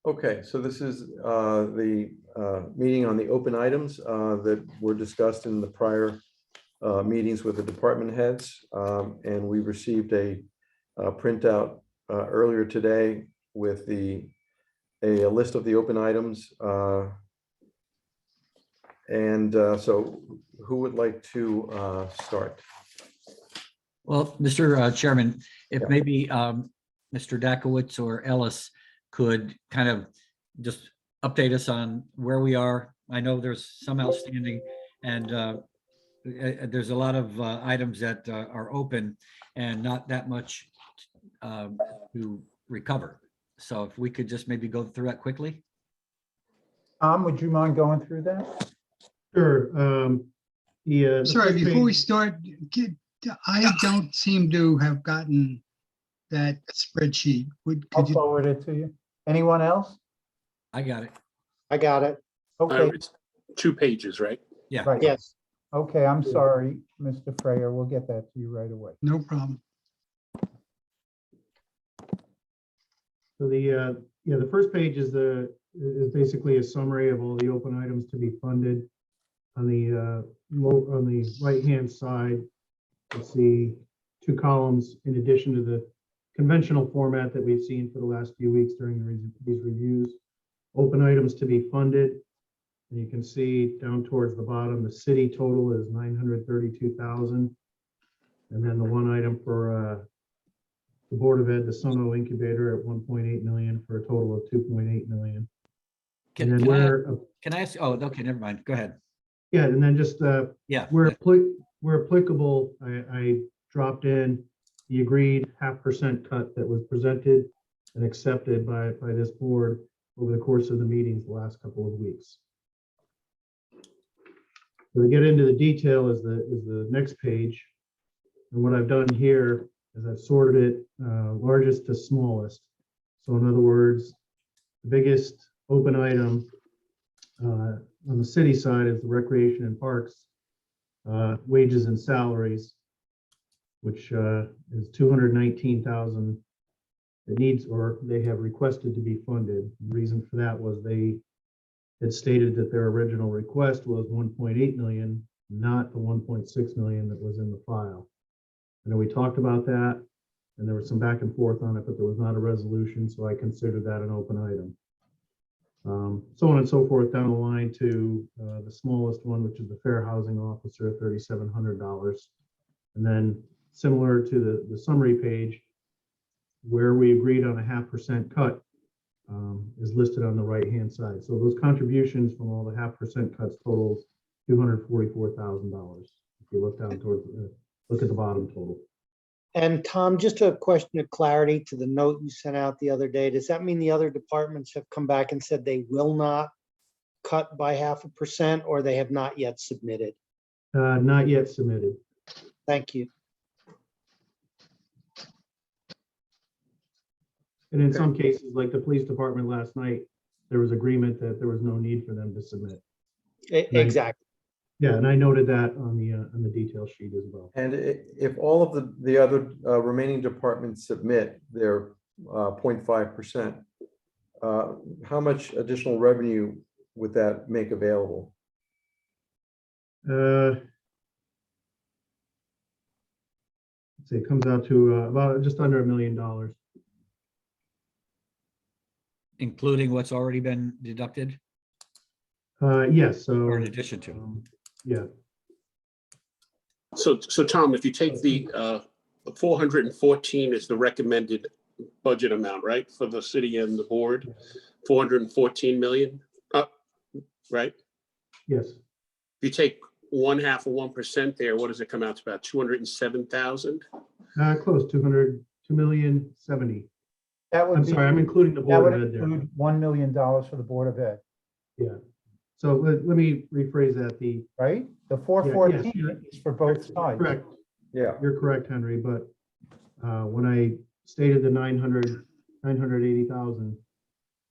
Okay, so this is the meeting on the open items that were discussed in the prior meetings with the department heads. And we received a printout earlier today with a list of the open items. So who would like to start? Well, Mr. Chairman, if Yeah. maybe Mr. Dakowitz or Ellis could kind of just update us on where we are. I know there's some outstanding, and there's a lot of items that are open and not that much to recover. So if we could just maybe go through that quickly. Tom, would you mind going through that? Sure. The Sorry, first before we page- start, I don't seem to have gotten that spreadsheet. I'll Could you, forward it to you. Anyone else? I got it. I got it. Okay, It's 2 pages, right? Yeah. right. Yes. Okay, I'm sorry, Mr. Freyer. We'll get that to you right away. no problem. So the first page is basically a summary of all the open items to be funded. On the right-hand side, you'll see 2 columns in addition to the conventional format that we've seen for the last few weeks during these reviews. Open items to be funded. And you can see down towards the bottom, the city total is 932,000. And then the one item for the Board of Ed, the Sono Incubator at 1.8 million for a total of 2.8 million. Can, And then can I ask? Oh, okay, never mind. Go ahead. yeah, and then just Yeah. where applicable, I dropped in the agreed 0.5% cut that was presented and accepted by this board over the course of the meetings the last couple of weeks. So to get into the detail is the next page. And what I've done here is I've sorted it largest to smallest. So in other words, the biggest open item on the city side is the recreation and parks wages and salaries, which is 219,000 that needs, or they have requested to be funded. The reason for that was they had stated that their original request was 1.8 million, not the 1.6 million that was in the file. I know we talked about that and there was some back and forth on it, but there was not a resolution, so I considered that an open item. So on and so forth down the line to the smallest one, which is the fair housing officer at $3,700. And then similar to the summary page, where we agreed on a 0.5% cut is listed on the right-hand side. So those contributions from all the 0.5% cuts totals $244,000. If you look down towards, look at the bottom total. And Tom, just a question of clarity to the note you sent out the other day. Does that mean the other departments have come back and said they will not cut by 0.5%, or they have not yet submitted? Not yet submitted. Thank you. And in some cases, like the police department last night, there was agreement that there was no need for them to submit. Exactly. Yeah, and I noted that on the detail sheet as well. And if all of the other remaining departments submit their 0.5%, how much additional revenue would that make available? Let's see, it comes out to about just under $1 million. Including what's already been deducted Yes, so or in addition to? yeah. So Tom, if you take the 414 is the recommended budget amount, right, for the city and the board, 414 million, right? Yes. If you take 0.5 of 1% there, what does it come out to? About 207,000? Close, 2,070,000. That would I'm be, sorry, I'm including the that Board would of Ed there. include $1 million for the Board of Ed, Yeah. So let me rephrase that. right? The yes, 414 is for both sides. Correct. Yeah. You're correct, Henry, but when I stated the 980,000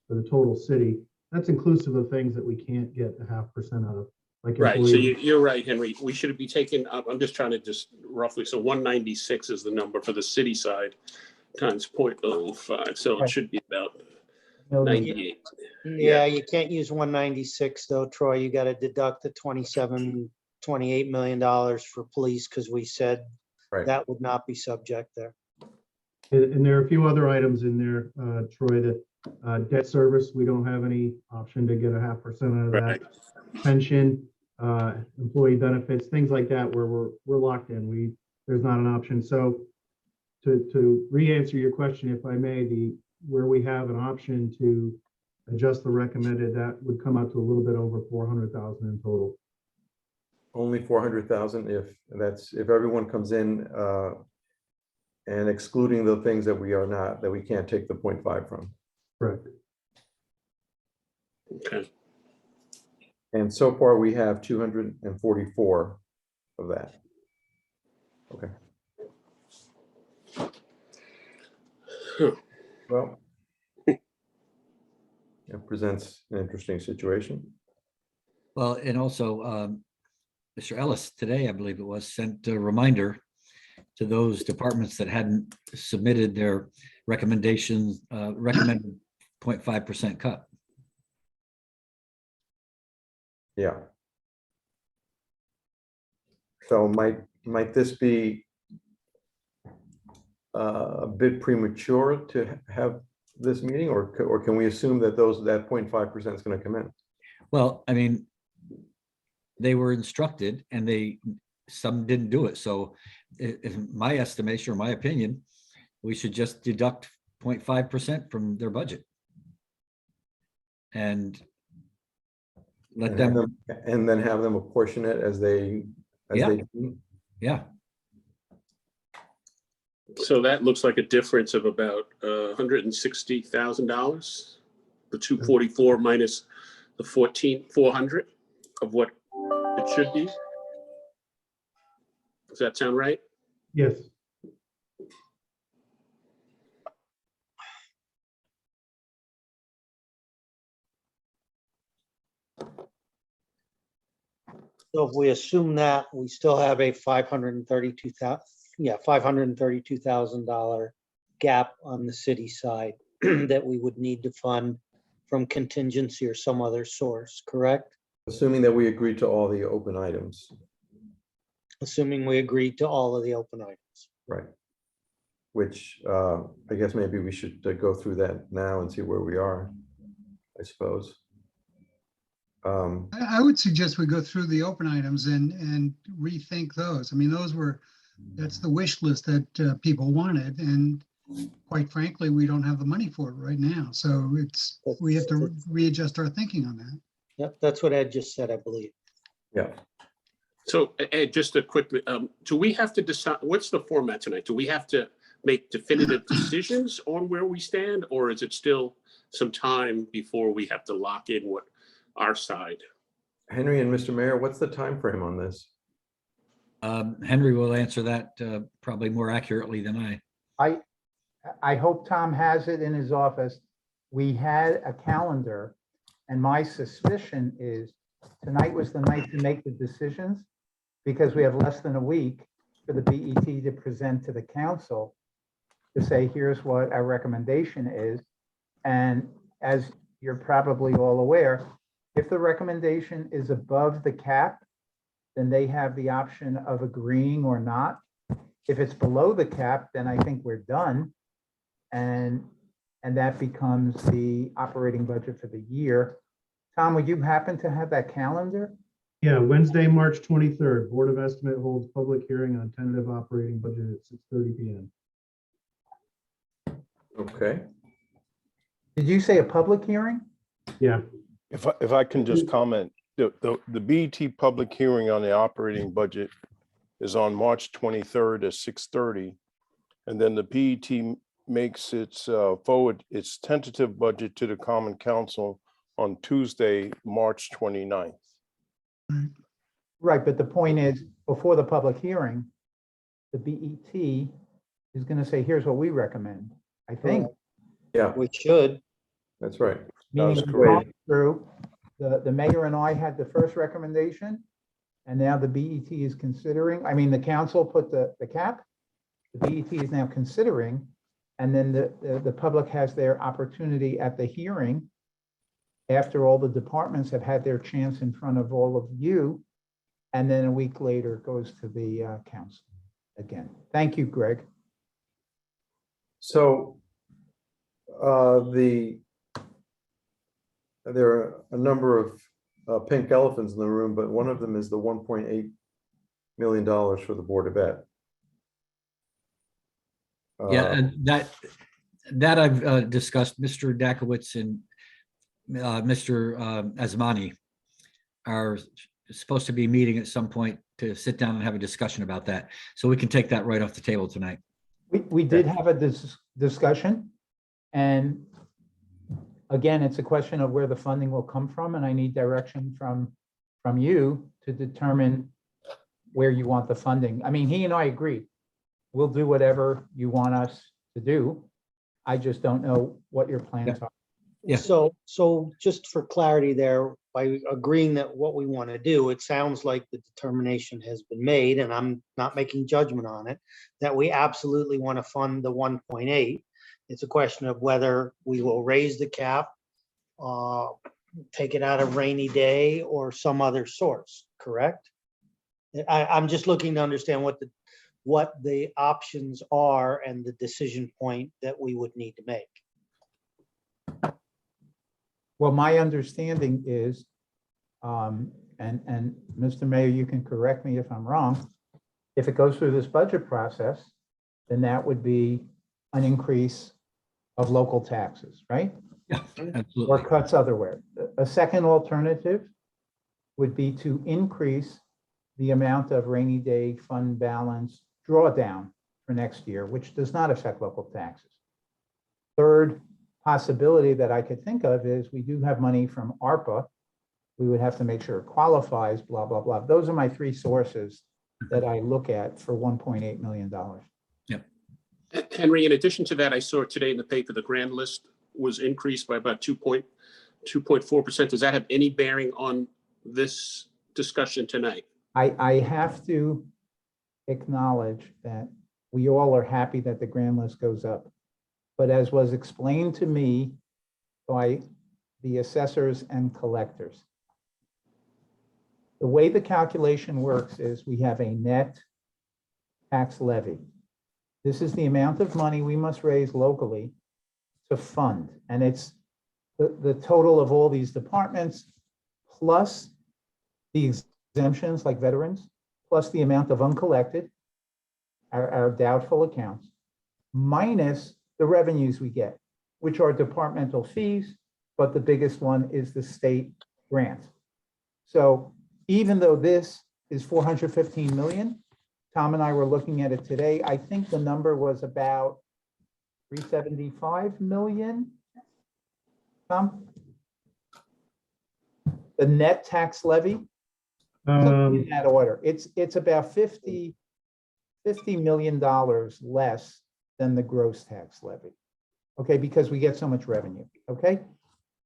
for the total city, that's inclusive of things that we can't get a 0.5% out of. Like Right, so employee- you're right, Henry. We should be taking, I'm just trying to just roughly, so 196 is the number for the city side times 0.05, so it Right. should be about Million. 98. Yeah, you can't use 196 though, Troy. You got to deduct the 28 million dollars for police because we said Right. that would not be subject there. And there are a few other items in there, Troy, that debt service, we don't have any option to get 0.5% out of that. Right. Pension, employee benefits, things like that, where we're locked in. There's not an option. So to re-answer your question, if I may, where we have an option to adjust the recommended, that would come out to a little bit over 400,000 in total. Only 400,000 if everyone comes in and excluding the things that we can't take the 0.5 from. Correct. Okay. And so far we have 244 of that. Okay. Huh. Well, it presents an interesting situation. Well, and also, Mr. Ellis today, I believe it was, sent a reminder to those departments that hadn't submitted their recommendations, recommended 0.5% cut. Yeah. So might this be a bit premature to have this meeting, or can we assume that that 0.5% is going to come in? Well, I mean, they were instructed and some didn't do it. So in my estimation or my opinion, we should just deduct 0.5% from their budget. And let them, and then have them apportion it as they. yeah. So that looks like a difference of about $160,000. The 244 minus the 400 of what it should be. Does that sound right? Yes. So if we assume that, we still have a $532,000 gap on the city side that we would need to fund from contingency or some other source, correct? Assuming that we agree to all the open items, Assuming we agree to all of the open items. right? Which I guess maybe we should go through that now and see where we are, I suppose. I would suggest we go through the open items and rethink those. I mean, that's the wish list that people wanted. And quite frankly, we don't have the money for it right now. So we have to readjust our thinking on that. Yep, that's what Ed just said, I believe. Yeah. So Ed, just a quick, do we have to decide, what's the format tonight? Do we have to make definitive decisions on where we stand, or is it still some time before we have to lock in what our side? Henry and Mr. Mayor, what's the time frame on this? Henry will answer that probably more accurately than I. I hope Tom has it in his office. We had a calendar, and my suspicion is tonight was the night to make the decisions, because we have less than a week for the BET to present to the council to say, here's what our recommendation is. And as you're probably all aware, if the recommendation is above the cap, then they have the option of agreeing or not. If it's below the cap, then I think we're done. And that becomes the operating budget for the year. Tom, would you happen to have that calendar? Yeah, Wednesday, March 23rd, Board of Estimate holds public hearing on tentative operating budget at 6:30 p.m. Okay. Did you say a public hearing? Yeah, If I can just comment, the BET public hearing on the operating budget is on March 23rd at 6:30. And then the BET makes its tentative budget to the Common Council on Tuesday, March 29th. Right, but the point is, before the public hearing, the BET is going to say, here's what we recommend, I think. Yeah, We should. that's right. Meaning That's we've correct. gone through, the mayor and I had the first recommendation, and now the BET is considering, I mean, the council put the cap, the BET is now considering, And then the public has their opportunity at the hearing after all the departments have had their chance in front of all of you. And then a week later, it goes to the council again. Thank you, Greg. So there are a number of pink elephants in the room, but one of them is the $1.8 million for the Board of Ed. Yeah, and that I've discussed. Mr. Dakowitz and Mr. Asmani are supposed to be meeting at some point to sit down and have a discussion about that. So we can take that right off the table tonight. We did have a discussion, and again, it's a question of where the funding will come from, and I need direction from you to determine where you want the funding. I mean, he and I agree. We'll do whatever you want us to do. I just don't know what your plans are. Yeah. So just for clarity there, by agreeing that what we want to do, it sounds like the determination has been made, and I'm not making judgment on it, that we absolutely want to fund the 1.8. It's a question of whether we will raise the cap, take it out of rainy day or some other source, correct? I'm just looking to understand what the options are and the decision point that we would need to make. Well, my understanding is, and Mr. Mayor, you can correct me if I'm wrong, if it goes through this budget process, then that would be an increase of local taxes, right? Yeah, Or absolutely. cuts otherwhere. A second alternative would be to increase the amount of rainy day fund balance drawdown for next year, which does not affect local taxes. Third possibility that I could think of is we do have money from ARPA. We would have to make sure it qualifies, blah, blah, blah. Those are my three sources that I look at for $1.8 million. Henry, in addition to that, I saw today in the paper, the grand list was increased by about 2.4%. Does that have any bearing on this discussion tonight? I have to acknowledge that we all are happy that the grand list goes up. But as was explained to me by the assessors and collectors, the way the calculation works is we have a net tax levy. This is the amount of money we must raise locally to fund. And it's the total of all these departments, plus the exemptions like veterans, plus the amount of uncollected, our doubtful accounts, minus the revenues we get, which are departmental fees, but the biggest one is the state grant. So even though this is 415 million, Tom and I were looking at it today, I think the number was about 375 million. Tom? The net tax levy, something in that order. It's about $50 million less than the gross tax levy. Okay, because we get so much revenue. Okay,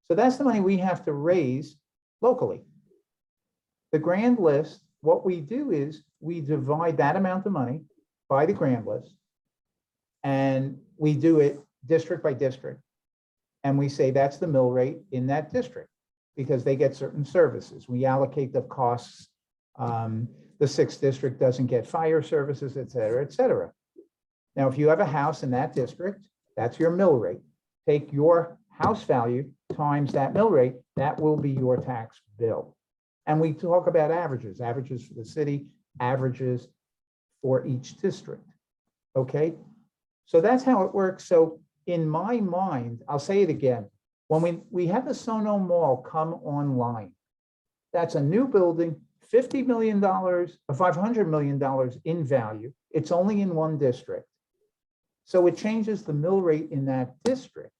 so that's the money we have to raise locally. The grand list, what we do is we divide that amount of money by the grand list, and we do it district by district. And we say that's the mill rate in that district because they get certain services. We allocate the costs. The 6th district doesn't get fire services, et cetera, et cetera. Now, if you have a house in that district, that's your mill rate. Take your house value times that mill rate, that will be your tax bill. And we talk about averages for the city, averages for each district. Okay, so that's how it works. So in my mind, I'll say it again, when we had the Sono Mall come online, that's a new building, $50 million or $500 million in value. It's only in one district. So it changes the mill rate in that district,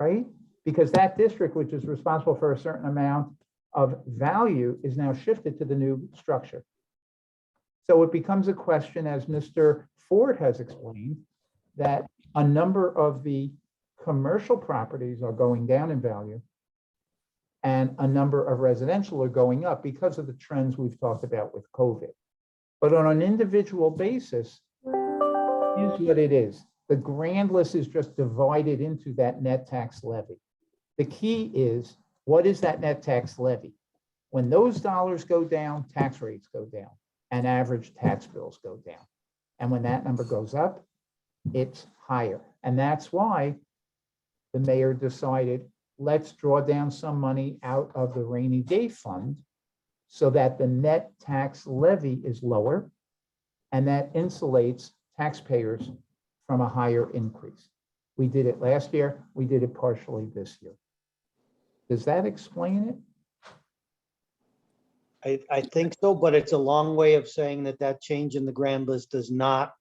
right? Because that district, which is responsible for a certain amount of value, is now shifted to the new structure. So it becomes a question, as Mr. Ford has explained, that a number of the commercial properties are going down in value and a number of residential are going up because of the trends we've talked about with COVID. But on an individual basis, here's what it is. The grand list is just divided into that net tax levy. The key is, what is that net tax levy? When those dollars go down, tax rates go down and average tax bills go down. And when that number goes up, it's higher. And that's why the mayor decided, let's draw down some money out of the rainy day fund so that the net tax levy is lower, and that insulates taxpayers from a higher increase. We did it last year, we did it partially this year. Does that explain it? I think so, but it's a long way of saying that that change in the grand list does not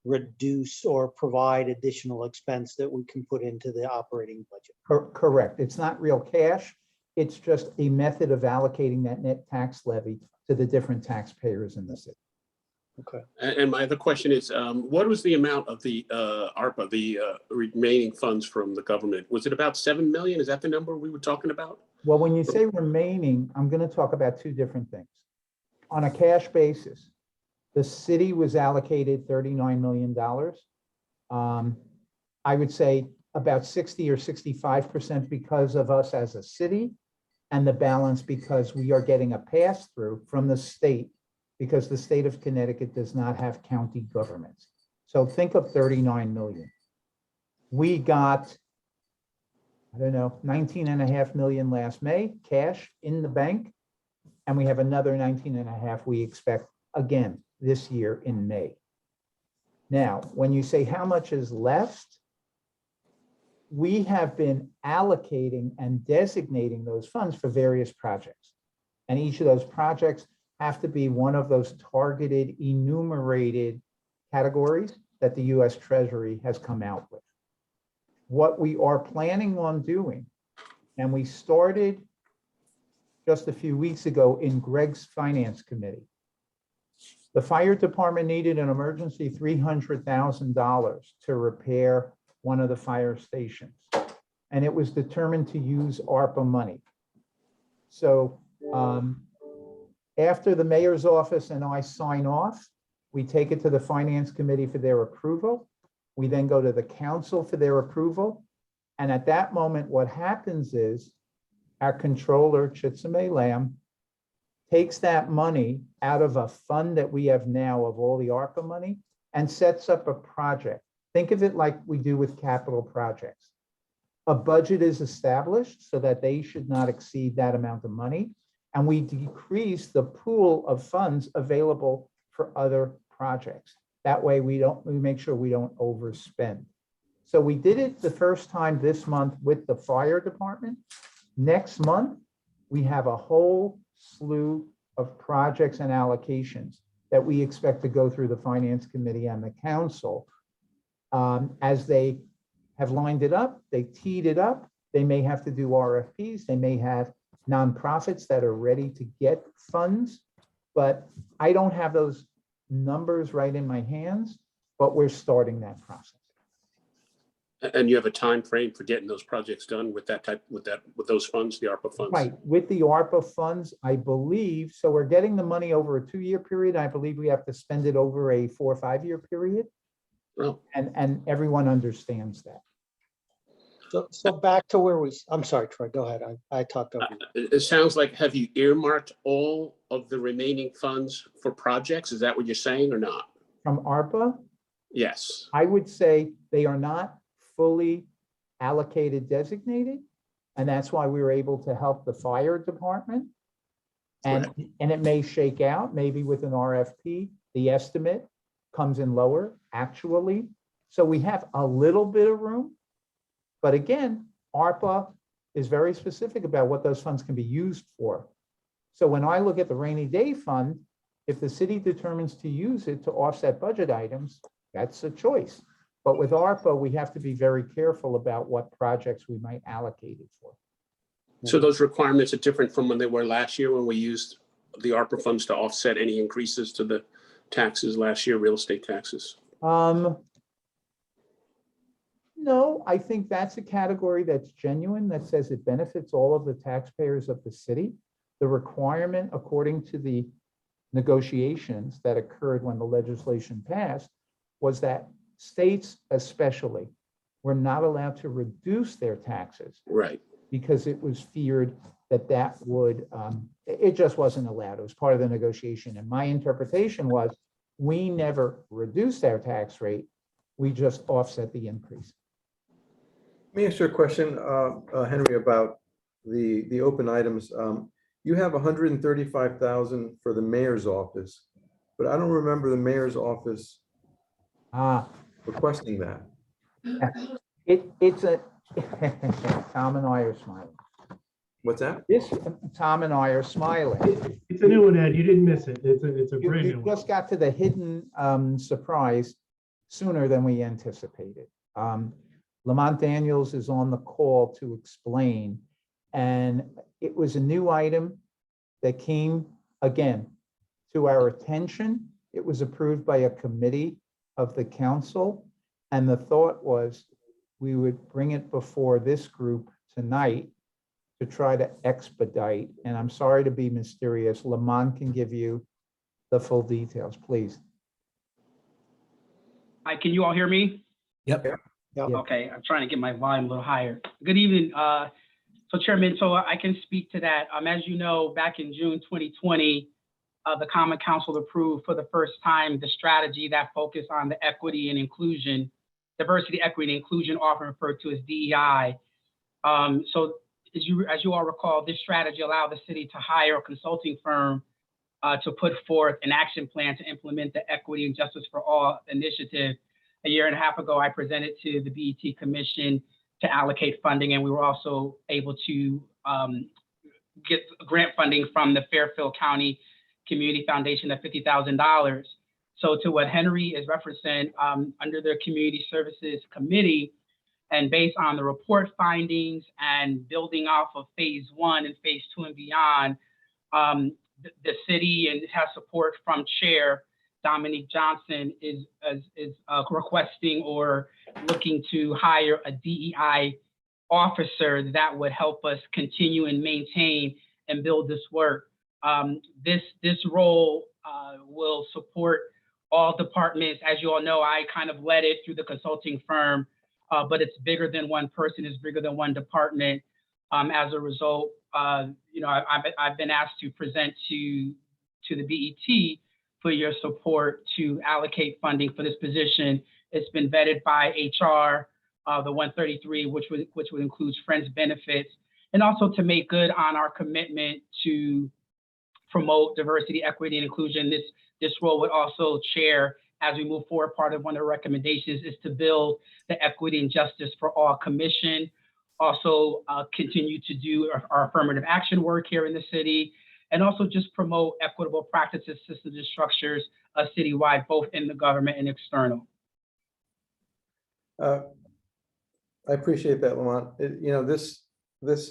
reduce or provide additional expense that we can put into the operating budget. Correct. It's not real cash. It's just a method of allocating that net tax levy to the different taxpayers in the city. And my other question is, what was the amount of the ARPA, the remaining funds from the government? Was it about 7 million? Is that the number we were talking about? Well, when you say remaining, I'm going to talk about two different things. On a cash basis, the city was allocated $39 million. I would say about 60 or 65% because of us as a city, and the balance because we are getting a pass-through from the state, because the state of Connecticut does not have county governments. So think of 39 million. We got, I don't know, 19.5 million last May, cash in the bank. And we have another 19.5 we expect again this year in May. Now, when you say how much is left, we have been allocating and designating those funds for various projects. And each of those projects have to be one of those targeted, enumerated categories that the US Treasury has come out with. What we are planning on doing, and we started just a few weeks ago in Greg's Finance Committee. The fire department needed an emergency $300,000 to repair one of the fire stations. And it was determined to use ARPA money. So after the mayor's office and I sign off, we take it to the finance committee for their approval. We then go to the council for their approval. And at that moment, what happens is our controller, Chitsame Lamb, takes that money out of a fund that we have now of all the ARPA money and sets up a project. Think of it like we do with capital projects. A budget is established so that they should not exceed that amount of money. And we decrease the pool of funds available for other projects. That way we make sure we don't overspend. So we did it the first time this month with the fire department. Next month, we have a whole slew of projects and allocations that we expect to go through the finance committee and the council. As they have lined it up, they teed it up. They may have to do RFPs. They may have nonprofits that are ready to get funds, but I don't have those numbers right in my hands, but we're starting that process. And you have a time frame for getting those projects done with with those funds, the ARPA funds? Right, with the ARPA funds, I believe, so we're getting the money over a 2-year period. I believe we have to spend it over a 4 or 5 year period. Oh. And everyone understands that. So back to where I'm sorry, Troy, go ahead. I talked over you. It sounds like, have you earmarked all of the remaining funds for projects? Is that what you're saying or not? From ARPA, Yes. I would say they are not fully allocated, designated, and that's why we were able to help the fire department. And it may shake out, maybe with an RFP, the estimate comes in lower actually. So we have a little bit of room. But again, ARPA is very specific about what those funds can be used for. So when I look at the rainy day fund, if the city determines to use it to offset budget items, that's a choice. But with ARPA, we have to be very careful about what projects we might allocate it for. So those requirements are different from when they were last year when we used the ARPA funds to offset any increases to the taxes last year, real estate taxes? No, I think that's a category that's genuine, that says it benefits all of the taxpayers of the city. The requirement, according to the negotiations that occurred when the legislation passed, was that states especially were not allowed to reduce their taxes Right. because it was feared that that would, it just wasn't allowed. It was part of the negotiation. And my interpretation was, we never reduced our tax rate. We just offset the increase. Let me ask you a question, Henry, about the open items. You have 135,000 for the mayor's office, but I don't remember the mayor's office Ah, requesting that. it's a, Tom and I are smiling. What's that? This, Tom and I are smiling. It's a new one, Ed. You didn't miss it. It's a You brand new you one. just got to the hidden surprise sooner than we anticipated. Lamont Daniels is on the call to explain, and it was a new item that came again to our attention. It was approved by a committee of the council, and the thought was we would bring it before this group tonight to try to expedite. And I'm sorry to be mysterious. Lamont can give you the full details, please. Hi, can you all hear me? Yep. Yeah. Okay, I'm trying to get my volume a little higher. Good evening. So Chairman, so I can speak to that. As you know, back in June 2020, the Common Council approved for the first time the strategy that focused on the equity and inclusion, diversity, equity, and inclusion, often referred to as DEI. So as you all recall, this strategy allowed the city to hire a consulting firm to put forth an action plan to implement the Equity and Justice for All initiative. A year and a half ago, I presented to the BET Commission to allocate funding, and we were also able to get grant funding from the Fairfield County Community Foundation of $50,000. So to what Henry is referencing, under their Community Services Committee, and based on the report findings and building off of phase 1 and phase 2 and beyond, the city and has support from Chair Dominique Johnson is requesting or looking to hire a DEI officer that would help us continue and maintain and build this work. This role will support all departments. As you all know, I kind of led it through the consulting firm, but it's bigger than one person, it's bigger than one department. As a result, I've been asked to present to the BET for your support to allocate funding for this position. It's been vetted by HR, the 133, which would include Friends benefits, and also to make good on our commitment to promote diversity, equity, and inclusion. This role would also chair, as we move forward, part of one of the recommendations is to build the Equity and Justice for All Commission, also continue to do our affirmative action work here in the city, and also just promote equitable practices, systems, and structures citywide, both in the government and external. I appreciate that, Lamont. This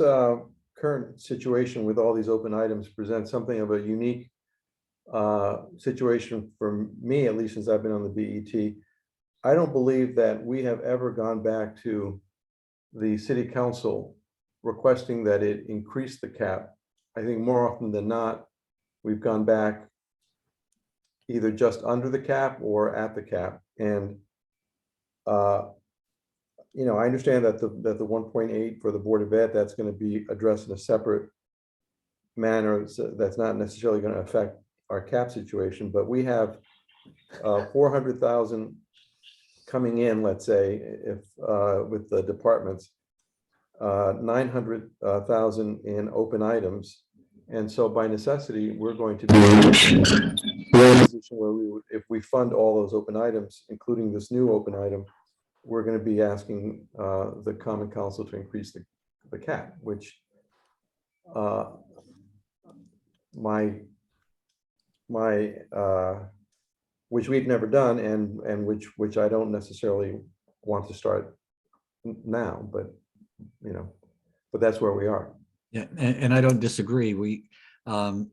current situation with all these open items presents something of a unique situation for me, at least since I've been on the BET. I don't believe that we have ever gone back to the city council requesting that it increase the cap. I think more often than not, we've gone back either just under the cap or at the cap. And I understand that the 1.8 for the Board of Ed, that's going to be addressed in a separate manner. So that's not necessarily going to affect our cap situation, but we have 400,000 coming in, let's say, if with the departments, 900,000 in open items. And so by necessity, we're going to be in a position where we would, if we fund all those open items, including this new open item, we're going to be asking the Common Council to increase the cap, which which we've never done, and which I don't necessarily want to start now, but that's where we are. Yeah, and I don't disagree. I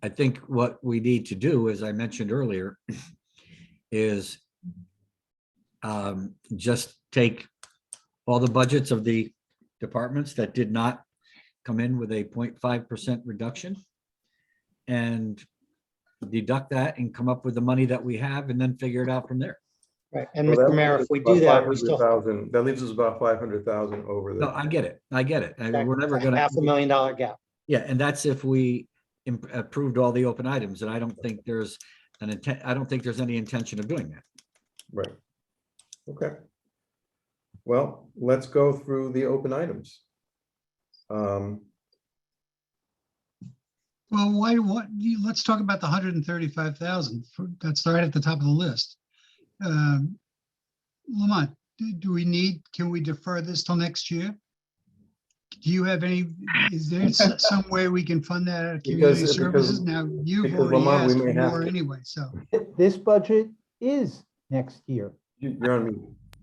think what we need to do, as I mentioned earlier, is just take all the budgets of the departments that did not come in with a 0.5% reduction and deduct that and come up with the money that we have and then figure it out from there. Right. And So that Mr. Mayor, leaves if us we about do that, we still, 500,000 That leaves us about 500,000 over No, the, I get it. I get it. I mean, we're never gonna. $500,000 gap. Yeah, and that's if we approved all the open items, and I don't think there's an intent, I don't think there's any intention of doing that. right. Okay. Well, let's go through the open items. Well, let's talk about the 135,000. That's right at the top of the list. Lamont, can we defer this till next year? Do you have is there some way we can fund that out of community Because- services? Now, you've because, already Lamont, we asked may for have more to. anyway, so. This budget is next year. You're on mute.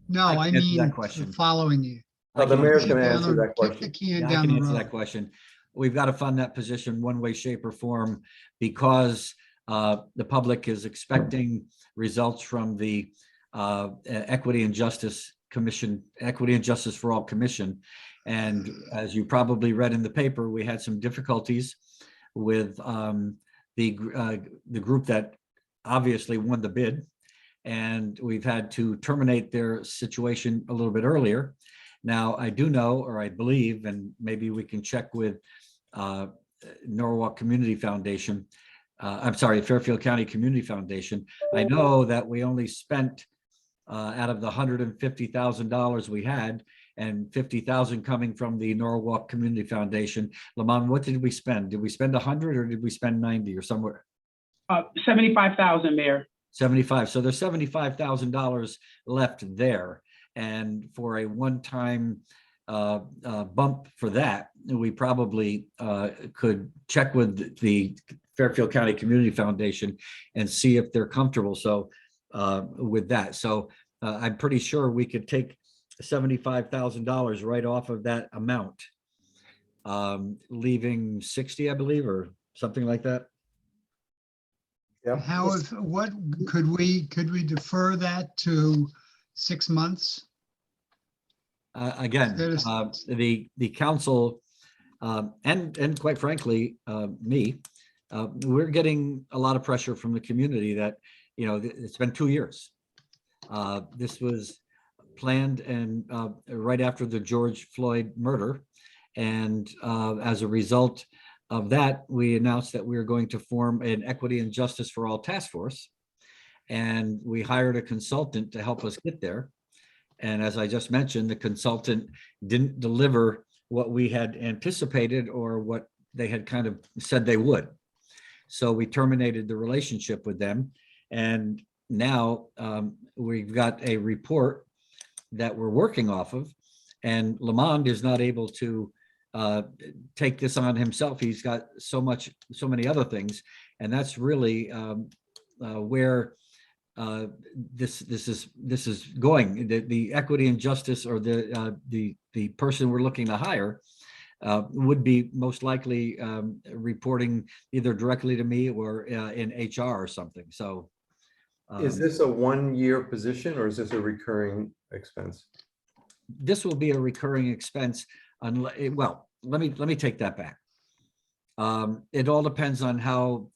No, I I can answer that mean, the question. following year. The can mayor's answer- going to Down answer the- that kick the question. can Yeah, I down can the answer that road. question. We've got to fund that position one way, shape, or form because the public is expecting results from the Equity and Justice Commission, Equity and Justice for All Commission. And as you probably read in the paper, we had some difficulties with the group that obviously won the bid. And we've had to terminate their situation a little bit earlier. Now, I do know, or I believe, and maybe we can check with Norwalk Community Foundation. I'm sorry, Fairfield County Community Foundation. I know that we only spent out of the $150,000 we had, and 50,000 coming from the Norwalk Community Foundation. Lamont, what did we spend? Did we spend 100 or did we spend 90 or somewhere? 75,000, Mayor. 75. So there's $75,000 left there. And for a one-time bump for that, we probably could check with the Fairfield County Community Foundation and see if they're comfortable. So with that, so I'm pretty sure we could take $75,000 right off of that amount, leaving 60, I believe, or something like that. Yep. What could we defer that to 6 months? Again, the council and quite frankly, me, we're getting a lot of pressure from the community that, it's been 2 years. This was planned and right after the George Floyd murder. And as a result of that, we announced that we were going to form an Equity and Justice for All task force. And we hired a consultant to help us get there. And as I just mentioned, the consultant didn't deliver what we had anticipated or what they had kind of said they would. So we terminated the relationship with them. And now we've got a report that we're working off of. And Lamont is not able to take this on himself. He's got so many other things. And that's really where this is going. The Equity and Justice, or the person we're looking to hire, would be most likely reporting either directly to me or in HR or something. So Is this a 1-year position or is this a recurring expense? this will be a recurring expense. Well, let me take that back. It all depends on how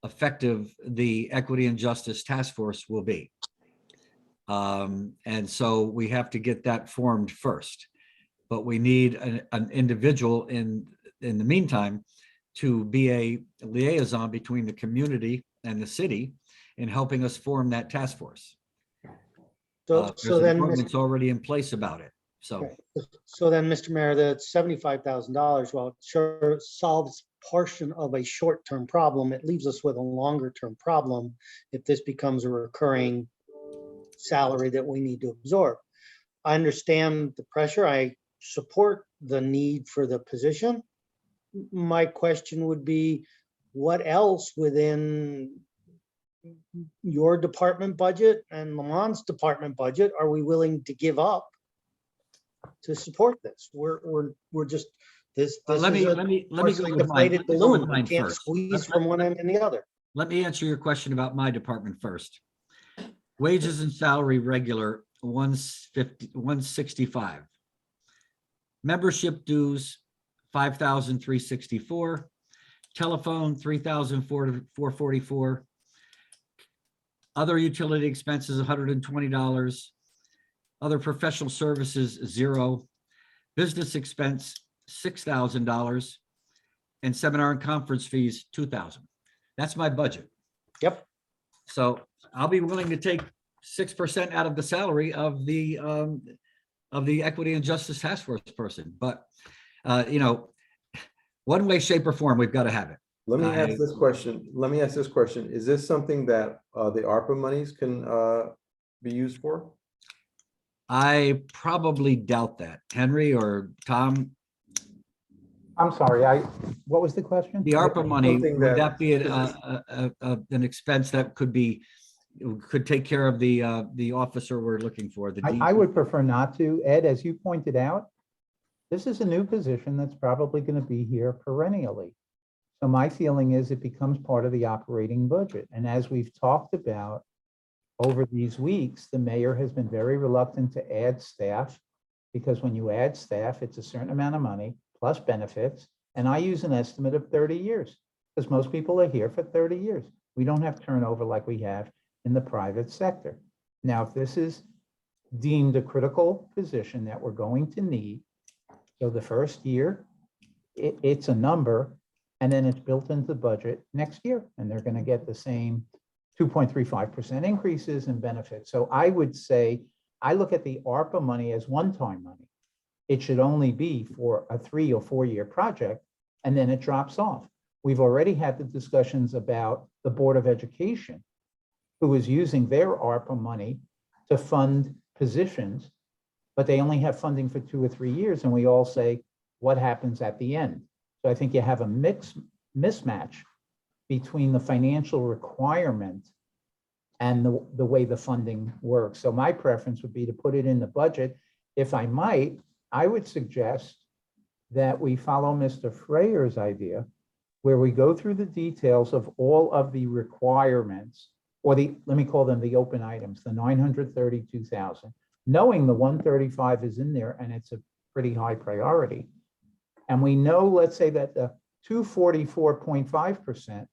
effective the Equity and Justice Task Force will be. And so we have to get that formed first. But we need an individual in the meantime to be a liaison between the community and the city in helping us form that task force. So There's then, agreements already in place about it. So Mr. Mayor, the $75,000, while it sure solves portion of a short-term problem, it leaves us with a longer-term problem if this becomes a recurring salary that we need to absorb. I understand the pressure. I support the need for the position. My question would be, what else within your department budget and Lamont's department budget are we willing to give up to support this? We're just this. let me is a go with partially mine. deflated Let me go with balloon. We mine can't first. squeeze from one end and the other. Let me answer your question about my department first. Wages and salary regular 165. Membership dues 5,364. Telephone 3,444. Other utility expenses, $120. Other professional services, $0. Business expense, $6,000. And seminar and conference fees, $2,000. That's my budget. Yep. So I'll be willing to take 6% out of the salary of the Equity and Justice Task Force person, but one way, shape, or form, we've got to have it. Let me I- ask this question. Is this something that the ARPA monies can be used for? I probably doubt that. Henry or Tom, I'm sorry, what was the question? the ARPA money, Something would that- that be an expense that could take care of the officer we're looking for? I would prefer not to. Ed, as you pointed out, this is a new position that's probably going to be here perennially. So my feeling is it becomes part of the operating budget. And as we've talked about over these weeks, the mayor has been very reluctant to add staff because when you add staff, it's a certain amount of money plus benefits. And I use an estimate of 30 years because most people are here for 30 years. We don't have turnover like we have in the private sector. Now, if this is deemed a critical position that we're going to need, so the first year, it's a number, and then it's built into the budget next year, and they're going to get the same 2.35% increases in benefits. So I would say, I look at the ARPA money as one-time money. It should only be for a 3 or 4 year project, and then it drops off. We've already had the discussions about the Board of Education, who is using their ARPA money to fund positions, but they only have funding for 2 or 3 years, and we all say, what happens at the end? So I think you have a mismatch between the financial requirement and the way the funding works. So my preference would be to put it in the budget. If I might, I would suggest that we follow Mr. Freyer's idea, where we go through the details of all of the requirements, or let me call them the open items, the 932,000, knowing the 135 is in there and it's a pretty high priority. And we know, let's say that the 244.5%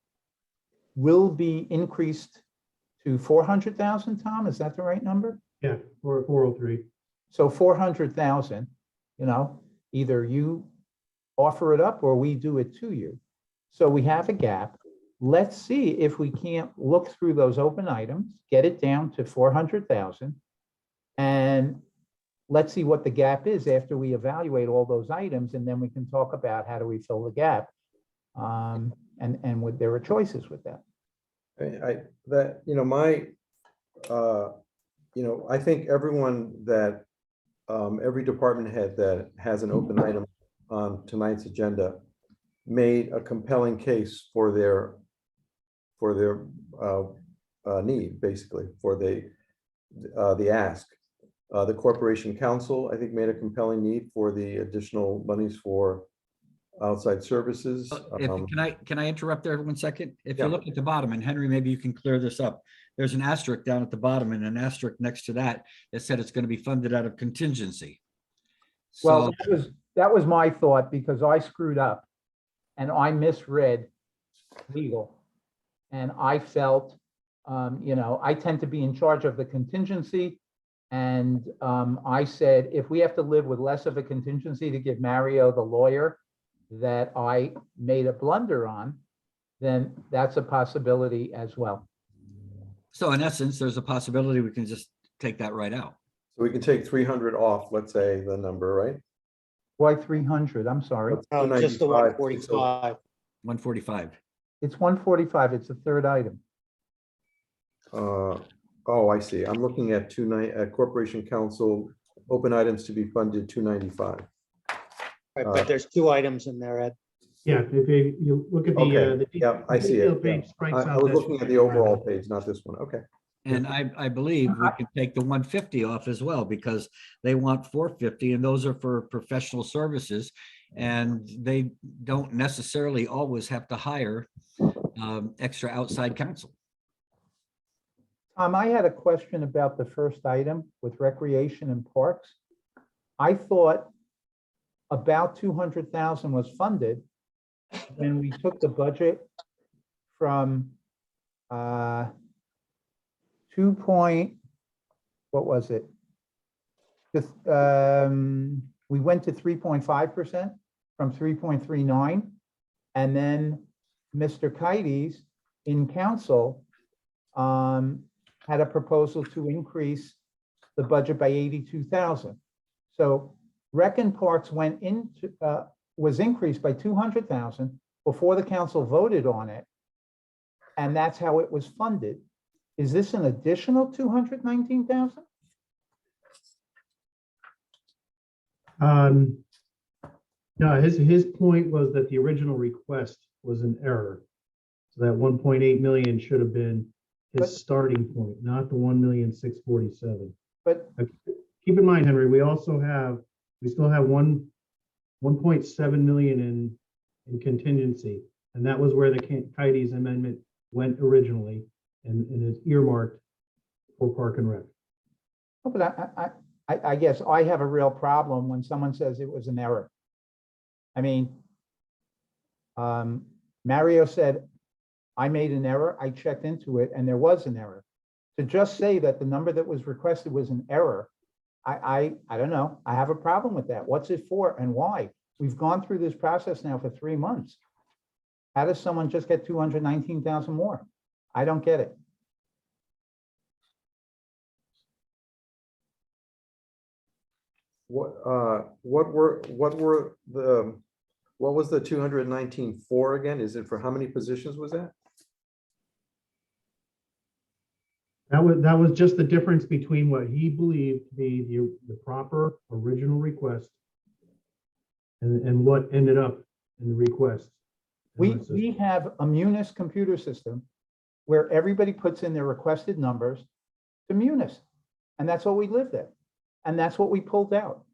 will be increased to 400,000, Tom, is that the right number? Yeah, or 403. So 400,000, either you offer it up or we do it to you. So we have a gap. Let's see if we can't look through those open items, get it down to 400,000. And let's see what the gap is after we evaluate all those items. And then we can talk about how do we fill the gap. And there are choices with that. I think everyone that, every department head that has an open item on tonight's agenda made a compelling case for their need, basically, for the ask. The Corporation Council, I think, made a compelling need for the additional monies for outside services. Can I interrupt there 1 second? If you Yeah. look at the bottom, and Henry, maybe you can clear this up. There's an asterisk down at the bottom and an asterisk next to that that said it's going to be funded out of contingency. Well, So that was my thought because I screwed up and I misread legal. And I felt, I tend to be in charge of the contingency. And I said, if we have to live with less of a contingency to give Mario the lawyer that I made a blunder on, then that's a possibility as well. So in essence, there's a possibility we can just take that right out. So we can take 300 off, let's say the number, right? Why 300? I'm sorry. That's Just the 295, 145. 145. It's 145. It's the third item. Oh, I see. I'm looking at Corporation Council, open items to be funded 295. Right, but there's 2 items in there, Ed. Yeah, if you look at Okay, the yeah, I see detail it. page I strikes I out was that- looking at the overall page, not this one. Okay. And I believe we can take the 150 off as well because they want 450 and those are for professional services. And they don't necessarily always have to hire extra outside counsel. I had a question about the first item with recreation and parks. I thought about 200,000 was funded when we took the budget from what was it? We went to 3.5% from 3.39. And then Mr. Kites in council had a proposal to increase the budget by 82,000. So Rec and Parks went into, was increased by 200,000 before the council voted on it. And that's how it was funded. Is this an additional 219,000? No, his point was that the original request was an error. So that 1.8 million should have been But- his starting point, not the 1,647,000. But Keep in mind, Henry, we still have 1.7 million in contingency. And that was where the Kites amendment went originally and is earmarked for Park and Rec. but I guess I have a real problem when someone says it was an error. I mean, Mario said, I made an error, I checked into it, and there was an error. To just say that the number that was requested was an error, I don't know, I have a problem with that. What's it for and why? We've gone through this process now for 3 months. How does someone just get 219,000 more? I don't get it. What was the 219 for again? Is it for how many positions was that? That was just the difference between what he believed to be the proper original request and what ended up in the request. We have a Munis computer system where everybody puts in their requested numbers to Munis. And that's what we lived at. And that's what we pulled out.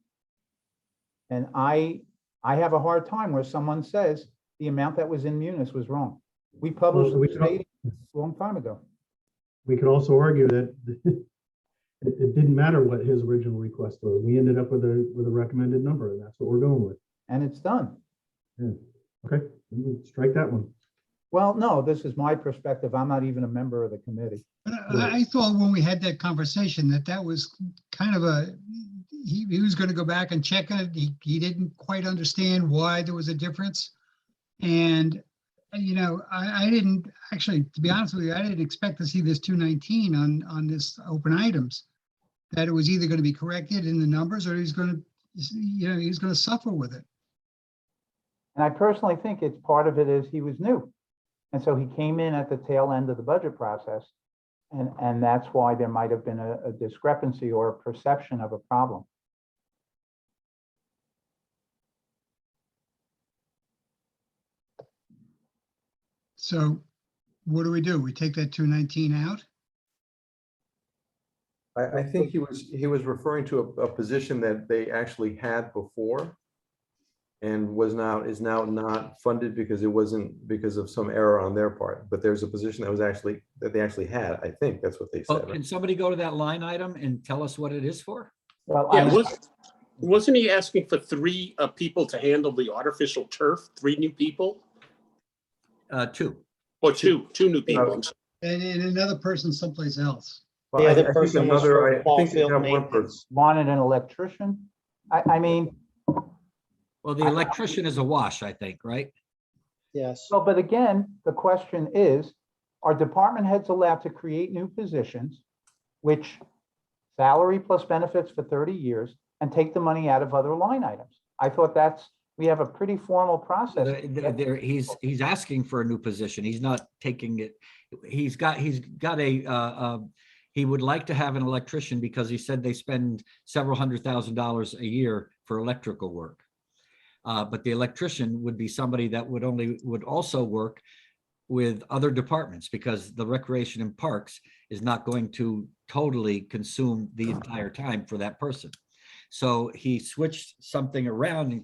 And I have a hard time where someone says the amount that was in Munis was wrong. We published we the can- state a long time ago. We could also argue that it didn't matter what his original request was. We ended up with a recommended number, and that's what we're going with. And it's done. Yeah. Okay, strike that one. Well, no, this is my perspective. I'm not even a member of the committee. But I thought when we had that conversation that was kind of he was going to go back and check it. He didn't quite understand why there was a difference. And, you know, I didn't actually, to be honest with you, I didn't expect to see this 219 on this open items, that it was either going to be corrected in the numbers or he's going to, you know, he's going to suffer with it. And I personally think it's part of it is he was new. And so he came in at the tail end of the budget process. And that's why there might have been a discrepancy or a perception of a problem. So what do? We take that 219 out? I think he was referring to a position that they actually had before and is now not funded because it wasn't because of some error on their part. But there's a position that they actually had. I think that's what they Oh, said. can somebody go to that line item and tell us what it is for? Well, Yeah, wasn't he asking for 3 people to handle the artificial turf? 3 new people? 2. Or two new people? And another person someplace else. Well, The I other think person was for I ball think they field have one person. maintenance. wanted an electrician. I mean, Well, the electrician is a wash, I think, right? Yes. well, but again, the question is, are department heads allowed to create new positions, which salary plus benefits for 30 years, and take the money out of other line items? I thought we have a pretty formal process. He's asking for a new position. He's not taking it. He would like to have an electrician because he said they spend several $100,000 a year for electrical work. But the electrician would be somebody that would also work with other departments because the recreation and parks is not going to totally consume the entire time for that person. So he switched something around and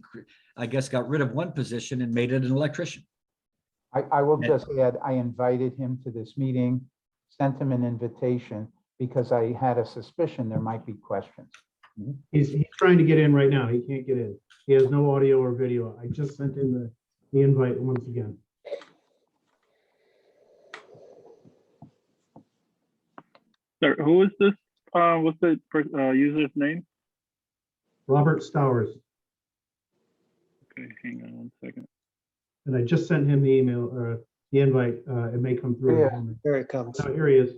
I guess got rid of one position and made it an electrician. I will just add, I invited him to this meeting, sent him an invitation because I had a suspicion there might be questions. He's trying to get in right now. He can't get in. He has no audio or video. I just sent him the invite once again. Sir, who is this? What's the user's name? Robert Stowers. Okay, hang on 1 second. And I just sent him the email, the invite. It may come through. Yeah. There it comes. Oh, here he is.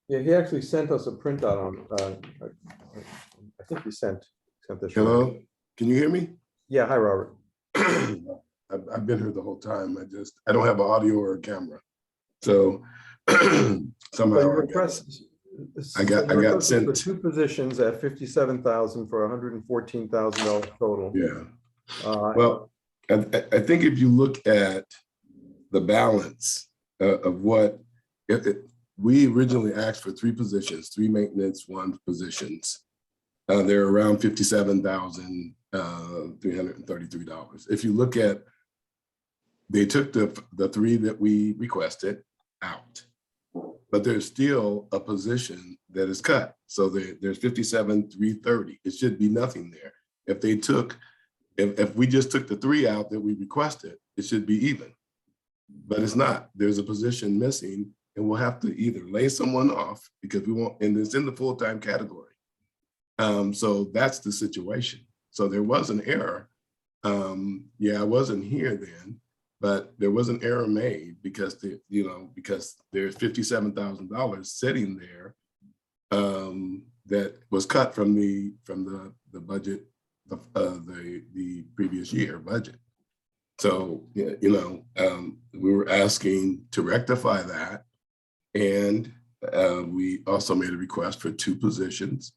Yeah, he actually sent us a printout on, I think he sent this. Hello, can you hear me? Yeah, hi, Robert. I've been here the whole time. I don't have an audio or a camera. So So somehow your I got, I got sent. For two positions at 57,000 for $114,000 total. Yeah, Uh, well, I think if you look at the balance of what, we originally asked for three positions, three maintenance, one positions. They're around $57,333. If you look at, they took the three that we requested out, but there's still a position that is cut. So there's 57,330. It should be nothing there. If they took, if we just took the three out that we requested, it should be even, but it's not. There's a position missing, and we'll have to either lay someone off because we won't, and it's in the full-time category. So that's the situation. So there was an error. Yeah, I wasn't here then, but there was an error made because because there's $57,000 sitting there that was cut from the budget of the previous year budget. So we were asking to rectify that, and we also made a request for two positions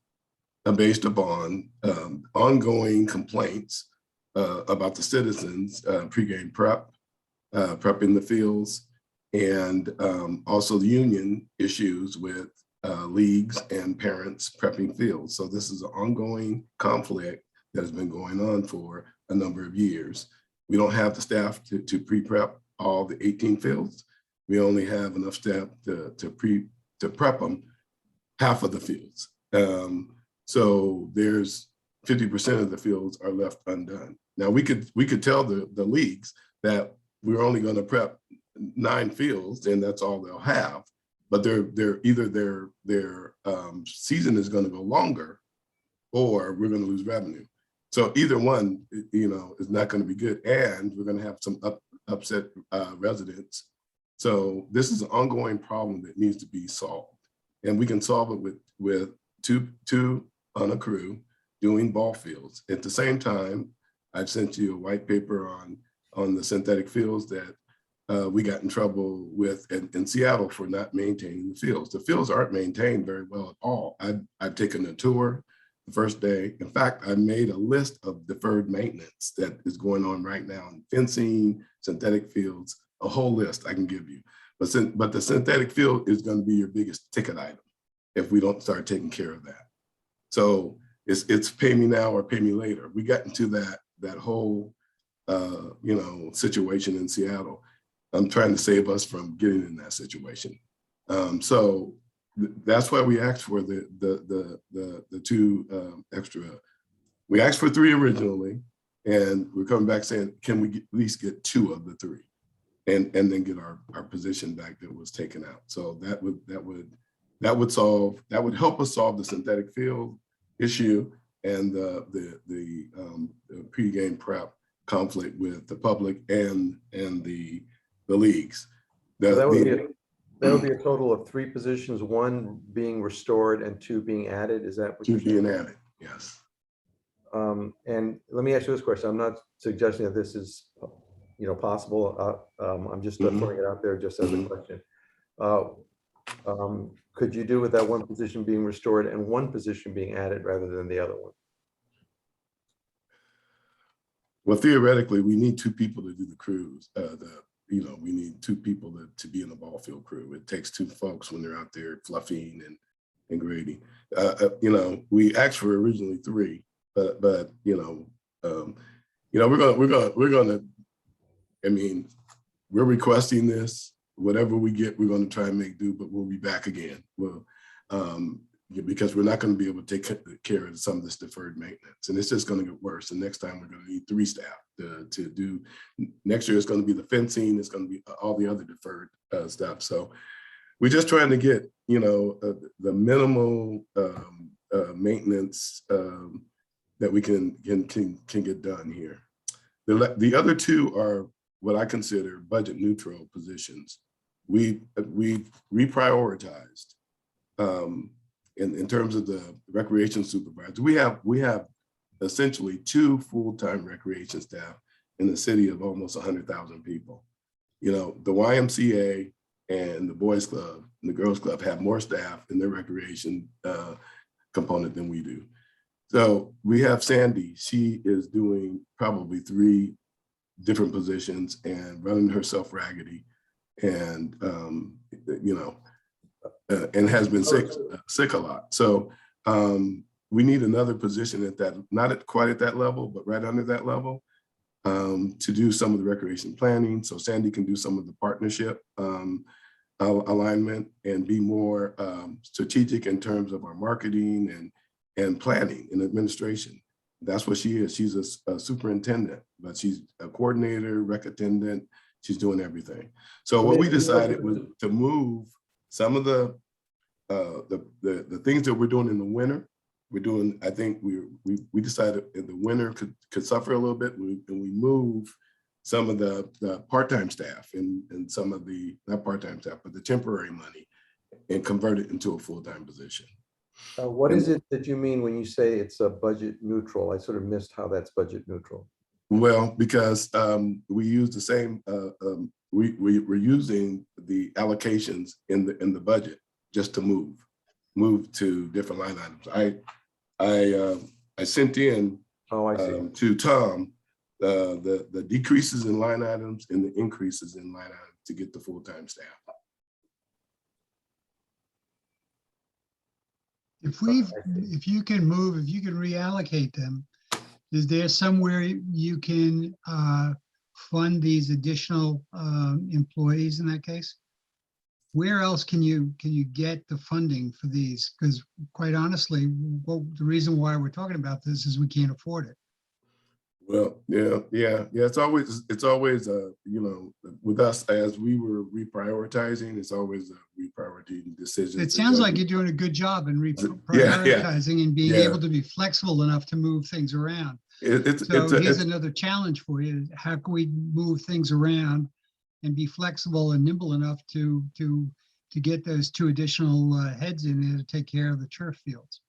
based upon ongoing complaints about the citizens pregame prep, prep in the fields, and also the union issues with leagues and parents prepping fields. So this is an ongoing conflict that has been going on for a number of years. We don't have the staff to pre-prep all the 18 fields. We only have enough staff to prep them half of the fields. So there's 50% of the fields are left undone. Now we could tell the leagues that we're only going to prep 9 fields and that's all they'll have, but either their season is going to go longer or we're going to lose revenue. So either one, is not going to be good, and we're going to have some upset residents. So this is an ongoing problem that needs to be solved, and we can solve it with two on a crew doing ball fields. At the same time, I've sent you a white paper on the synthetic fields that we got in trouble with in Seattle for not maintaining the fields. The fields aren't maintained very well at all. I've taken a tour the first day. In fact, I made a list of deferred maintenance that is going on right now in fencing, synthetic fields, a whole list I can give you. But the synthetic field is going to be your biggest ticket item if we don't start taking care of that. So it's pay me now or pay me later. We got into that whole situation in Seattle. I'm trying to save us from getting in that situation. So that's why we asked for the two extra. We asked for 3 originally, and we're coming back saying, can we at least get 2 of the 3, and then get our position back that was taken out. So that would help us solve the synthetic field issue and the pregame prep conflict with the public and the leagues. So that would be a total of 3 positions, 1 being restored and 2 being added. Is that what 2 you're saying? being added, yes. And let me ask you this question. I'm not suggesting that this is, possible. I'm just throwing it out there just as a question. Could you do with that 1 position being restored and 1 position being added rather than the other one? Well, theoretically, we need 2 people to do the crews. We need 2 people to be in the ball field crew. It takes 2 folks when they're out there fluffing and grading. We asked for originally 3, but we're requesting this. Whatever we get, we're going to try and make do, but we'll be back again. Because we're not going to be able to take care of some of this deferred maintenance, and it's just going to get worse. And next time we're going to need 3 staff to do. Next year it's going to be the fencing. It's going to be all the other deferred stuff. So we're just trying to get, you know, the minimal maintenance that we can get done here. The other two are what I consider budget neutral positions. We reprioritized in terms of the recreation supervisor. We have essentially 2 full-time recreation staff in the city of almost 100,000 people. You know, the YMCA and the Boys Club and the Girls Club have more staff in their recreation component than we do. So we have Sandy. She is doing probably 3 different positions and running herself raggedy, and you know, and has been sick a lot. So we need another position at that, not quite at that level, but right under that level, to do some of the recreation planning. So Sandy can do some of the partnership alignment and be more strategic in terms of our marketing and planning and administration. That's what she is. She's a superintendent, but she's a coordinator, rec attendant. She's doing everything. So what we decided was to move some of the things that we're doing in the winter. We're doing, I think we decided in the winter could suffer a little bit, and we move some of the part-time staff and some of the, not part-time staff, but the temporary money, and convert it into a full-time position. What is it that you mean when you say it's a budget neutral? I sort of missed how that's budget neutral. Well, because we use the same, we're using the allocations in the budget just to move to different line items. I sent in to Tom the decreases in line items and the increases in line items to get the full-time staff. If you can reallocate them, is there somewhere you can fund these additional employees in that case? Where else can you get the funding for these? Because quite honestly, the reason why we're talking about this is we can't afford it. Well, yeah. It's always you know, with us as we were reprioritizing, it's always a reprioritizing decision. It sounds like you're doing a good job in reprioritizing and being able to be flexible enough to move things around. Here's another challenge for you. How can we move things around and be flexible and nimble enough to get those 2 additional heads in there to take care of the turf fields?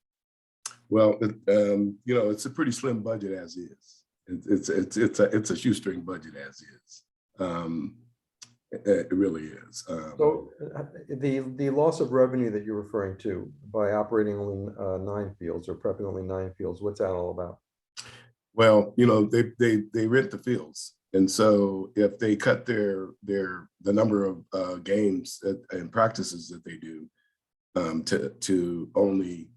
Well, you know, it's a pretty slim budget as is. It's a shoestring budget as is. It really is. So the loss of revenue that you're referring to by operating only 9 fields or prepping only 9 fields, what's that all about? Well, you know, they rent the fields, and so if they cut the number of games and practices that they do to only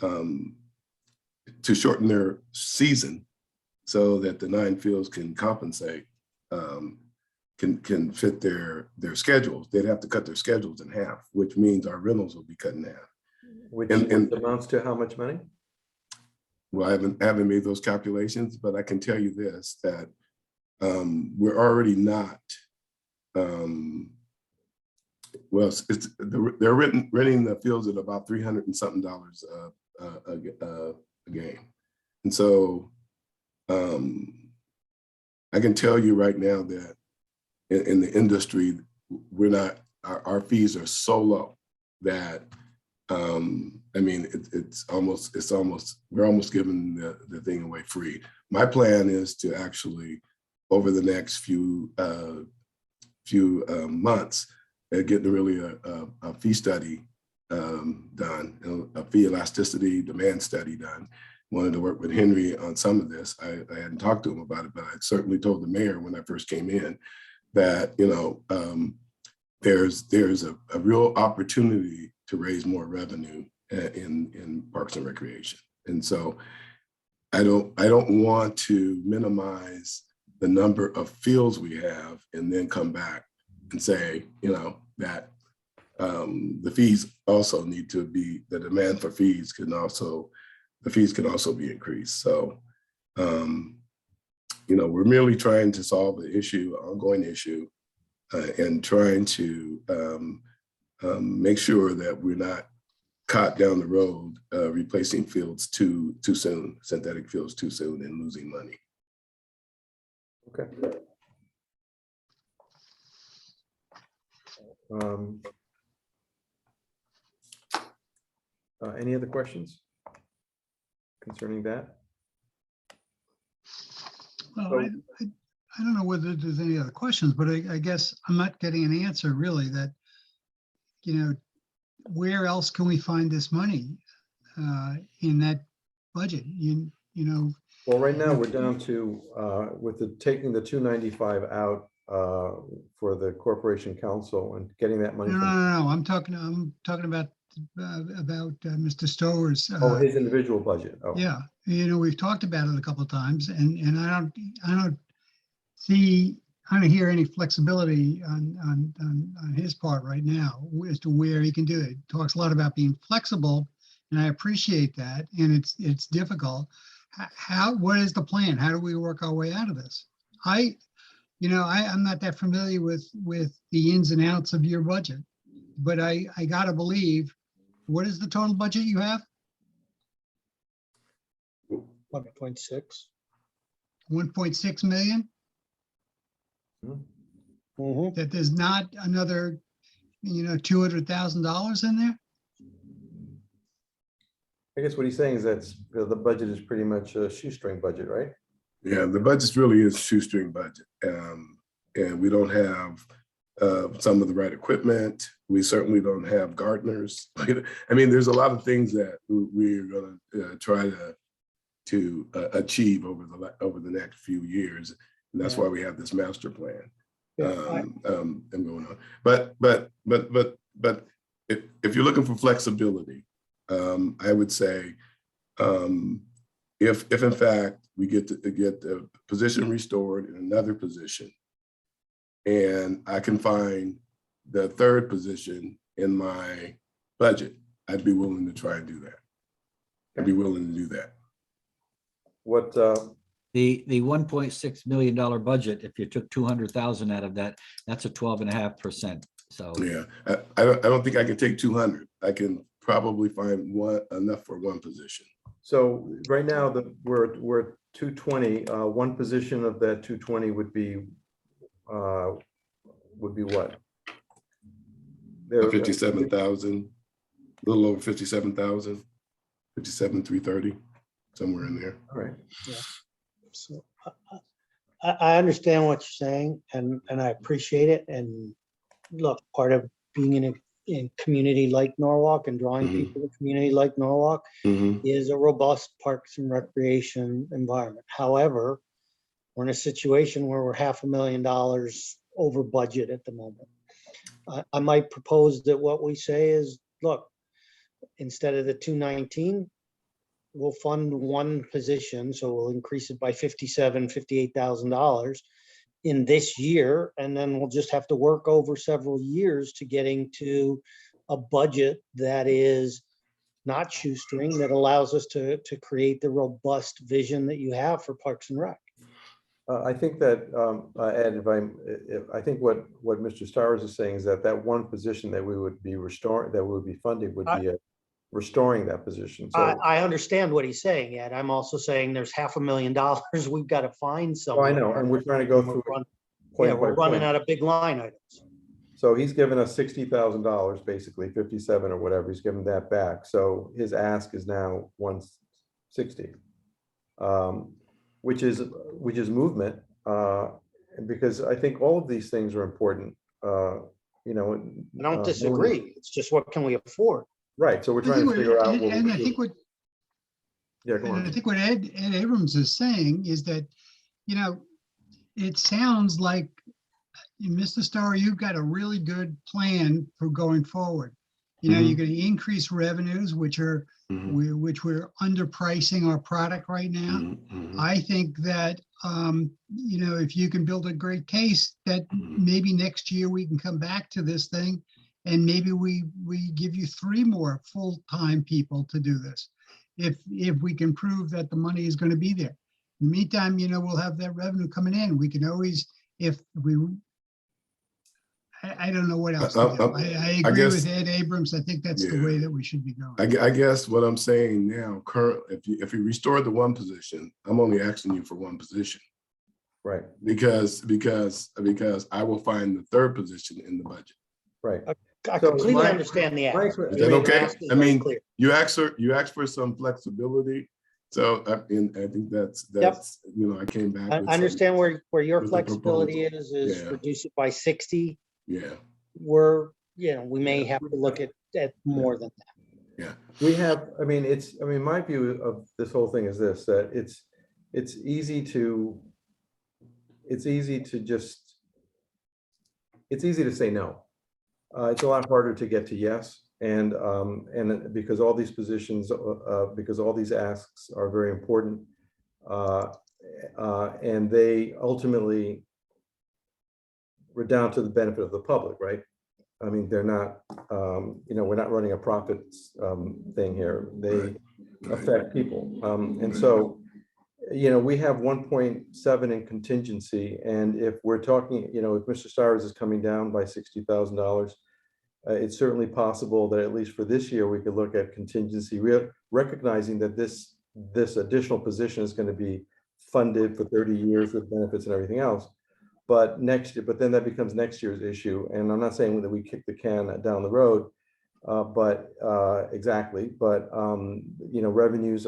to shorten their season, so that the 9 fields can compensate, can fit their schedules, they'd have to cut their schedules in half, which means our rentals will be cut in half. Which amounts to how much money? Well, I haven't made those calculations, but I can tell you this, that we're already not, well, they're renting the fields at about $300 and something a game. And so I can tell you right now that in the industry, we're not, our fees are so low that I mean, we're almost giving the thing away free. My plan is to actually, over the next few months, get really a fee study done, a fee elasticity demand study done. Wanted to work with Henry on some of this. I hadn't talked to him about it, but I certainly told the mayor when I first came in that, you know, there's a real opportunity to raise more revenue in Parks and Recreation. And so I don't want to minimize the number of fields we have and then come back and say, you know, that the fees also need to be, the demand for fees can also, the fees can also be increased. So, you know, we're merely trying to solve the issue, ongoing issue, and trying to make sure that we're not caught down the road replacing fields too soon, synthetic fields too soon, and losing money. Okay. Any other questions concerning that? Well, So- I don't know whether there's any other questions, but I guess I'm not getting an answer really that, where else can we find this money in that budget? Well, right now, we're down to, with taking the 295 out for the corporation council and getting that money No, no, from, no, no, I'm talking about Mr. Stower's. oh, his individual budget. Oh, Yeah, we've talked about it a couple of times and I don't hear any flexibility on his part right now as to where he can do it. Talks a lot about being flexible, and I appreciate that. And it's difficult. What is the plan? How do we work our way out of this? I'm not that familiar with the ins and outs of your budget, but I gotta believe, what is the total budget you have? 1.6. 1.6 million? Mhm. That there's not another, $200,000 in there? I guess what he's saying is that the budget is pretty much a shoestring budget, right? Yeah, the budget really is shoestring budget. And we don't have some of the right equipment. We certainly don't have gardeners. I mean, there's a lot of things that we're going to try to achieve over the next few years. And that's why we have this master plan and going on. But if you're looking for flexibility, I would say if in fact we get the position restored in another position, and I can find the third position in my budget, I'd be willing to try and do that. I'd be willing to do that. What, The $1.6 million budget, if you took 200,000 out of that, that's a 12.5%. So Yeah, I don't think I can take 200. I can probably find enough for one position. so right now, we're at 220. One position of that 220 would be what? There- 57,000, a little over 57,000, 57,330, somewhere in there. All right. So I understand what you're saying, and I appreciate it. And look, part of being in a community like Norwalk and drawing people to a community like Norwalk is a robust parks and recreation environment. However, we're in a situation where we're $500,000 over budget at the moment. I might propose that what we say is, look, instead of the 219, we'll fund one position, so we'll increase it by $58,000 in this year, and then we'll just have to work over several years to getting to a budget that is not shoestring, that allows us to create the robust vision that you have for Parks and Rec. I think that, Ed, I think what Mr. Stowers is saying is that one position that we would be restoring, that we would be funding would be restoring that position. So I understand what he's saying, Ed. I'm also saying there's $500,000 we've got to find somewhere. I know, and we're trying to go through it Yeah, point we're by running point. out of big line items. So he's given us $60,000, basically 57 or whatever. He's given that back. So his ask is now 160, which is movement. Because I think all of these things are important. I don't disagree. It's just, what can we afford? Right. So we're trying to figure out. what And we I do. think what Ed Abrams is saying is that, it sounds like, Mr. Stower, you've got a really good plan for going forward. You're going to increase revenues, which we're underpricing our product right now. I think that, if you can build a great case, that maybe next year we can come back to this thing, and maybe we give you 3 more full-time people to do this. If we can prove that the money is going to be there. In the meantime, we'll have that revenue coming in. We can always, if we, I don't know what else I- to do. I agree guess- with Ed Abrams. I think that's the Yeah. way that we should be going. I guess what I'm saying now, current, if you restore the one position, I'm only asking you for one position. Right, Because I will find the third position in the budget. right. I So completely my- understand the my- ask. Is The that way the okay? ask is I very mean, clear. you asked for some flexibility. So and I think that's, I came back. I with I understand where your with the flexibility proposal. is Yeah. reduce it by 60. Yeah, We may have to look at more than that. yeah. We have, my view of this whole thing is this, that it's easy to say no. It's a lot harder to get to yes. And because all these positions, because all these asks are very important. And they ultimately redound to the benefit of the public, right? I mean, they're not, we're not running a profits thing here. They affect people. And so, we have 1.7 in contingency. And if we're talking, if Mr. Stires is coming down by $60,000, it's certainly possible that at least for this year, we could look at contingency, recognizing that this additional position is going to be funded for 30 years with benefits and everything else. But then that becomes next year's issue. And I'm not saying that we kick the can down the road, but revenues,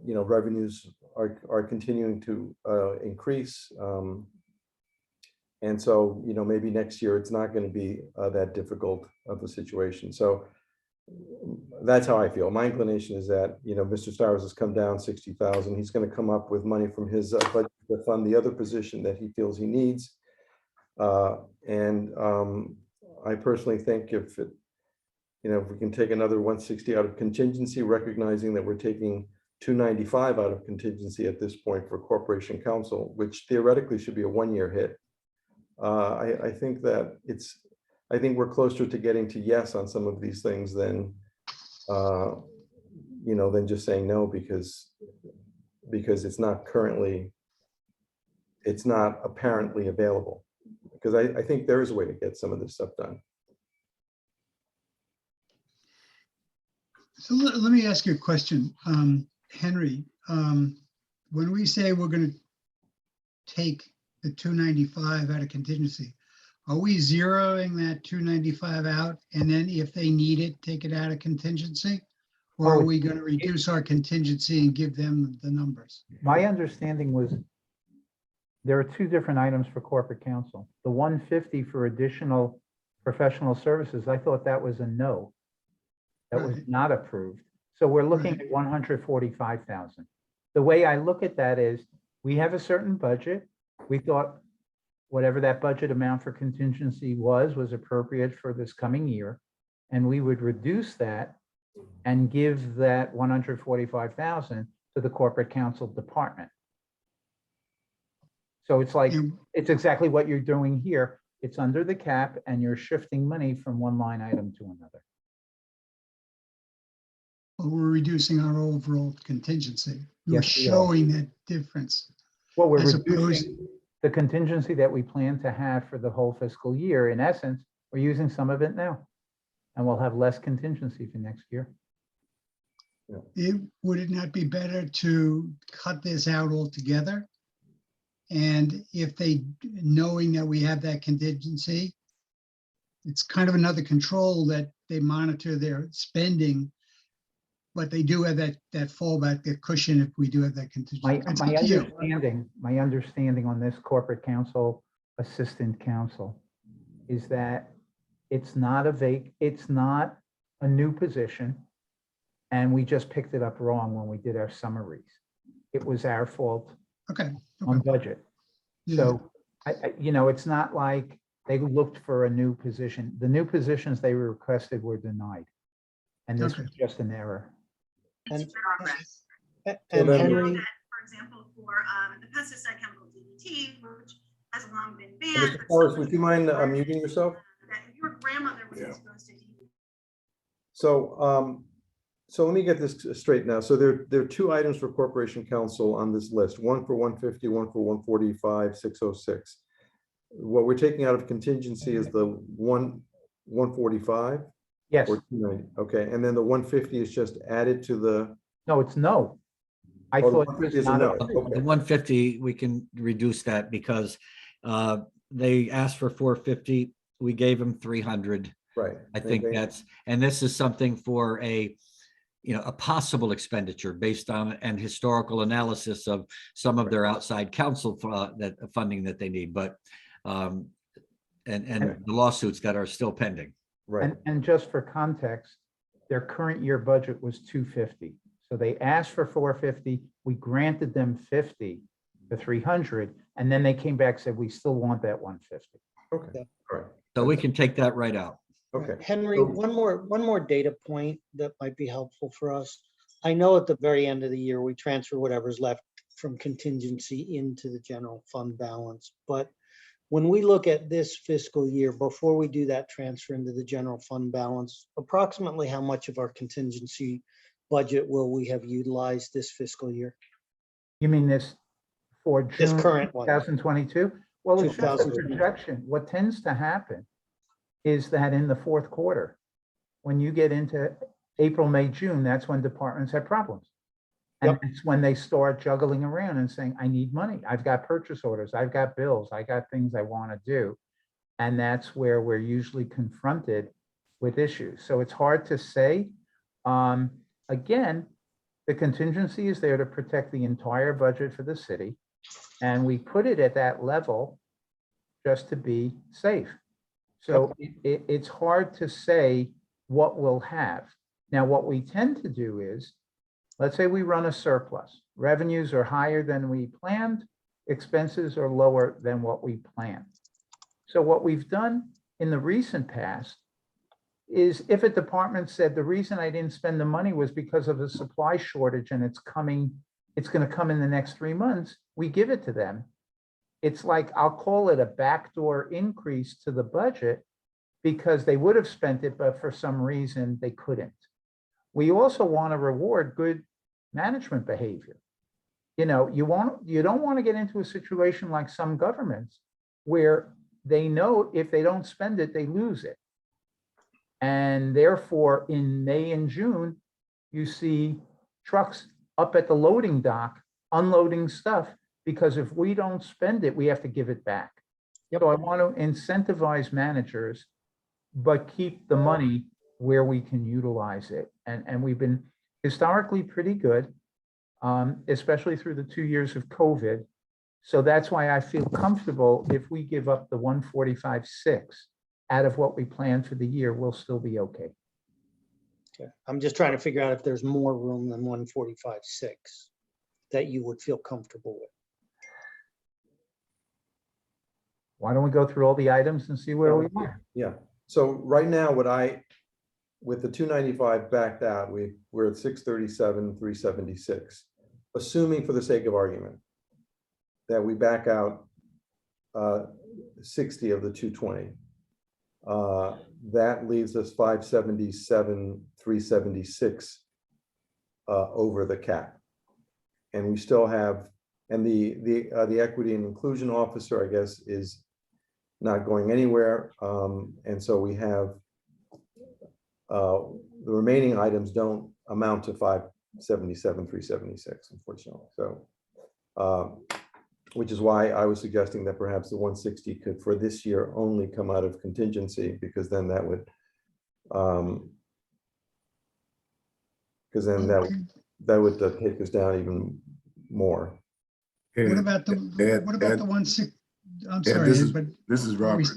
revenues are continuing to increase. And so, maybe next year it's not going to be that difficult of a situation. So that's how I feel. My inclination is that, Mr. Stires has come down 60,000. He's going to come up with money from his budget to fund the other position that he feels he needs. I personally think if we can take another 160 out of contingency, recognizing that we're taking 295 out of contingency at this point for corporation counsel, which theoretically should be a one-year hit. I think we're closer to getting to yes on some of these things than just saying no, because it's not apparently available. Because I think there is a way to get some of this stuff done. So let me ask you a question, Henry. When we say we're going to take the 295 out of contingency, are we zeroing that 295 out and then if they need it, take it out of contingency? Or are we going to reduce our contingency and give them the numbers? My understanding was there are two different items for corporate counsel. The 150 for additional professional services, I thought that was a no. That was Right. not approved. So we're looking Right. at 145,000. The way I look at that is we have a certain budget. We thought whatever that budget amount for contingency was appropriate for this coming year. And we would reduce that and give that 145,000 to the corporate counsel department. So it's like, And it's exactly what you're doing here. It's under the cap and you're shifting money from one line item to another. we're reducing our overall contingency. We're Yes, we are. showing that difference. Well, we're As reducing the contingency that we plan to have for the whole fiscal year. In essence, we're using some of it now. And we'll have less contingency for next year. Would it not be better to cut this out altogether? And if they, knowing that we have that contingency, it's kind of another control that they monitor their spending, but they do have that fallback, that cushion if we do have that contingency. It's up to you. My understanding on this corporate counsel, assistant counsel, is that it's not a new position. And we just picked it up wrong when we did our summaries. It was our fault Okay. on budget. Yeah. So, it's not like they looked for a new position. The new positions they requested were denied. And this Okay. was just an error. And- It's progress. And then- We know Henry, that, for example, for the pesticide chemical DDT, which has long been banned. Mr. but Forrest, still would you mind is muting yourself? That if your grandmother was Yeah. exposed to DDT. So So let me get this straight now. So there are two items for Corporation Council on this list, one for 150, one for 145, 606. What we're taking out of contingency is the 145 Yes, or 290. Okay, and then the 150 is just added to the. no, it's no. I Oh, the thought it 150 was is a not no. a. Okay. The 150, we can reduce that because they asked for 450. We gave them 300. Right. I think that's, and this is something for a possible expenditure based on and historical analysis of some of their outside counsel for that funding that they need, but and the lawsuits that are still pending. Right. And just for context, their current year budget was 250. So they asked for 450, we granted them 50 to 300, and then they came back and said, we still want that 150. Okay. All right. So we can take that right out. Okay. Henry, So- one more data point that might be helpful for us. I know at the very end of the year, we transfer whatever's left from contingency into the general fund balance. But when we look at this fiscal year, before we do that transfer into the general fund balance, approximately how much of our contingency budget will we have utilized this fiscal year? You mean this for This June current one. 2022? Well, it's just a 2022. projection. What tends to happen is that in the fourth quarter, when you get into April, May, June, that's when departments have problems. And Yep. it's when they start juggling around and saying, I need money. I've got purchase orders. I've got bills. I got things I want to do. And that's where we're usually confronted with issues. So it's hard to say. Again, the contingency is there to protect the entire budget for the city. And we put it at that level just to be safe. So it's hard to say what we'll have. Now, what we tend to do is, let's say we run a surplus. Revenues are higher than we planned. Expenses are lower than what we planned. So what we've done in the recent past is if a department said, the reason I didn't spend the money was because of a supply shortage and it's going to come in the next 3 months, we give it to them. It's like, I'll call it a backdoor increase to the budget because they would have spent it, but for some reason they couldn't. We also want to reward good management behavior. You don't want to get into a situation like some governments where they know if they don't spend it, they lose it. And therefore, in May and June, you see trucks up at the loading dock, unloading stuff, because if we don't spend it, we have to give it back. So I want to incentivize managers, but keep the money where we can utilize it. And we've been historically pretty good, especially through the 2 years of COVID. So that's why I feel comfortable if we give up the 145.6 out of what we planned for the year, we'll still be okay. Okay. I'm just trying to figure out if there's more room than 145.6 that you would feel comfortable with. Why don't we go through all the items and see where we are? Yeah. So right now, with the 295 backed out, we're at 637, 376. Assuming for the sake of argument that we back out 60 of the 220. That leaves us 577, 376 over the cap. And we still have, and the equity and inclusion officer, I guess, is not going anywhere. And so we have the remaining items don't amount to 577, 376, unfortunately. So, which is why I was suggesting that perhaps the 160 could, for this year, only come out of contingency, because then that would, take us down even more. What about the 16? I'm sorry, but This is Robert.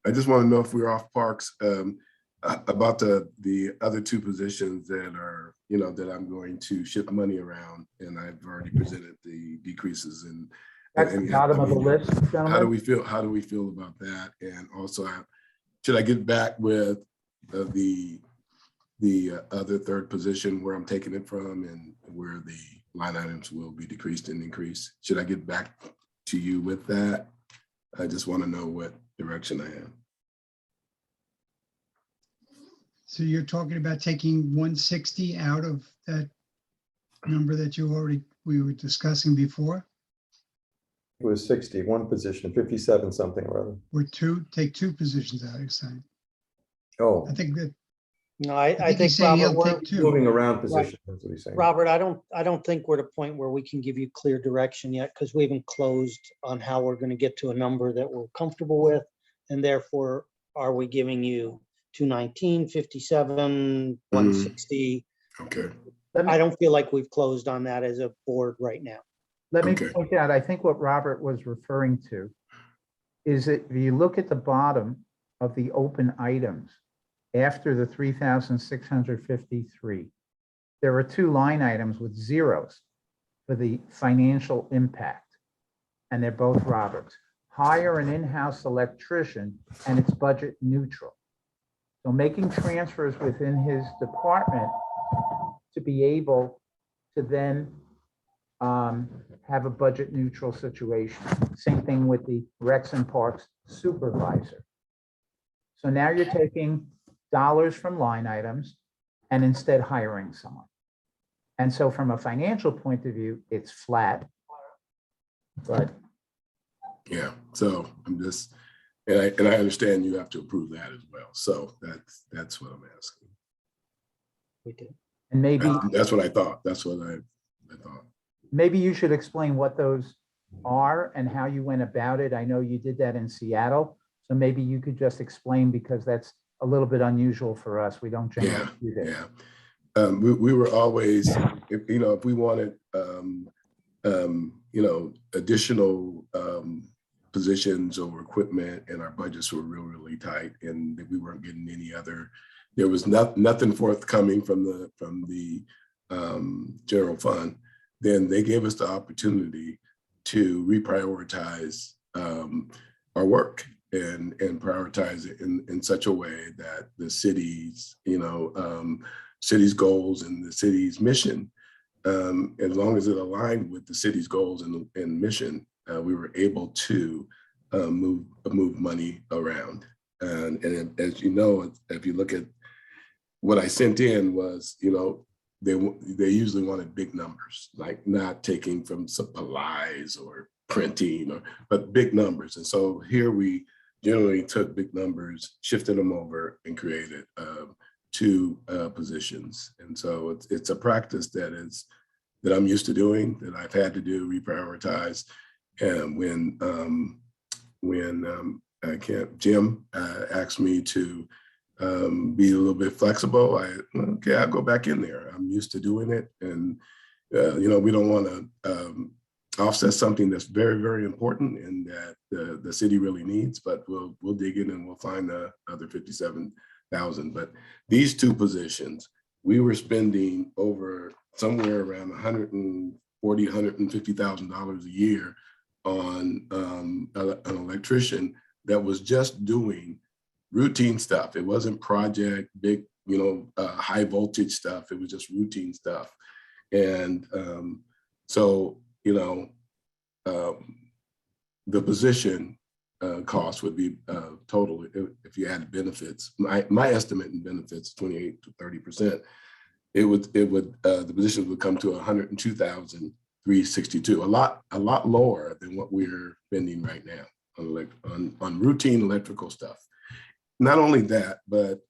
I just want to know if we're off Parks about the other two positions that are, that I'm going to shift money around, and I've already presented the decreases in. That's the bottom of the list, gentlemen. How do we feel about that? And also, should I get back with the other third position where I'm taking it from and where the line items will be decreased and increased? Should I get back to you with that? I just want to know what direction I am. So you're talking about taking 160 out of that number that we were discussing before, It was 60, one position, 57 something or other. or take two positions out, you're saying? Oh, I think that, No, I I think think, he's saying Robert, he'll we're, take two. moving around positions, that's what he's saying. Robert, I don't think we're at a point where we can give you clear direction yet, because we haven't closed on how we're going to get to a number that we're comfortable with. And therefore, are we giving you 219, 57, 160? Okay, Let I me, don't feel like we've closed on that as a board right now. let me Okay. point out, I think what Robert was referring to is that if you look at the bottom of the open items, after the 3,653, there are two line items with zeros for the financial impact. And they're both Robert's. Hire an in-house electrician and it's budget neutral. So making transfers within his department to be able to then have a budget neutral situation. Same thing with the Recs and Parks supervisor. So now you're taking dollars from line items and instead hiring someone. And so from a financial point of view, it's flat. But yeah, so I'm just, and I understand you have to approve that as well. So that's what I'm asking. We did. and maybe That's what I thought. That's what I thought. maybe you should explain what those are and how you went about it. I know you did that in Seattle. So maybe you could just explain, because that's a little bit unusual for us. We don't generally do that. Yeah. We were always, if we wanted, additional positions or equipment, and our budgets were really tight, and we weren't getting any other. There was nothing forthcoming from the general fund. Then they gave us the opportunity to reprioritize our work and prioritize it in such a way that the city's goals and the city's mission, as long as it aligned with the city's goals and mission, we were able to move money around. And as you know, if you look at what I sent in was, they usually wanted big numbers, like not taking from supplies or printing, but big numbers. And so here we generally took big numbers, shifted them over, and created two positions. And so it's a practice that I'm used to doing, that I've had to do, reprioritize. And when Jim asked me to be a little bit flexible, I'll go back in there. I'm used to doing it. And, we don't want to offset something that's very, very important and that the city really needs, but we'll dig in and we'll find the other 57,000. But these two positions, we were spending over somewhere around $150,000 a year on an electrician that was just doing routine stuff. It wasn't project, big, high voltage stuff. It was just routine stuff. And so, the position cost would be total, if you add benefits. My estimate in benefits, 28 to 30%. The positions would come to 102,362, a lot lower than what we're spending right now on routine electrical stuff. Not only that, but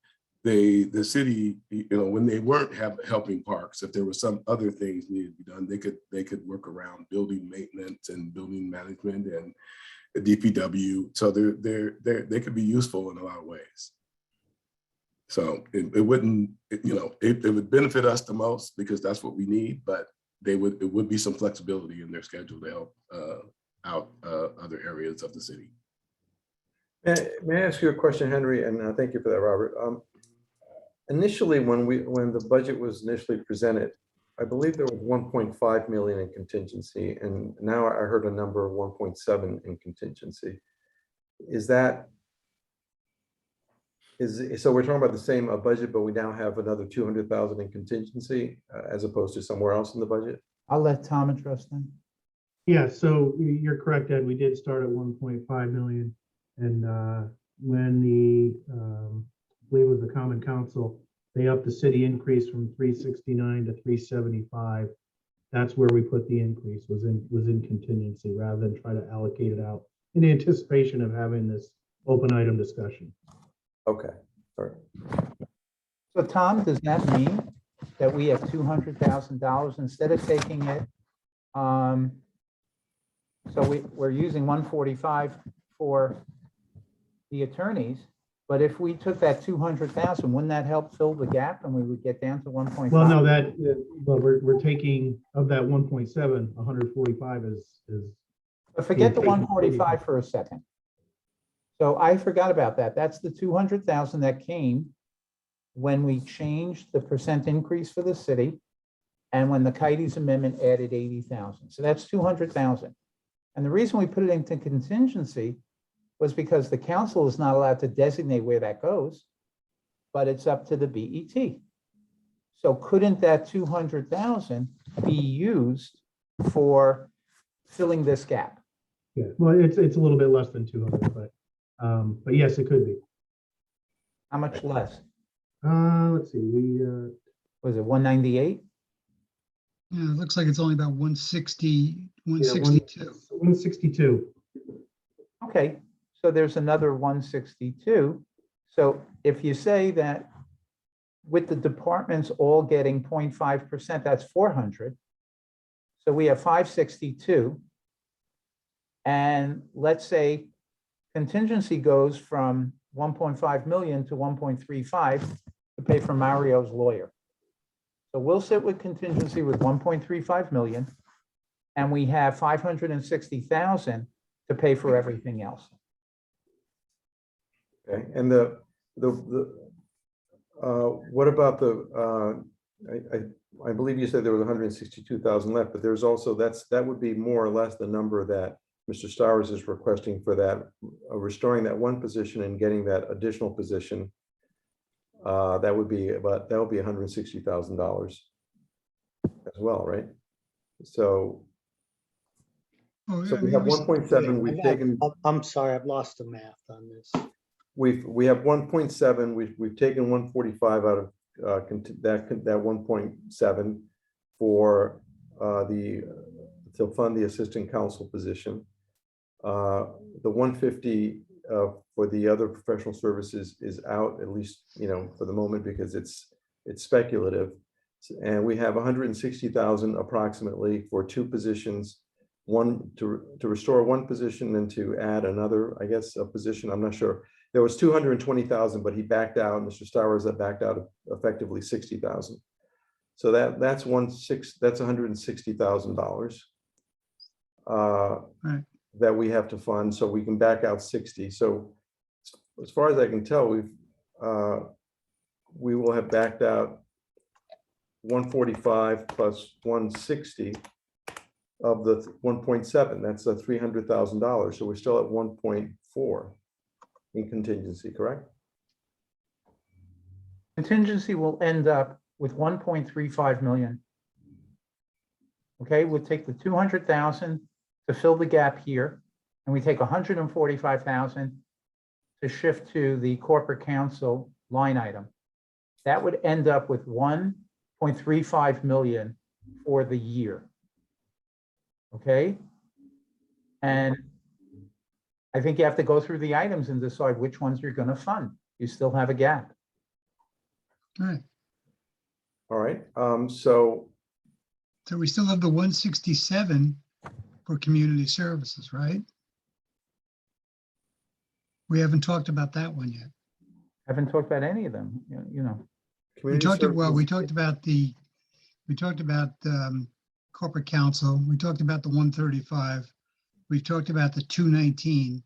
the city, when they weren't helping parks, if there were some other things needed to be done, they could work around building maintenance and building management and DPW. So they could be useful in a lot of ways. So it would benefit us the most, because that's what we need, but it would be some flexibility in their schedule to help out other areas of the city. May I ask you a question, Henry? And thank you for that, Robert. Initially, when the budget was initially presented, I believe there was 1.5 million in contingency, and now I heard a number of 1.7 in contingency. So we're talking about the same budget, but we now have another 200,000 in contingency as opposed to somewhere else in the budget? I'll let Tom address that. Yeah, so you're correct, Ed. We did start at 1.5 million. And when I believe it was the Common Council they upped the city increase from 369 to 375. That's where we put the increase, was in contingency, rather than try to allocate it out in anticipation of having this open item discussion. Okay, all right. So Tom, does that mean that we have $200,000 instead of taking it? So we're using 145 for the attorneys, but if we took that 200,000, wouldn't that help fill the gap and we would get down to 1.5? Well, no, well, we're taking of that 1.7, 145 is. But forget the 145 for a second. So I forgot about that. That's the 200,000 that came when we changed the percent increase for the city and when the Kites Amendment added 80,000. So that's 200,000. And the reason we put it into contingency was because the council is not allowed to designate where that goes, but it's up to the BET. So couldn't that 200,000 be used for filling this gap? Yeah, well, it's a little bit less than 200, but yes, it could be. How much less? Let's see, Was it 198? Yeah, it looks like it's only about 160, 162. 162. Okay, so there's another 162. So if you say that with the departments all getting 0.5%, that's 400. So we have 562. And let's say contingency goes from 1.5 million to 1.35 to pay for Mario's lawyer. So we'll sit with contingency with 1.35 million, and we have 560,000 to pay for everything else. Okay, and what about I believe you said there was 162,000 left, but there's also, that would be more or less the number that Mr. Stowers is requesting for that, restoring that one position and getting that additional position. That would be $160,000 as well, right? So Oh, So yeah, we have 1.7, we've taken, I'm sorry, I've lost the math on this. we have 1.7, we've taken 145 out of that 1.7 for to fund the assistant counsel position. The 150 for the other professional services is out, at least, for the moment, because it's speculative. And we have 160,000 approximately for two positions, one to restore one position and to add another, I guess, a position. I'm not sure. There was 220,000, but he backed out. Mr. Stowers that backed out of effectively 60,000. So that's $160,000 Right. that we have to fund, so we can back out 60. So as far as I can tell, we will have backed out 145 plus 160 of the 1.7. That's a $300,000. So we're still at 1.4 in contingency, correct? Contingency will end up with 1.35 million. Okay, we'll take the 200,000 to fill the gap here, and we take 145,000 to shift to the corporate counsel line item. That would end up with 1.35 million for the year. Okay? And I think you have to go through the items and decide which ones you're going to fund. You still have a gap. Right. All right. So we still have the 167 for community services, right? We haven't talked about that one yet. Haven't talked about any of them, We talked about corporate counsel. We talked about the 135. We talked about the 219.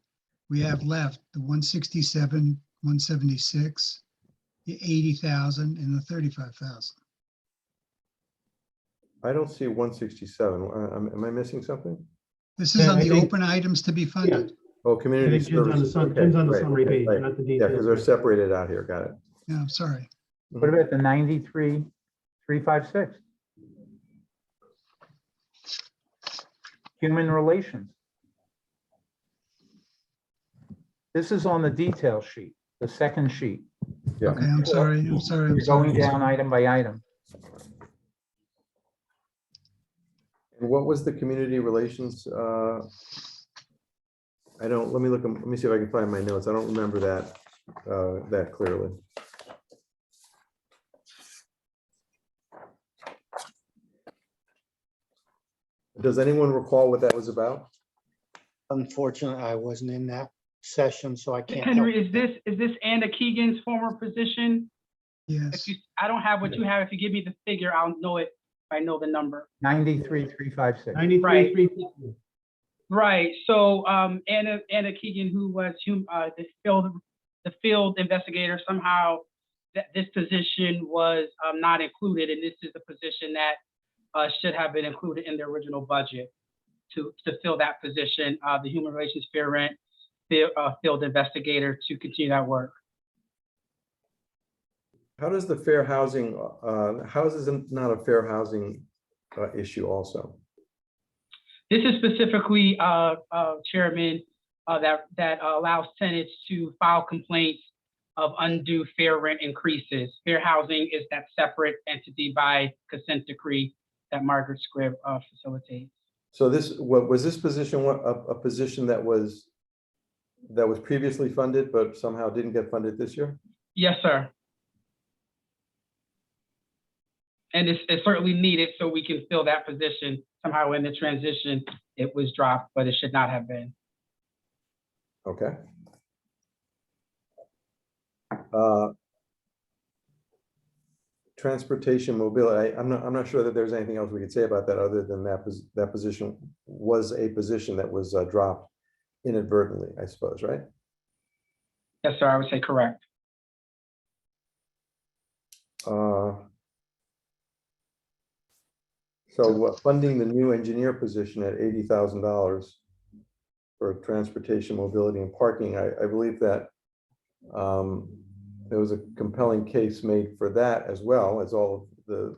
We have left the 167, 176, the 80,000, and the 35,000. I don't see 167. Am I missing something? This is Yeah, on I the think- open items to be funded. Oh, I community think Jim's on the services. sum- Okay, Jim's on the right, summary page, right. not the Yeah, because details. they're separated out here. Got it. Yeah, I'm sorry. What about the 93,356? Human relations. This is on the detail sheet, the second sheet. Yeah. Okay, I'm sorry, I'm sorry, I'm You're going sorry. down item by item. And what was the community relations? I don't, let me see if I can find my notes. I don't remember that, that clearly. Does anyone recall what that was about? Unfortunately, I wasn't in that session, so I can't help. Henry, is this Anna Keegan's former position? Yes, I don't have what you have. If you give me the figure, I'll know it. If I know the number. 93,356. 93. Right. So Anna Keegan, who was the field investigator, somehow this position was not included, and this is the position that should have been included in the original budget to fill that position, the human relations fair rent field investigator, to continue that work. How does the fair housing, how is this not a fair housing issue also? This is specifically, Chairman, that allows tenants to file complaints of undue fair rent increases. Fair housing is that separate entity by consent decree that Margaret Scribb facilitates. So was this position a position that was previously funded but somehow didn't get funded this year? Yes, sir. And it's certainly needed so we can fill that position. Somehow in the transition, it was dropped, but it should not have been. Okay. Transportation mobility, I'm not sure that there's anything else we could say about that other than that position was a position that was dropped inadvertently, I suppose, right? Yes, sir, I would say correct. So funding the new engineer position at $80,000 for transportation, mobility, and parking, I believe that there was a compelling case made for that as well as all of the,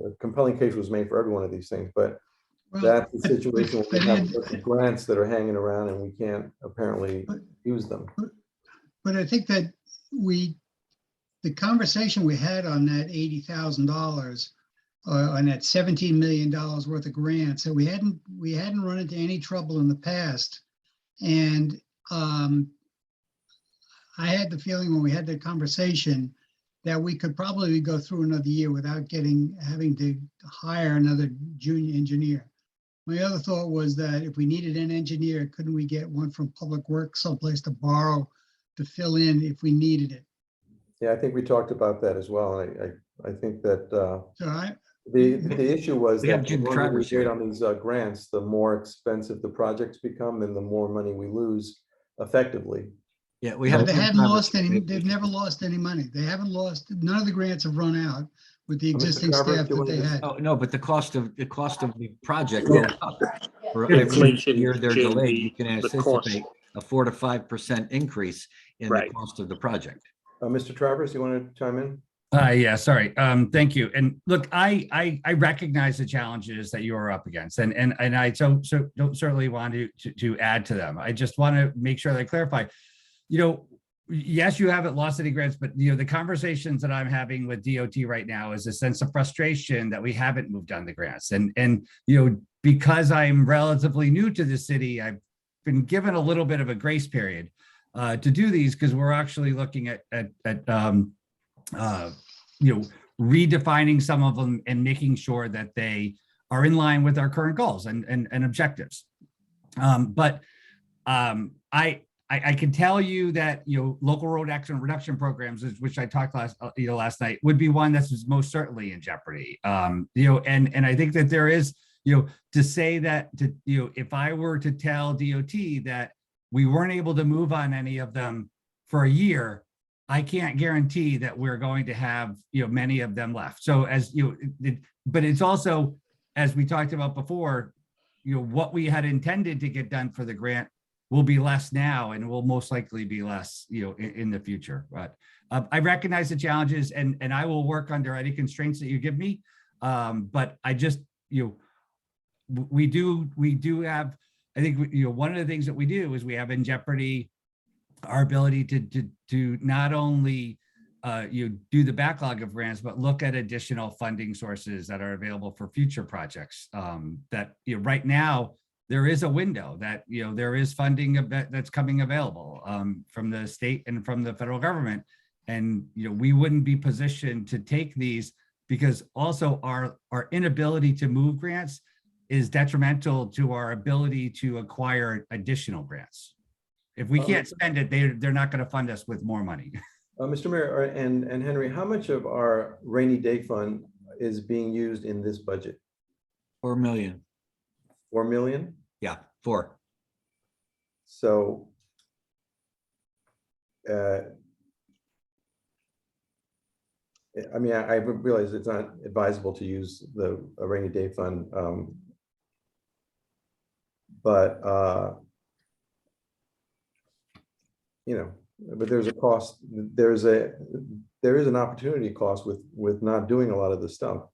a compelling case was made for every one of these things, but well, that's the situation where we but have Ed- a bunch of grants that are hanging around and we can't apparently use them. but I think that the conversation we had on that $80,000, on that $17 million worth of grants, that we hadn't run into any trouble in the past. And I had the feeling when we had the conversation that we could probably go through another year without having to hire another junior engineer. My other thought was that if we needed an engineer, couldn't we get one from Public Works, someplace to borrow to fill in if we needed it? Yeah, I think we talked about that as well. And I think that So the issue was We have that the Jim longer we Travers wait here. on these grants, the more expensive the projects become and the more money we lose effectively. Yeah, we but have. they Jim hadn't Travers lost here. any, they've never lost any money. They haven't lost, none of the grants have run out with the Mr. existing Travers, staff do you that they wanna had. Oh, no, but the cost of the project goes up. For every Inflation, year they're Jim, delayed, you can the cost. anticipate a 4 to 5% increase in the Right. cost of the project. Mr. Travers, you want to chime in? Yeah, sorry. Thank you. And look, I recognize the challenges that you are up against, and I so don't certainly want to add to them. I just want to make sure that I clarify. Yes, you haven't lost any grants, but the conversations that I'm having with DOT right now is a sense of frustration that we haven't moved on the grants, and because I'm relatively new to the city, I've been given a little bit of a grace period to do these because we're actually looking at redefining some of them and making sure that they are in line with our current goals and objectives. But I can tell you that local road accident reduction programs, which I talked last night, would be one that's most certainly in jeopardy. And I think that there is to say that if I were to tell DOT that we weren't able to move on any of them for a year, I can't guarantee that we're going to have many of them left. So but it's also, as we talked about before, what we had intended to get done for the grant will be less now and will most likely be less in the future. But I recognize the challenges and I will work under any constraints that you give me. But I just we do have, I think one of the things that we do is we have in jeopardy our ability to not only you do the backlog of grants, but look at additional funding sources that are available for future projects. That, right now, there is a window that, there is funding that's coming available from the state and from the federal government. And, we wouldn't be positioned to take these because also our inability to move grants is detrimental to our ability to acquire additional grants. If we can't spend it, they're not going to fund us with more money. Mr. Mayor and Henry, how much of our rainy day fund is being used in this budget? 4 million. 4 million? Yeah, 4. So I mean, I realize it's not advisable to use the rainy day fund, but but there's a cost. There is an opportunity cost with not doing a lot of this stuff,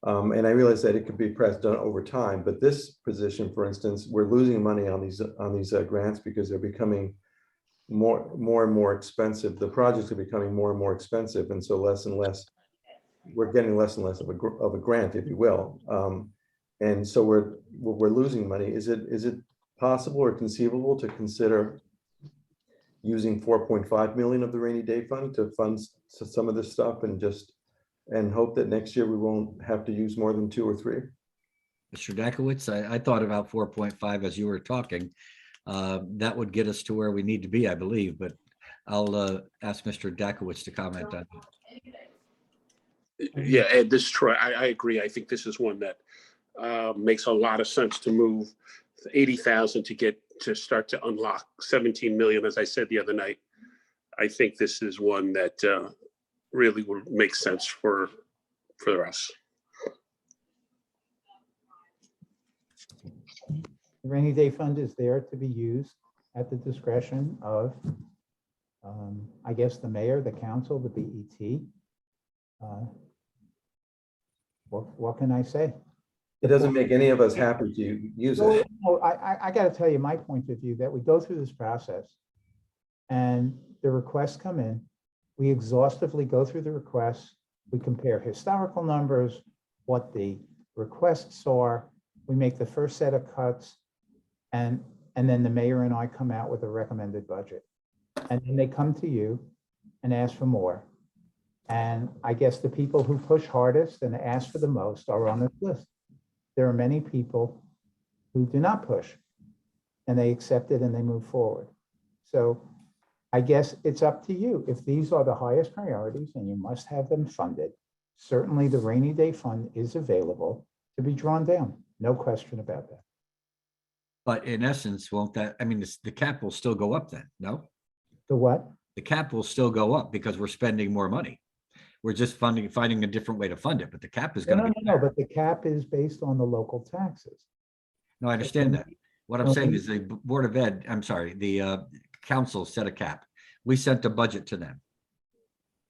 and I realize that it could be perhaps done over time. But this position, for instance, we're losing money on these grants because they're becoming more and more expensive. The projects are becoming more and more expensive, and so less and less, we're getting less and less of a grant, if you will. And so we're losing money. Is it possible or conceivable to consider using 4.5 million of the rainy day fund to fund some of this stuff and hope that next year we won't have to use more than 2 or 3? Mr. Dakowitz, I thought about 4.5 as you were talking. That would get us to where we need to be, I believe, but I'll ask Mr. Dakowitz to comment on that. Yeah, Ed, this is Troy. I agree. I think this is one that makes a lot of sense to move 80,000 to start to unlock 17 million. As I said the other night, I think this is one that really would make sense for us. The rainy day fund is there to be used at the discretion of, I guess, the mayor, the council, the BET. What can I say? It doesn't make any of us happy to use it. No, I got to tell you my point of view, that we go through this process and the requests come in. We exhaustively go through the requests. We compare historical numbers, what the requests are. We make the first set of cuts, and then the mayor and I come out with a recommended budget. And then they come to you and ask for more. And I guess the people who push hardest and ask for the most are on this list. There are many people who do not push, and they accept it and they move forward. So I guess it's up to you. If these are the highest priorities and you must have them funded, certainly the rainy day fund is available to be drawn down. No question about that. But in essence, won't that, I mean, the cap will still go up then, no? The what? The cap will still go up because we're spending more money. We're just finding a different way to fund it, but the cap is going to be. No, but the cap is based on the local taxes. No, I understand that. What I'm saying is the Board of Ed, I'm sorry, the council set a cap. We sent a budget to them,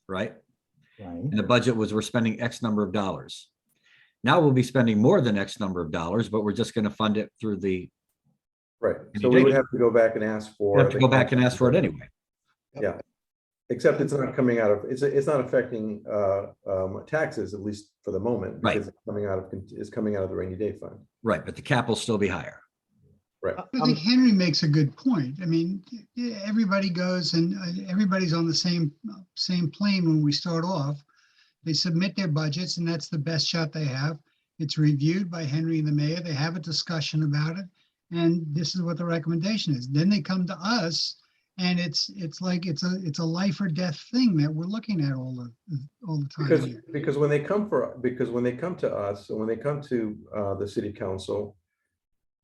right? Right. And the budget was we're spending X number of dollars. Now we'll be spending more than X number of dollars, but we're just going to fund it through the. Right. So we would have to go back and ask for. We have to go back and ask for it anyway. Yeah. Except it's not coming out of, it's not affecting taxes, at least for the moment, Right. because it's coming out of the rainy day fund. Right, but the cap will still be higher. Right. I think Henry makes a good point. I mean, everybody goes and everybody's on the same plane when we start off. They submit their budgets and that's the best shot they have. It's reviewed by Henry and the mayor. They have a discussion about it. And this is what the recommendation is. Then they come to us and it's like it's a life or death thing that we're looking at all the time. Because when they come to us, and when they come to the city council,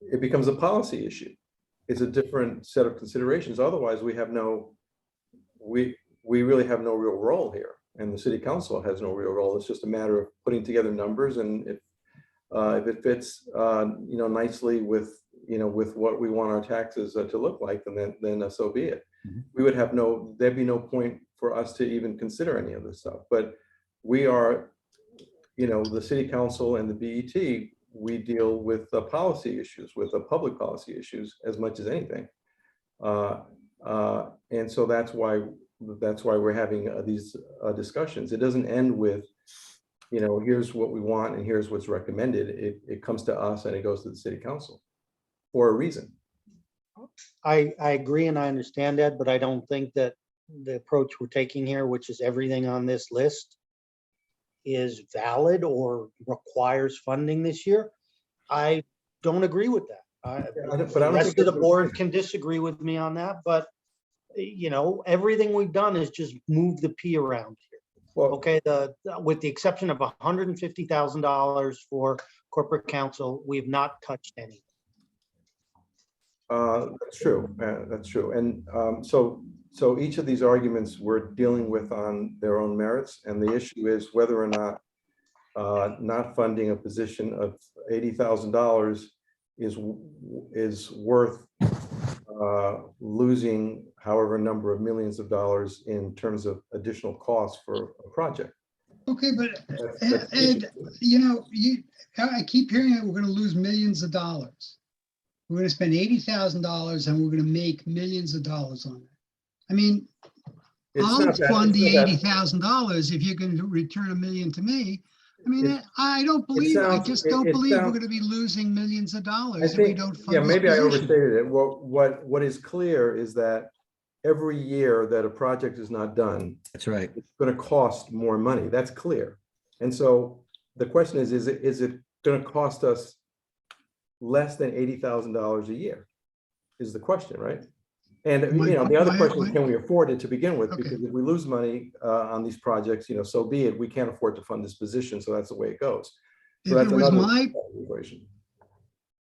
it becomes a policy issue. It's a different set of considerations. Otherwise, we really have no real role here, and the city council has no real role. It's just a matter of putting together numbers, and if it fits, nicely with what we want our taxes to look like, then so be it. Mm-hmm. We would have there'd be no point for us to even consider any of this stuff. But we are, the city council and the BET, we deal with the policy issues, with the public policy issues as much as anything. And so that's why that's why we're having these discussions. It doesn't end with, here's what we want and here's what's recommended. It comes to us and it goes to the city council for a reason. I agree and I understand that, but I don't think that the approach we're taking here, which is everything on this list, is valid or requires funding this year. I don't agree with that. But I don't The rest think of the that's what- board can disagree with me on that, but everything we've done is just move the P around here. Well, Okay, with the exception of $150,000 for corporate counsel, we've not touched any. that's true. That's true. And so each of these arguments we're dealing with on their own merits, and the issue is whether or not funding a position of $80,000 is worth losing however number of millions of dollars in terms of additional costs for a project. Okay, but That's- Ed, I keep hearing that we're gonna lose millions of dollars. We're gonna spend $80,000 and we're gonna make millions of dollars on it. I mean, It's I'll not that- fund it's the not that- $80,000 if you can return $1 million to me. I mean, It- I don't believe, I sounds- just it- don't it believe we're sounds- gonna be losing millions of I dollars if we think, don't yeah, fund this maybe I position. overstated it. Well, what is clear is that every year that a project is not done, That's right. it's going to cost more money. That's clear. And so the question is it going to cost us less than $80,000 a year? Is the question, right? And the other question is, can we afford it to begin with? Okay. Because if we lose money on these projects, so be it. We can't afford to fund this position, so that's the way it goes. So If that's it was another my, equation.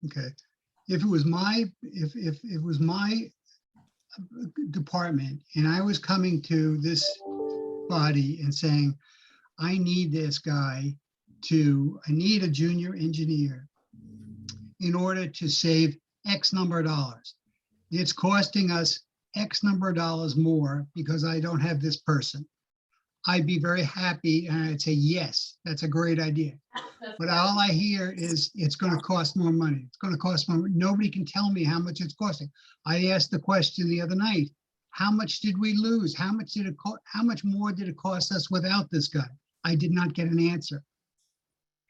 okay, if it was my department and I was coming to this body and saying, I need this guy I need a junior engineer in order to save X number of dollars. It's costing us X number of dollars more because I don't have this person. I'd be very happy and I'd say, yes, that's a great idea. But all I hear is it's going to cost more money. It's going to cost more. Nobody can tell me how much it's costing. I asked the question the other night, how much did we lose? How much more did it cost us without this guy? I did not get an answer.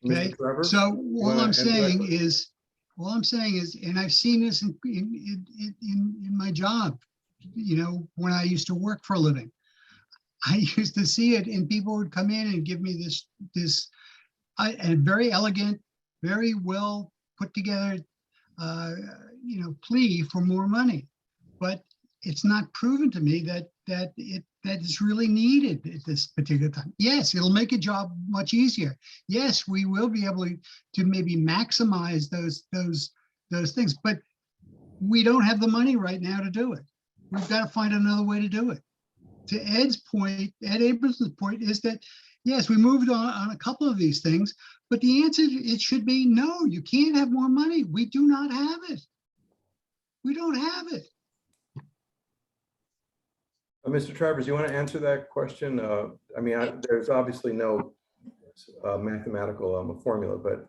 Okay, Mr. Trevor, so you all wanna I'm answer that saying question? is, and I've seen this in my job, when I used to work for a living. I used to see it and people would come in and give me this a very elegant, very well put together, plea for more money. But it's not proven to me that is really needed at this particular time. Yes, it'll make a job much easier. Yes, we will be able to maybe maximize those things, but we don't have the money right now to do it. We've got to find another way to do it. To Ed's point, Ed Abrams' point is that, yes, we moved on a couple of these things, but the answer, it should be, no, you can't have more money. We do not have it. We don't have it. Mr. Travers, you want to answer that question? There's obviously no mathematical formula, but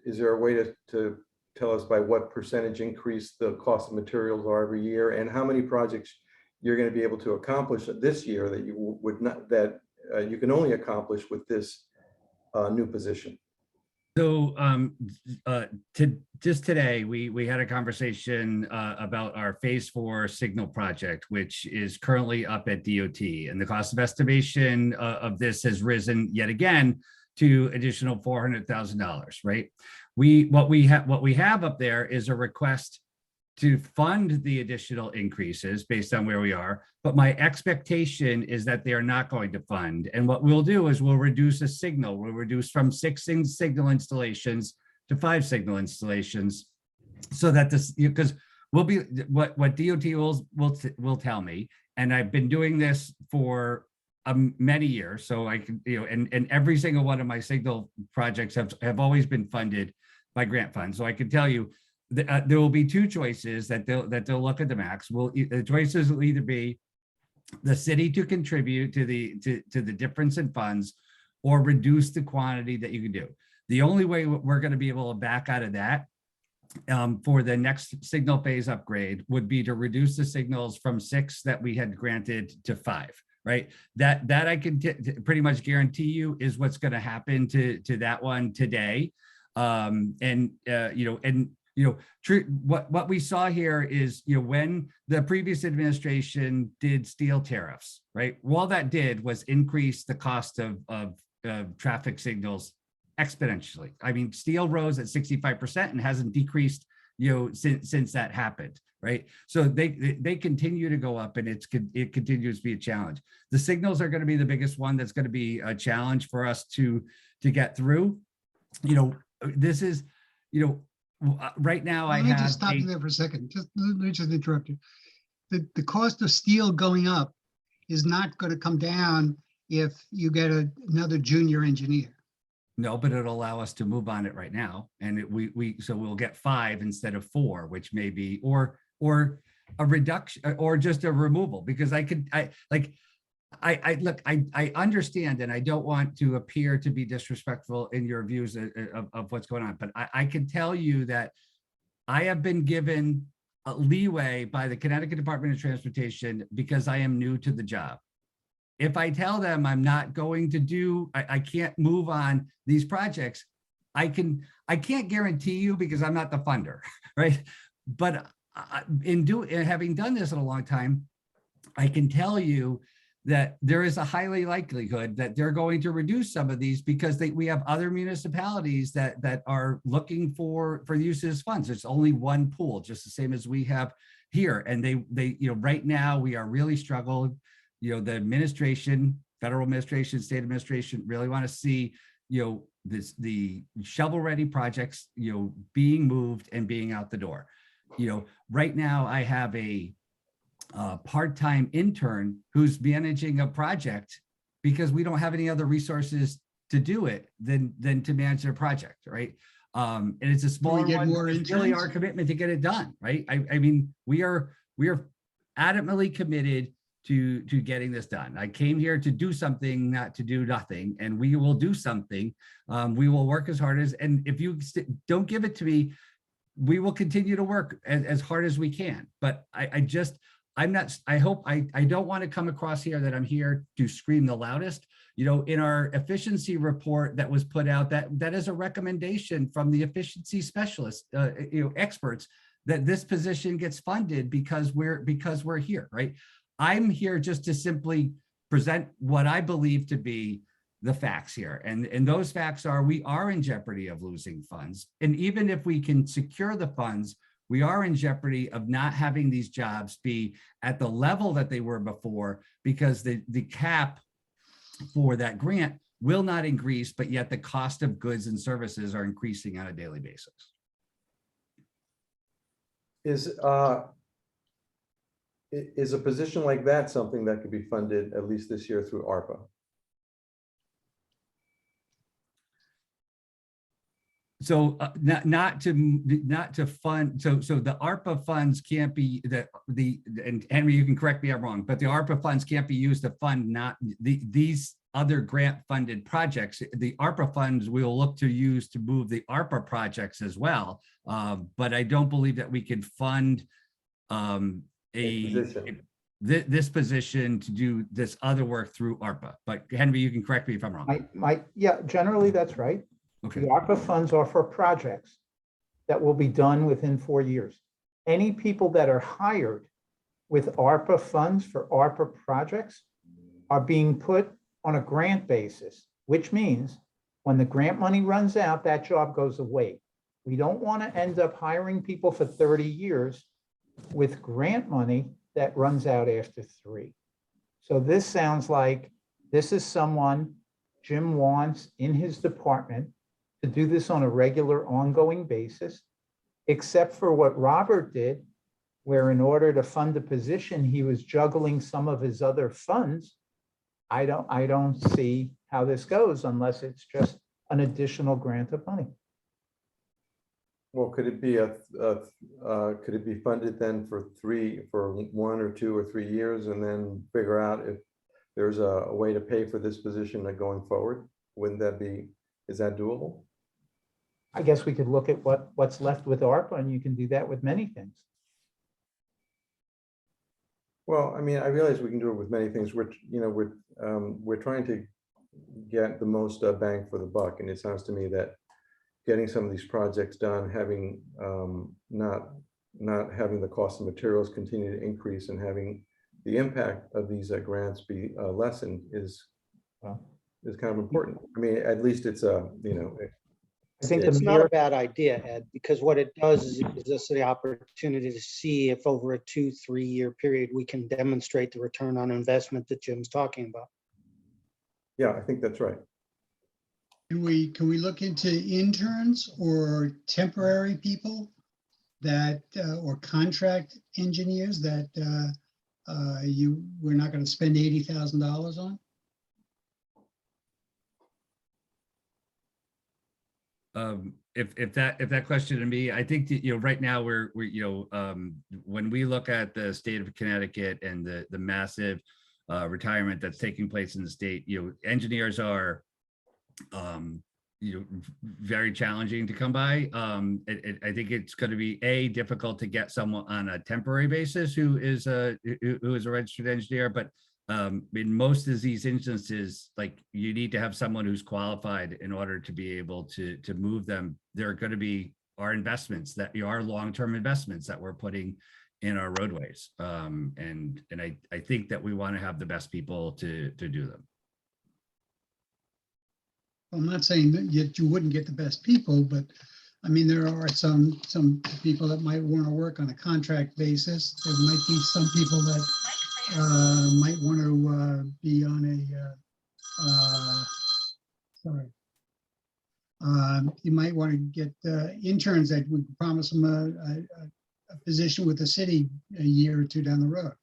is there a way to tell us by what percentage increase the cost of materials are every year, and how many projects you're going to be able to accomplish this year that you would not, that you can only accomplish with this new position? So just today, we had a conversation about our phase 4 signal project, which is currently up at DOT, and the cost of estimation of this has risen yet again to additional $400,000, right? What we have up there is a request to fund the additional increases based on where we are, but my expectation is that they are not going to fund. And what we'll do is we'll reduce a signal. We'll reduce from 6 signal installations to 5 signal installations, so that this, because we'll be what DOT will tell me, and I've been doing this for many years, so I can, and every single one of my signal projects have always been funded by grant funds. So I can tell you, there will be 2 choices that they'll look at the max. The choices will either be the city to contribute to the difference in funds, or reduce the quantity that you can do. The only way we're going to be able to back out of that for the next signal phase upgrade would be to reduce the signals from 6 that we had granted to 5, right? That I can pretty much guarantee you is what's going to happen to that one today. What we saw here is, when the previous administration did steel tariffs, right? All that did was increase the cost of traffic signals exponentially. I mean, steel rose at 65% and hasn't decreased, since that happened, right? So they continue to go up, and it continues to be a challenge. The signals are going to be the biggest one that's going to be a challenge for us to get through. This is, right now I Let me have just stop you there for a second. Let me just interrupt you. The cost of steel going up is not going to come down if you get another junior engineer. No, but it'll allow us to move on it right now. And so we'll get 5 instead of 4, which may be, or a reduction, or just a removal, because I understand, and I don't want to appear to be disrespectful in your views of what's going on, but I can tell you that I have been given a leeway by the Connecticut Department of Transportation because I am new to the job. If I tell them I'm not going to do, I can't move on these projects, I can't guarantee you, because I'm not the funder, right? But having done this in a long time, I can tell you that there is a highly likelihood that they're going to reduce some of these, because we have other municipalities that are looking for use of funds. There's only one pool, just the same as we have here. And they right now we are really struggling. The administration, federal administration, state administration really want to see, the shovel-ready projects, being moved and being out the door. Right now I have a part-time intern who's managing a project because we don't have any other resources to do it than to manage their project, right? And it's a smaller get one. more It's really interns? our commitment to get it done, right? I mean, we are adamantly committed to getting this done. I came here to do something, not to do nothing, and we will do something. We will work as hard as, and if you don't give it to me, we will continue to work as hard as we can. But I don't want to come across here that I'm here to scream the loudest. In our efficiency report that was put out, that is a recommendation from the efficiency specialists, experts, that this position gets funded because we're here, right? I'm here just to simply present what I believe to be the facts here. And those facts are, we are in jeopardy of losing funds. And even if we can secure the funds, we are in jeopardy of not having these jobs be at the level that they were before, because the cap for that grant will not increase, but yet the cost of goods and services are increasing on a daily basis. Is a position like that something that could be funded at least this year through ARPA? So not to fund, so the ARPA funds can't be, and Henry, you can correct me if I'm wrong, but the ARPA funds can't be used to fund these other grant funded projects. The ARPA funds we will look to use to move the ARPA projects as well. But I don't believe that we could fund this position to do this other work through ARPA. But Henry, you can correct me if I'm wrong. Yeah, generally that's right. Okay. The ARPA funds are for projects that will be done within 4 years. Any people that are hired with ARPA funds for ARPA projects are being put on a grant basis, which means when the grant money runs out, that job goes away. We don't want to end up hiring people for 30 years with grant money that runs out after 3. So this sounds like this is someone Jim wants in his department to do this on a regular, ongoing basis, except for what Robert did, where in order to fund the position, he was juggling some of his other funds. I don't see how this goes unless it's just an additional grant of money. Well, could it be could it be funded then for 1 or 2 or 3 years, and then figure out if there's a way to pay for this position going forward? Wouldn't that be, is that doable? I guess we could look at what's left with ARPA, and you can do that with many things. Well, I mean, I realize we can do it with many things. We're trying to get the most bang for the buck. And it sounds to me that getting some of these projects done, having not having the cost of materials continue to increase and having the impact of these grants be lessened is kind of important. I mean, at least it's I think It's the not a mere, bad idea, Ed, because what it does is it gives us the opportunity to see if over a 2-3 year period, we can demonstrate the return on investment that Jim's talking about. yeah, I think that's right. Can we look into interns or temporary people that, or contract engineers that we're not going to spend $80,000 on? If that question to me, I think that, right now we're when we look at the state of Connecticut and the massive retirement that's taking place in the state, engineers are very challenging to come by. I think it's going to be difficult to get someone on a temporary basis who is a registered engineer, but in most of these instances, like, you need to have someone who's qualified in order to be able to move them. There are going to be our investments that are long-term investments that we're putting in our roadways. And I think that we want to have the best people to do them. I'm not saying that you wouldn't get the best people, but I mean, there are some people that might want to work on a contract basis. There might be some people that might want to be on you might want to get interns that would promise them a position with the city a year or two down the road.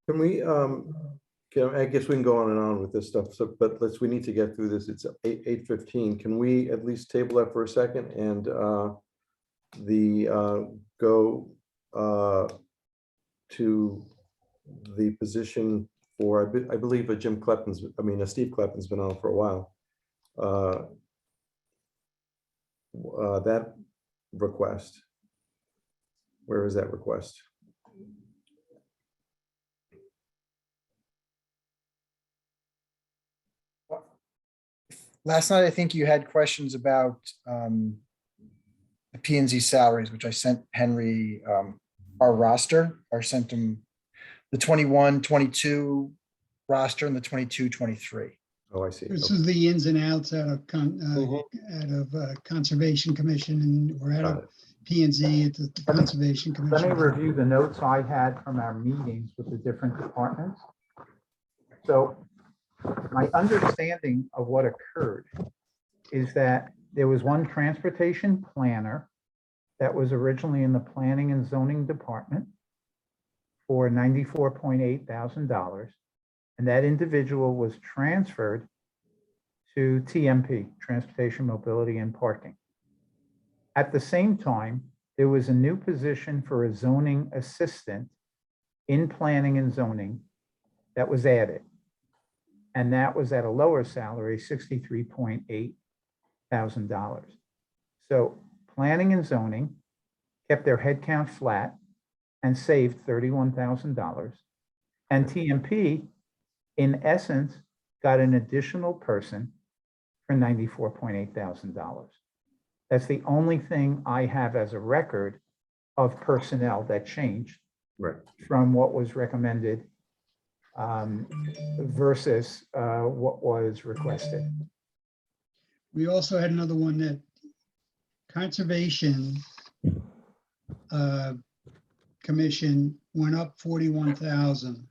Can we, I guess we can go on and on with this stuff, but we need to get through this. It's 8:15. Can we at least table that for a second and go to the position for, I believe, Steve Kleppin's been on for a while. That request, where is that request? Last night, I think you had questions about the P and Z salaries, which I sent Henry our roster, or sent him the 21-22 roster and the 22-23. Oh, I see. This Okay. is the ins and outs out of Conservation Commission or out Got of it. P and Z at the Conservation let me Commission. review the notes I had from our meetings with the different departments. So my understanding of what occurred is that there was one transportation planner that was originally in the Planning and Zoning Department for $94,800. And that individual was transferred to TMP, Transportation, Mobility, and Parking. At the same time, there was a new position for a zoning assistant in Planning and Zoning that was added. And that was at a lower salary, $63,800. So Planning and Zoning kept their headcount flat and saved $31,000. And TMP, in essence, got an additional person for $94,800. That's the only thing I have as a record of personnel that changed from what was recommended versus what was requested. We also had another one that Conservation Commission went up 41,000.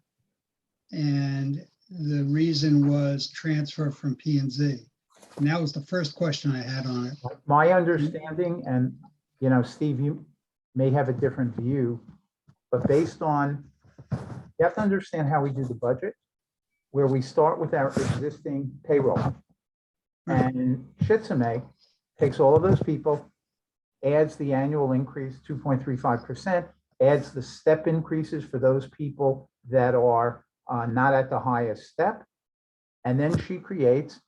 And the reason was transfer from P and Z. And that was the first question I had on it. My understanding, and Steve, you may have a different view, but based on, you have to understand how we do the budget, where we start with our existing payroll. And Shitsame takes all of those people, adds the annual increase, 2.35%, adds the step increases for those people that are not at the highest step. And then she creates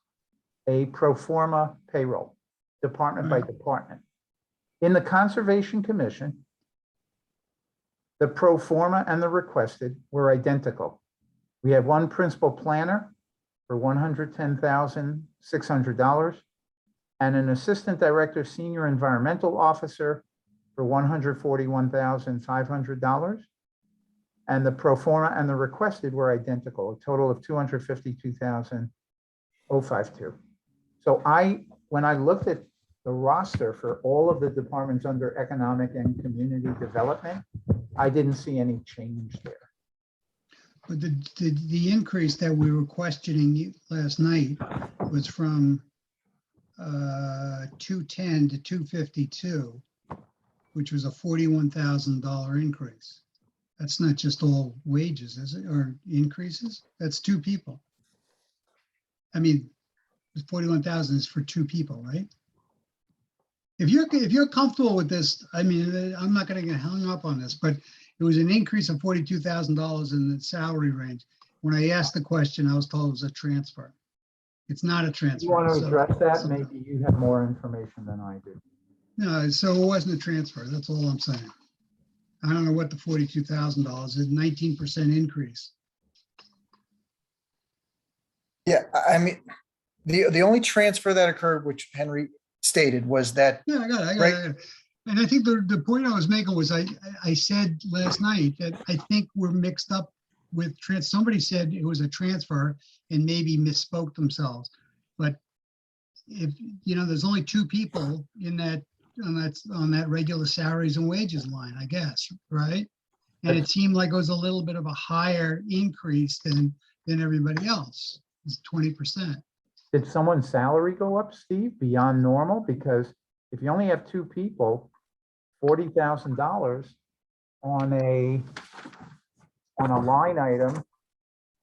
a pro forma payroll. department by department. In the Conservation Commission, the pro forma and the requested were identical. We have one principal planner for $110,600 and an assistant director, senior environmental officer for $141,500. And the pro forma and the requested were identical, a total of $252,052. So when I looked at the roster for all of the departments under economic and community development, I didn't see any change there. But the increase that we were questioning last night was from 210 to 252, which was a $41,000 increase. That's not just all wages, is it, or increases? That's two people. I mean, 41,000 is for two people, right? If you're comfortable with this, I mean, I'm not going to get hung up on this, but it was an increase of $42,000 in the salary range. When I asked the question, I was told it was a transfer. It's not a transfer. You want to so- address that? Maybe you have more information than I do. No, so it wasn't a transfer. That's all I'm saying. I don't know what the $42,000 is, 19% increase. Yeah, I mean, the only transfer that occurred, which Henry stated, was that Yeah, I got it. Right. I got it. And I think the point I was making was I said last night that I think we're mixed up with somebody said it was a transfer and maybe misspoke themselves. But if, there's only two people in that, on that regular salaries and wages line, I guess, right? And it seemed like it was a little bit of a higher increase than everybody else. It's 20%. Did someone's salary go up, Steve, beyond normal? Because if you only have two people, $40,000 on a line item,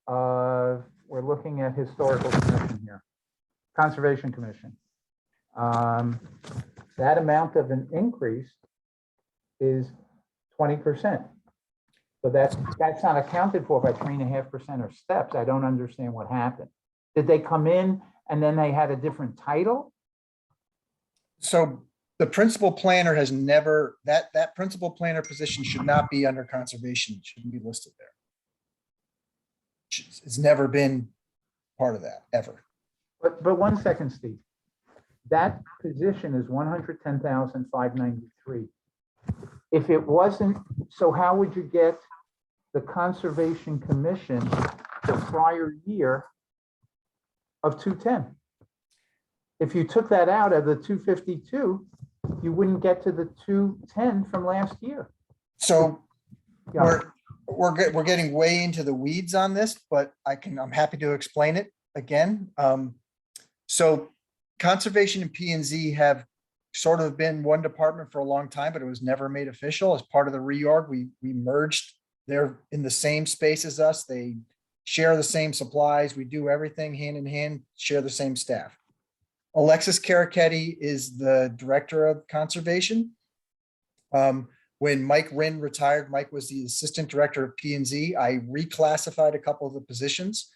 we're looking at historical commission here, Conservation Commission. That amount of an increase is 20%. So that's not accounted for by 3.5% or steps. I don't understand what happened. Did they come in and then they had a different title? So the principal planner has never, that principal planner position should not be under conservation, it shouldn't be listed there. It's never been part of that, ever. But 1 second, Steve. That position is $110,593. If it wasn't, so how would you get the Conservation Commission the prior year of 210? If you took that out of the 252, you wouldn't get to the 210 from last year. So Yeah. we're getting way into the weeds on this, but I'm happy to explain it again. So conservation and P&Z have sort of been one department for a long time, but it was never made official. As part of the reorg, we merged. They're in the same space as us. They share the same supplies. We do everything hand in hand, share the same staff. Alexis Carachetti is the director of conservation. When Mike Rinn retired, Mike was the assistant director of P&Z. I reclassified a couple of the positions.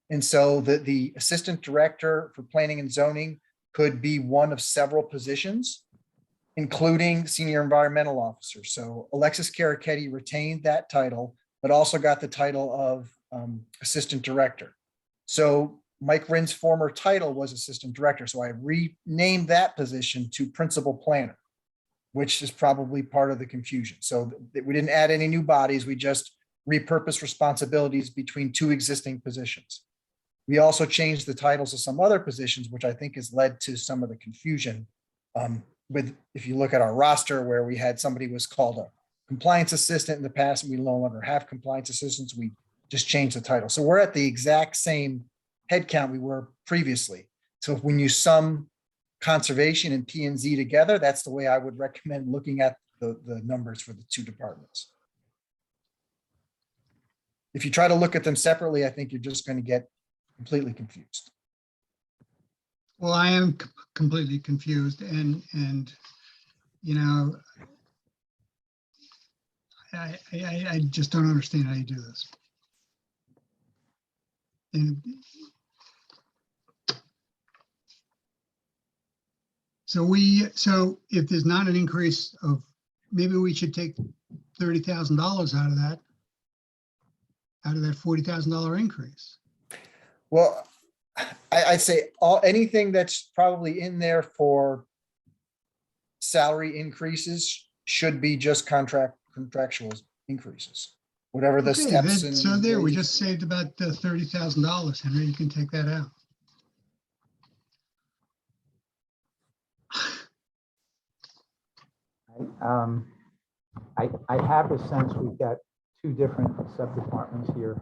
And so the assistant director for planning and zoning could be one of several positions, including senior environmental officer. So Alexis Carachetti retained that title, but also got the title of assistant director. So Mike Rinn's former title was assistant director. So I renamed that position to principal planner, which is probably part of the confusion. So we didn't add any new bodies. We just repurposed responsibilities between two existing positions. We also changed the titles of some other positions, which I think has led to some of the confusion. If you look at our roster where we had somebody was called a compliance assistant in the past, and we no longer have compliance assistants, we just changed the title. So we're at the exact same headcount we were previously. So when you sum conservation and P&Z together, that's the way I would recommend looking at the numbers for the two departments. If you try to look at them separately, I think you're just going to get completely confused. Well, I am completely confused and I just don't understand how you do this. And So if there's not an increase of, maybe we should take $30,000 out of that $40,000 increase. Well, I'd say anything that's probably in there for salary increases should be just contractual increases, whatever the Okay, steps and. so there, we wages- just saved about $30,000, Henry, you can take that out. I have a sense we've got two different sub-departments here.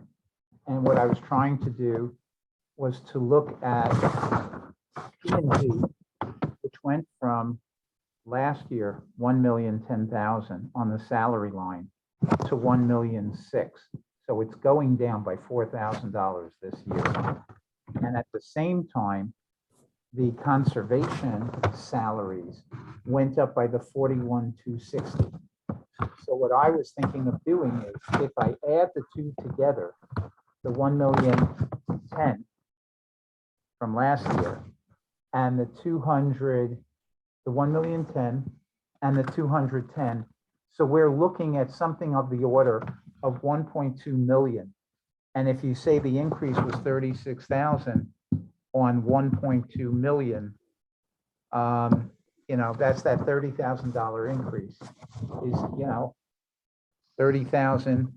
And what I was trying to do was to look at P&Z, which went from last year, 1,010,000 on the salary line to 1,006,000. So it's going down by $4,000 this year. And at the same time, the conservation salaries went up by the 41,260. So what I was thinking of doing is if I add the two together, the 1,010,000 from last year and the 1,010,000 and the 210. So we're looking at something of the order of 1.2 million. And if you say the increase was 36,000 on 1.2 million, that's that $30,000 increase is, 30,000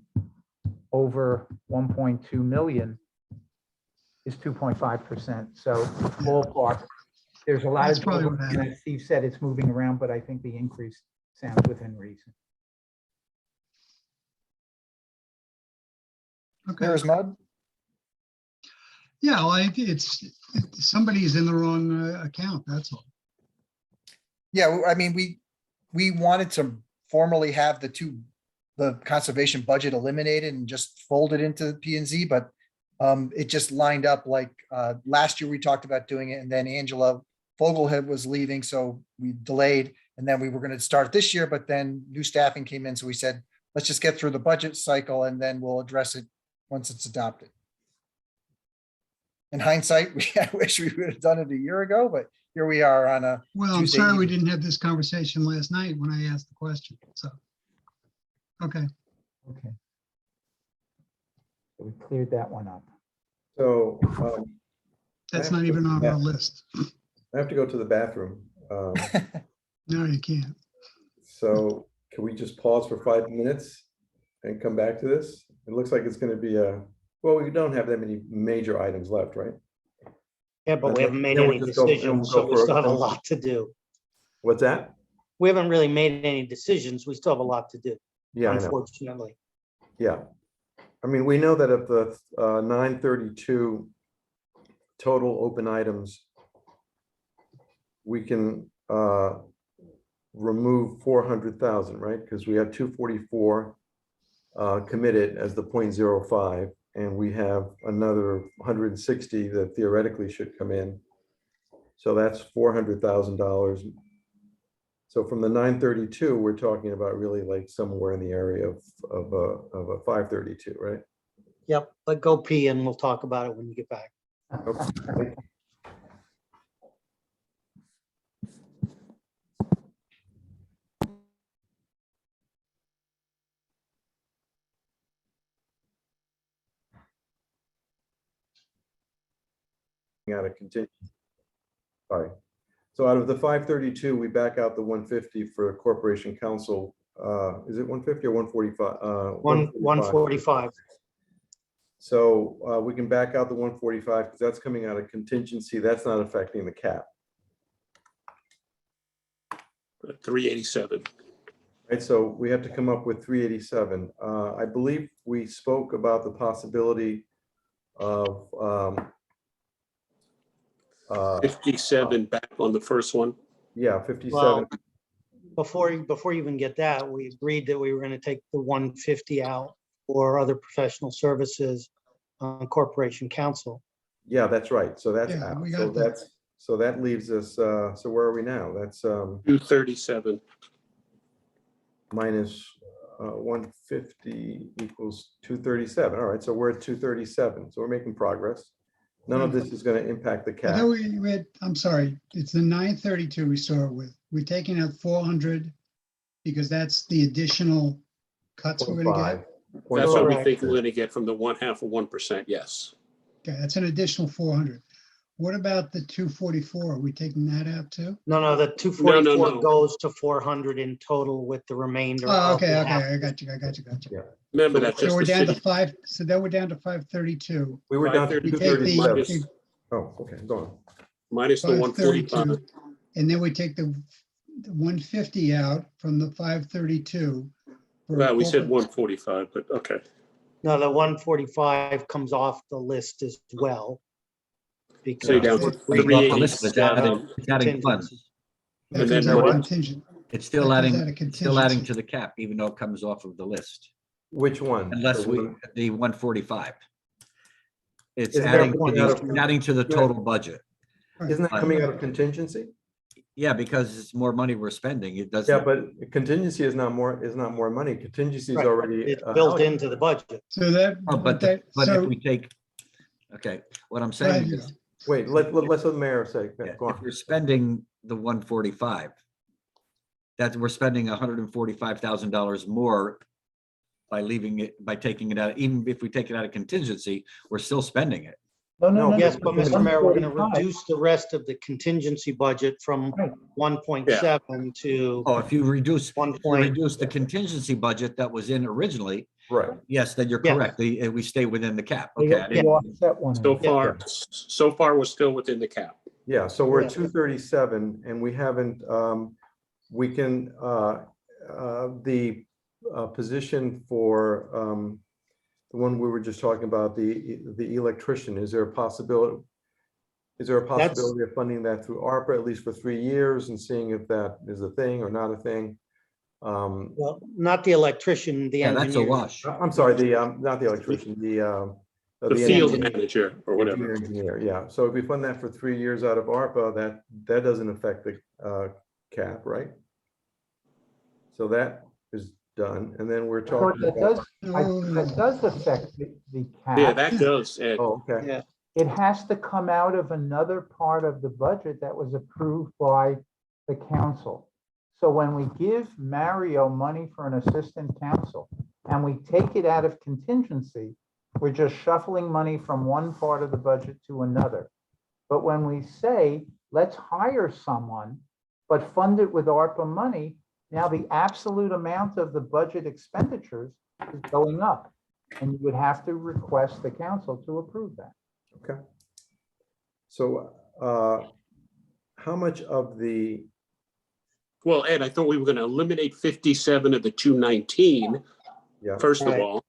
over 1.2 million is 2.5%. So ballpark, there's a lot That's of, probably what and happened. as Steve said, it's moving around, but I think the increase sounds within reason. Okay, There's mud. yeah, like somebody's in the wrong account, that's all. Yeah, I mean, we wanted to formally have the conservation budget eliminated and just folded into P and Z, but it just lined up like last year we talked about doing it, and then Angela Fogelhead was leaving, so we delayed, and then we were going to start this year, but then new staffing came in, so we said, let's just get through the budget cycle and then we'll address it once it's adopted. In hindsight, I wish we would have done it a year ago, but here we are on a Well, I'm Tuesday sorry we evening. didn't have this conversation last night when I asked the question, so. Okay, Okay. So we cleared that one up. So that's not even on our list. I have to go to the bathroom. No, you can't. So can we just pause for 5 minutes and come back to this? It looks like it's going to be well, we don't have that many major items left, right? Yeah, but we haven't made Then we'll any just go- then decisions, we'll so go we for still have a a- lot to do. What's that? We haven't really made any decisions. We still have a lot to do, Yeah, I know. unfortunately. Yeah. I mean, we know that of the 932 total open items, we can remove 400,000, right? Because we have 244 committed as the 0.05, and we have another 160 that theoretically should come in. So that's $400,000. So from the 932, we're talking about really like somewhere in the area of a 532, right? Yep, but go pee and we'll talk about it when you get back. Okay. Out of contingent. Sorry. So out of the 532, we back out the 150 for corporation council. Is it 150 or 145? 145. So we can back out the 145 because that's coming out of contingency. That's not affecting the cap. 387. Right, so we have to come up with 387. I believe we spoke about the possibility of 57 back on the first one. yeah, 57. Well, before you even get that, we agreed that we were going to take the 150 out for other professional services on corporation council. Yeah, that's right. So that's Yeah, out. we So got that. that leaves us. So where are we now? That's 237. minus 150 equals 237. All right, so we're at 237. So we're making progress. None of this is going to impact the I cap. thought we had, I'm sorry, it's the 932 we start with. We're taking out 400 because that's the additional cuts we're gonna get. 0.5. That's what we Correct. think we're gonna get from the 1/2 of 1%, yes. Okay, that's an additional 400. What about the 244? Are we taking that out too? No, the 244 no. goes to 400 in total with the remainder. Oh, of the okay, half. I got you. Yeah. Remember, So- that's So just we're the down to city. 5, so then we're down to 532. We were down to 532 237. minus- Oh, okay, go on. Minus the 145. 532, and then we take the 150 out from the 532. for Well, we said corporate- 145, but okay. No, the 145 comes off the list as well. So you're down because to we It's off the 380. list, but it's adding funds. That and comes then out of what? contingent. It's still That comes adding, out of it's still adding contingency. to the cap, even though it comes off of the list, Which one? unless The we, one- the 145. It's Isn't that adding to coming out of- the, adding to the total budget. Isn't that coming out of contingency? Yeah, because it's more money we're spending. It Yeah, doesn't, but contingency is not more money. Contingency is Right, already. it's built allocated. into the budget. So that, oh, but, that, but if so, we take, okay, what I'm go ahead, saying you is, go. Wait, let's let the mayor say, yeah, go if on. we're spending the 145, that we're spending $145,000 more by leaving it, by taking it out, even if we take it out of contingency, we're still spending it. No, Yes, but Mr. Mayor, we're gonna 145. reduce the rest of the contingency budget from Right. 1.7 to Oh, if you reduce, One if you point. reduce the contingency budget that was in originally, Right. yes, then you're Yes. correct. We stay within the cap. They Okay. I didn't- offset one So another. far, we're still within the cap. Yeah, so we're at Yeah. 237 and we haven't, we can, the position for the one we were just talking about, the electrician, is there a possibility? Is there a That's- possibility of funding that through ARPA, at least for 3 years, and seeing if that is a thing or not a thing? Well, not the electrician, the Yeah, that's a engineer. wash. I'm sorry, not the electrician, The field engineer. manager or The whatever. engineer, yeah. So if we fund that for 3 years out of ARPA, that doesn't affect the cap, right? So that is done, and then we're So talking that about. does affect the cap. Yeah, that does, Ed. Oh, okay. Yeah. It has to come out of another part of the budget that was approved by the council. So when we give Mario money for an assistant counsel and we take it out of contingency, we're just shuffling money from one part of the budget to another. But when we say, let's hire someone, but fund it with ARPA money, now the absolute amount of the budget expenditures is going up. And you would have to request the council to approve that. Okay. So how much of the, Well, Ed, I thought we were gonna eliminate 57 of the 219, yeah, first of Right. all.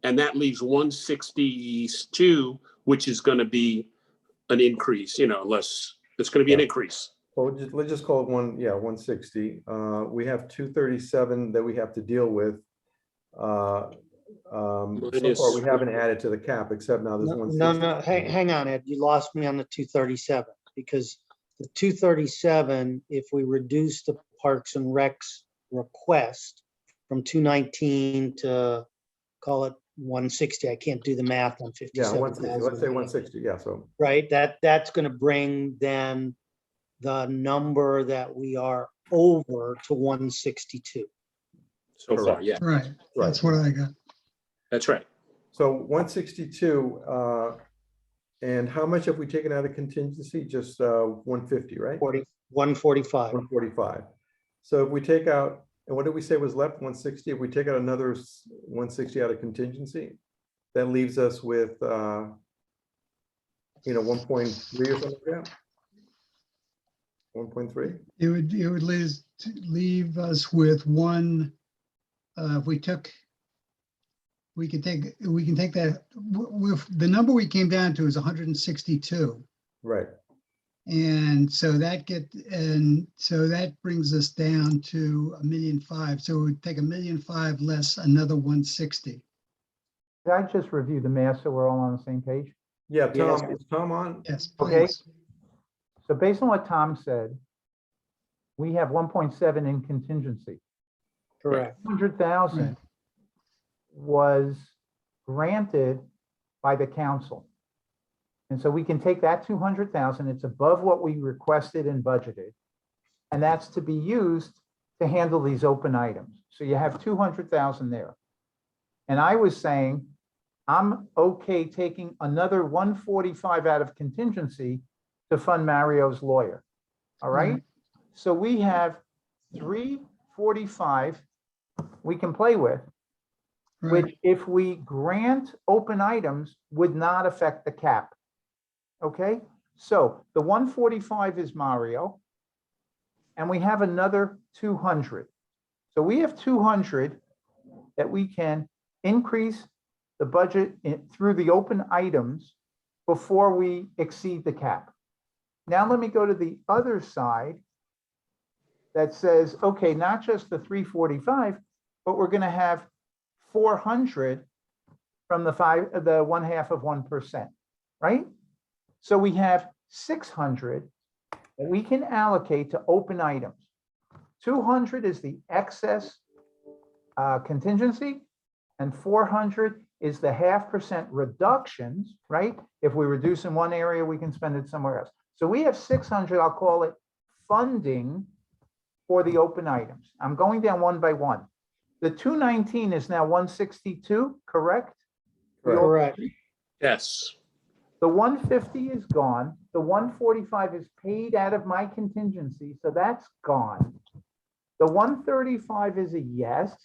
And that leaves 162, which is gonna be an increase, unless it's gonna be an Yeah. increase. well, let's just call it 160. We have 237 that we have to deal with. So far, we haven't added to the cap, except now there's No, 160. hang on, Ed, you lost me on the 237, because the 237, if we reduce the Parks and Recs request from 219 to, call it 160, I can't do the math on Yeah, 160, let's say 57,000. 160, yeah, so, Right, that's gonna bring then the number that we are over to 162. So far, Correct. yeah, Right, that's what I got. that's right. so 162, and how much have we taken out of contingency? Just 150, right? 145. 145. So if we take out, and what did we say was left, 160? If we take out another 160 out of contingency, that leaves us with, 1.3 or something like that? 1.3? It would leave us with one, if we can take that, the number we came down to is 162. Right. And so that brings us down to 1,000,005. So it would take 1,000,005 less another 160. Could I just review the math so we're all on the same page? Yeah, Yes. Tom, is Tom on? Yes, Okay. please. So based on what Tom said, we have 1.7 in contingency. Correct. 100,000 was granted by the council. And so we can take that 200,000, it's above what we requested and budgeted. And that's to be used to handle these open items. So you have 200,000 there. And I was saying, I'm okay taking another 145 out of contingency to fund Mario's lawyer. All right? So we have 345 we can play with, Right. which if we grant open items would not affect the cap. Okay, so the 145 is Mario. And we have another 200. So we have 200 that we can increase the budget through the open items before we exceed the cap. Now let me go to the other side that says, okay, not just the 345, but we're going to have 400 from the 1/2 of 1%, right? So we have 600 that we can allocate to open items. 200 is the excess contingency, and 400 is the 0.5% reductions, right? If we reduce in one area, we can spend it somewhere else. So we have 600, I'll call it funding for the open items. I'm going down one by one. The 219 is now 162, correct? Correct. Yes. The 150 is gone. The 145 is paid out of my contingency, so that's gone. The 135 is a yes.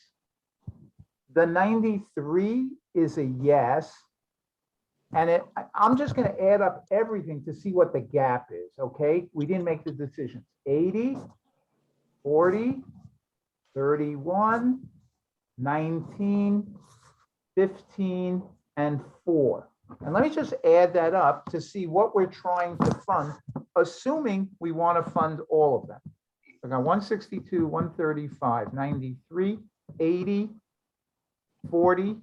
The 93 is a yes. And I'm just going to add up everything to see what the gap is, okay? We didn't make the decisions. 80, 40, 31, 19, 15, and 4. And let me just add that up to see what we're trying to fund, assuming we want to fund all of them. We got 162, 135, 93, 80, 40,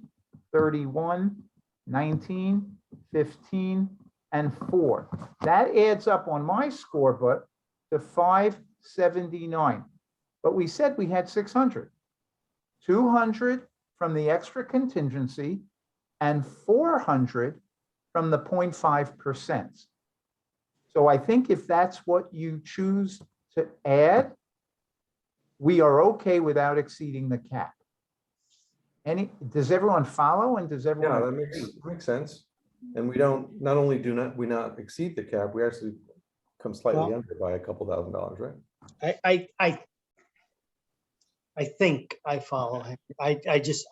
31, 19, 15, and 4. That adds up on my scoreboard to 579. But we said we had 600. 200 from the extra contingency and 400 from the 0.5%. So I think if that's what you choose to add, we are okay without exceeding the cap. Does everyone follow, and does Yeah, everyone? that makes sense. And we don't, not only do we not exceed the cap, we actually come slightly Well- under by a couple $1,000s, right? I think I follow him. I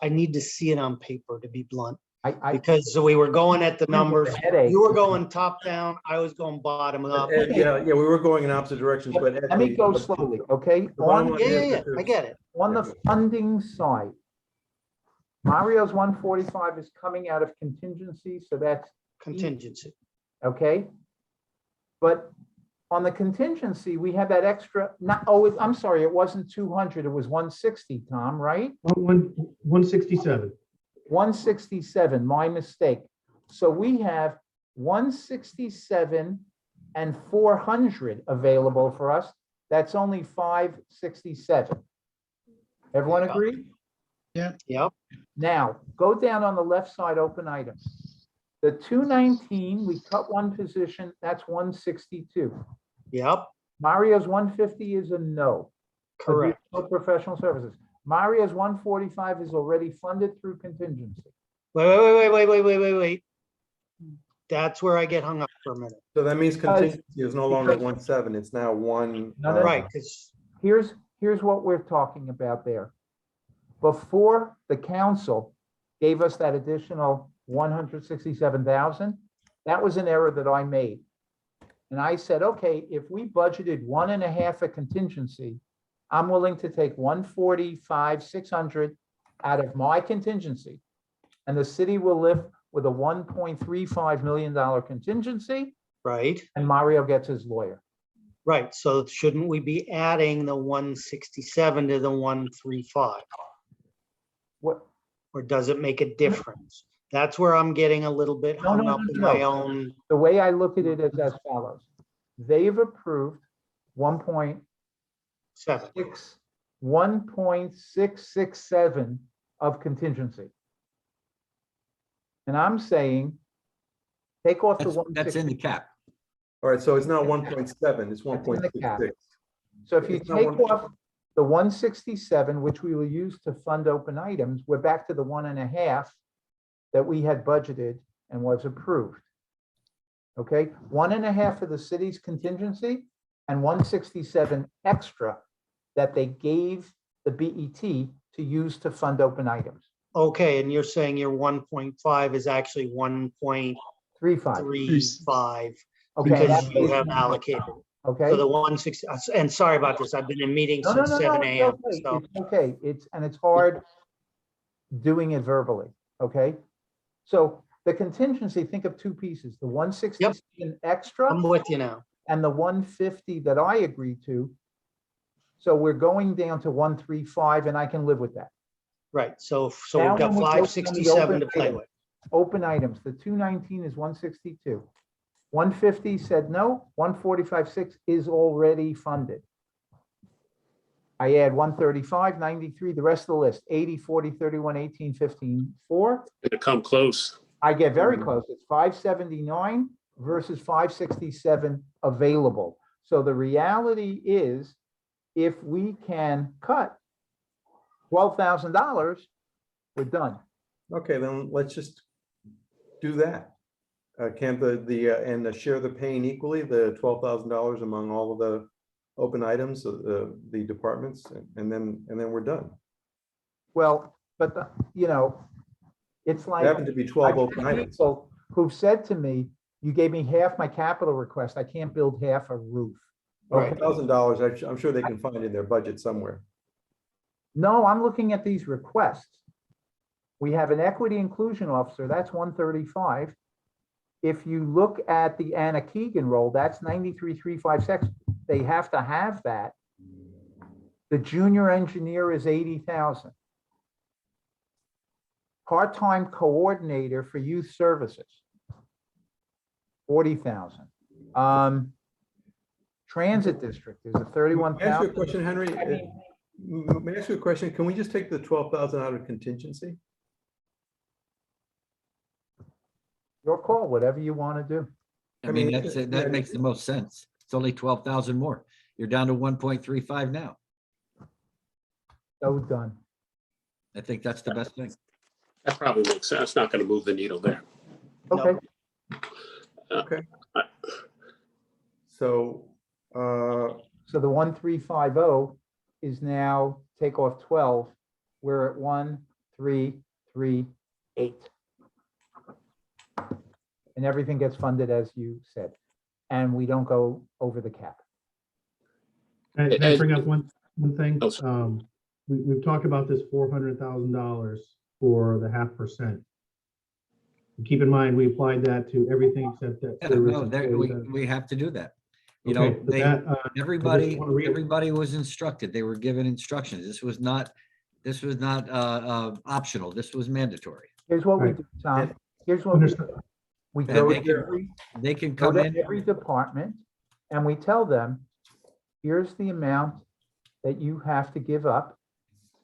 need to see it on paper, to be blunt, I because we were going at the numbers. Headache. You were going top down, I was going bottom up. Yeah, we were going in opposite directions, but. Let me go slowly, okay? The bottom On, line Yeah, is yeah, that yeah, I there's- get it. on the funding side, Mario's 145 is coming out of contingency, so that's Contingency. okay. But on the contingency, we have that extra, I'm sorry, it wasn't 200, it was 160, Tom, right? 167. 167, my mistake. So we have 167 and 400 available for us. That's only 567. Everyone agree? Yep, Now, go down on the left side, open items. The 219, we cut one position, that's 162. yep, Mario's 150 is a no. correct. Additional professional services. Mario's 145 is already funded through contingency. Wait. That's where I get hung up for a minute. So that means contingency is no longer 1.7, it's now 1. No, no, Right, because Here's what we're talking about there. Before the council gave us that additional 167,000, that was an error that I made. And I said, okay, if we budgeted 1.5 a contingency, I'm willing to take 145, 600 out of my contingency. And the city will live with a $1.35 million contingency, right, and Mario gets his lawyer. right. So shouldn't we be adding the 167 to the 135? What? Or does it make a difference? That's where I'm getting a little bit No, hung no, up no, in no. my own. The way I look at it is as follows. They've approved 7. 1.667 of contingency. And I'm saying Take off the That's in the 160. cap. All right, so it's not 1.7, it's That's in the cap. 1.66. So if you It's not take one- off the 167, which we will use to fund open items, we're back to the 1.5 that we had budgeted and was approved. Okay, 1.5 for the city's contingency and 167 extra that they gave the BET to use to fund open items. Okay, and you're saying your 1.5 is actually 3.5. 1.35 Okay, because that's you based have on- allocated. Okay. So the 160, and sorry about this, I've been in meetings No, no, since no, no, 7 it's AM. okay. So, It's okay. It's hard doing it verbally, okay? So the contingency, think of two pieces, the 167 extra I'm with you now. and the 150 that I agreed to. So we're going down to 135 and I can live with that. Right, so Now we've got when we go down the 567 to open play item, with. Open items, the 219 is 162. 150 said no, 145.6 is already funded. I add 135, 93, the rest of the list, 80, 40, 31, 18, 15, 4. Gonna come close. I get very close. It's 579 versus 567 available. So the reality is, if we can cut $12,000, we're done. Okay, then let's just do that. Can't and share the pain equally, the $12,000 among all of the open items, the departments, and then we're done. Well, but it's There like. happen to be 12 I've open had items. people who've said to me, you gave me half my capital request. I can't build half a roof. Right. $1,000, I'm sure they can find in their budget somewhere. No, I'm looking at these requests. We have an equity inclusion officer, that's 135. If you look at the Anna Keegan role, that's 93,356. They have to have that. The junior engineer is 80,000. Part-time coordinator for youth services, 40,000. Transit district is a May I ask you a 31,000. question, Henry? I mean, May I ask you a question? Can we just take the 12,000 out of contingency? Your call, whatever you want to do. I mean, that makes the most sense. It's only 12,000 more. You're down to 1.35 now. So done. I think that's the best thing. That probably makes sense. It's not gonna move the needle there. Okay, Okay. So, so the 1,350 is now take off 12. We're at 1,338. And everything gets funded as you said, and we don't go over the cap. Can I bring up one thing? Oh, sorry. We've talked about this $400,000 for the 0.5%. Keep in mind, we applied that to everything except that. Yeah, service no, employees. we have to do that. You Okay, know, but that, I just everybody wanna read- was instructed. They were given instructions. This was not optional. This was mandatory. Here's what we Right. do, Tom. Here's what we do. Understood. We And go they to can- every, They can go come to in. every department and we tell them, here's the amount that you have to give up.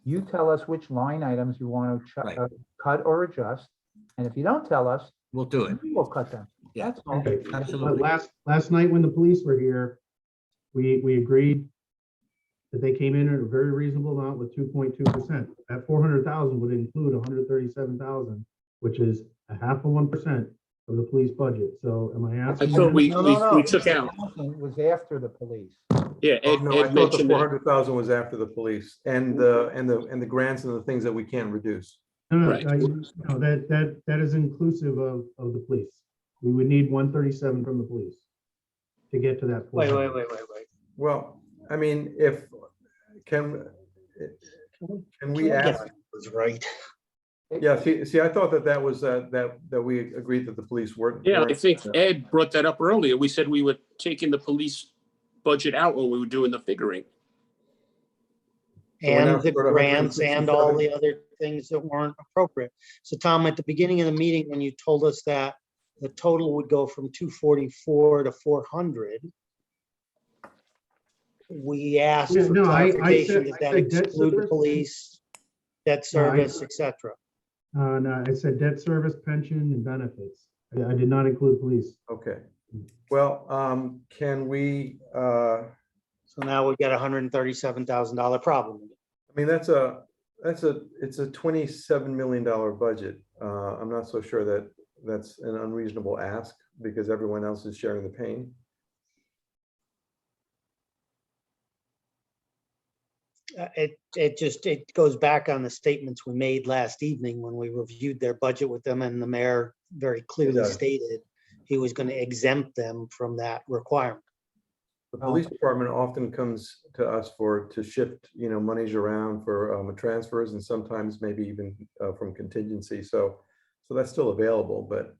You tell us which line items you want to Right. cut or adjust. And if you don't tell us, We'll do it. we will cut them. Yeah. That's all. Okay. Absolutely. Last night when the police were here, we agreed that they came in at a very reasonable amount with 2.2%. That 400,000 would include 137,000, which is 0.5% of the police budget. So am I I asking? thought we No. took out, Was after the police. yeah, oh, Ed no, I thought the mentioned that. 400,000 was after the police and the grants and the things that we can't reduce. No, Right. no, that is inclusive of the police. We would need 137 from the police to get to that. Wait. 400. Well, I mean, can we ask? Was right. Yeah, see, I thought that was, that we agreed that the police weren't. Yeah, I weren't- think Ed brought that up earlier. We said we were taking the police budget out when we were doing the figuring. So we're now And the short of grants and all 167. the other things that weren't appropriate. So Tom, at the beginning of the meeting, when you told us that the total would go from 244 to 400, we asked Yeah, for no, I clarification, said- did I that said debt exclude the service. police, debt No, I- service, et cetera? No, I said debt service, pension, and benefits. I did not include police. Okay. Well, can we, I So now we've got $137,000 problem. mean, it's a $27 million budget. I'm not so sure that that's an unreasonable ask because everyone else is sharing the pain. It goes back on the statements we made last evening when we reviewed their budget with them, and the mayor very clearly does. stated he was going to exempt them from that requirement. The police department often comes to us to shift, monies around for transfers and sometimes maybe even from contingency. So that's still available, but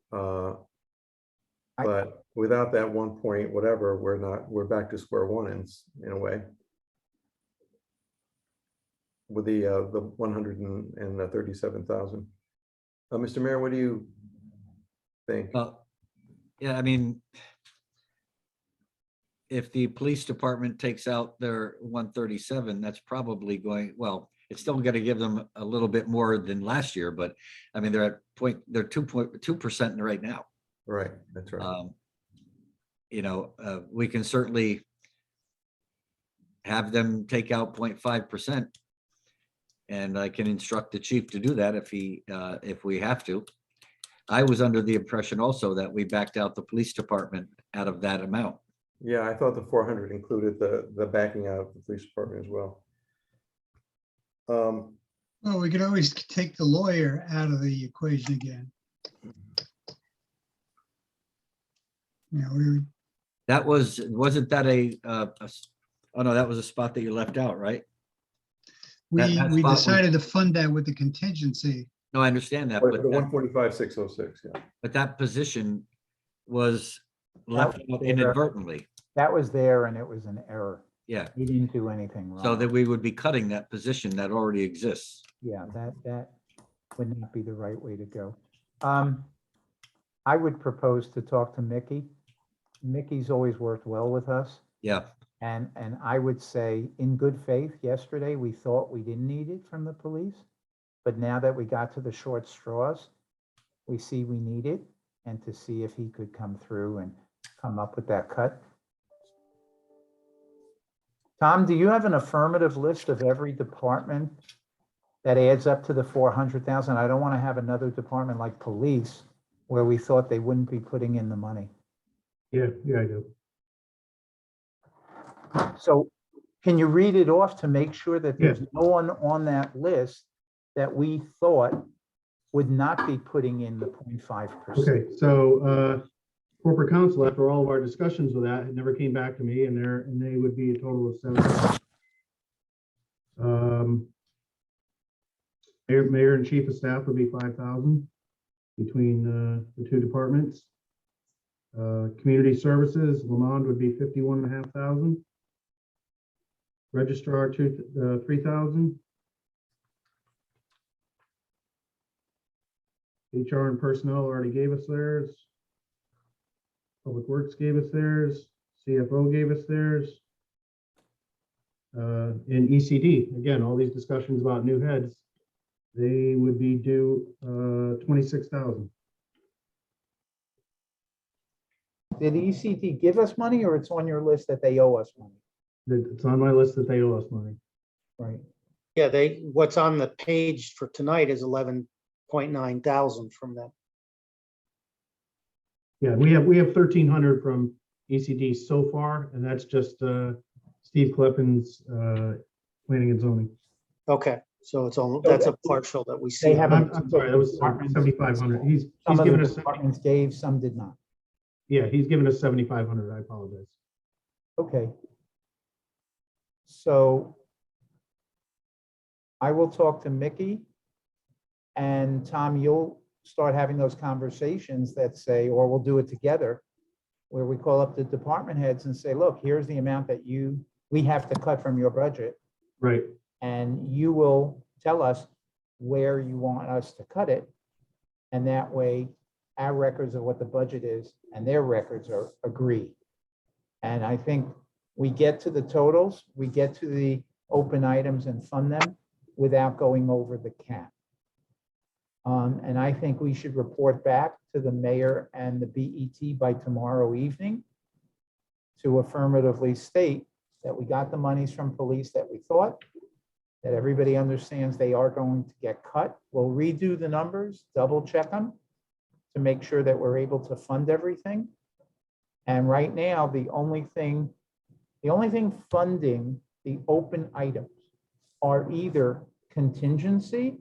without that 1 point, whatever, we're back to square one in a way. With the 137,000. Mr. Mayor, what do you think? Yeah, I mean, if the police department takes out their 137, that's probably going, well, it's still going to give them a little bit more than last year, but I mean, they're 2.2% right now. Right, that's right. We can certainly have them take out 0.5%. And I can instruct the chief to do that if we have to. I was under the impression also that we backed out the police department out of that amount. Yeah, I thought the 400 included the backing out of the police department as well. Well, we could always take the lawyer out of the equation again. Wasn't that oh no, that was a spot that you left out, right? We That spot was- decided to fund that with the contingency. No, I understand that, The but 145,606, yeah. that position was left out inadvertently. That was there and it was an error. Yeah, He didn't do anything wrong. so that we would be cutting that position that already exists. Yeah, that would not be the right way to go. I would propose to talk to Mickey. Mickey's always worked well with us. Yeah, And I would say, in good faith, yesterday, we thought we didn't need it from the police. But now that we got to the short straws, we see we need it, and to see if he could come through and come up with that cut. Tom, do you have an affirmative list of every department that adds up to the 400,000? I don't want to have another department like police where we thought they wouldn't be putting in the money. Yeah, I do. So can you read it off to make sure that there's Yeah. no one on that list that we thought would not be putting in the 0.5%? Okay, so corporate counsel, after all of our discussions with that, it never came back to me, and they would be a total of 7,000. Mayor and chief of staff would be 5,000 between the two departments. Community services, Lamond would be 51,500. Registrar 3,000. HR and personnel already gave us theirs. Public Works gave us theirs. CFO gave us theirs. In ECD, again, all these discussions about new heads, they would be due 26,000. Did ECT give us money, or it's on your list that they owe us money? It's on my list that they owe us money. Right. Yeah, what's on the page for tonight is 11.9 thousand from them. Yeah, we have 1,300 from ECD so far, and that's just Steve Kleppin's planning and zoning. Okay, so that's a partial that we see. They have. I'm sorry, that was 7,500. He's Some of given the us, departments gave, some did not. yeah, he's given us 7,500. I apologize. Okay. So I will talk to Mickey, and Tom, you'll start having those conversations that say, or we'll do it together, where we call up the department heads and say, look, here's the amount that we have to cut from your budget. Right. And you will tell us where you want us to cut it. And that way, our records of what the budget is and their records are agree. And I think we get to the totals, we get to the open items and fund them without going over the cap. And I think we should report back to the mayor and the BET by tomorrow evening to affirmatively state that we got the monies from police that we thought, that everybody understands they are going to get cut. We'll redo the numbers, double check them to make sure that we're able to fund everything. And right now, the only thing funding the open items are either contingency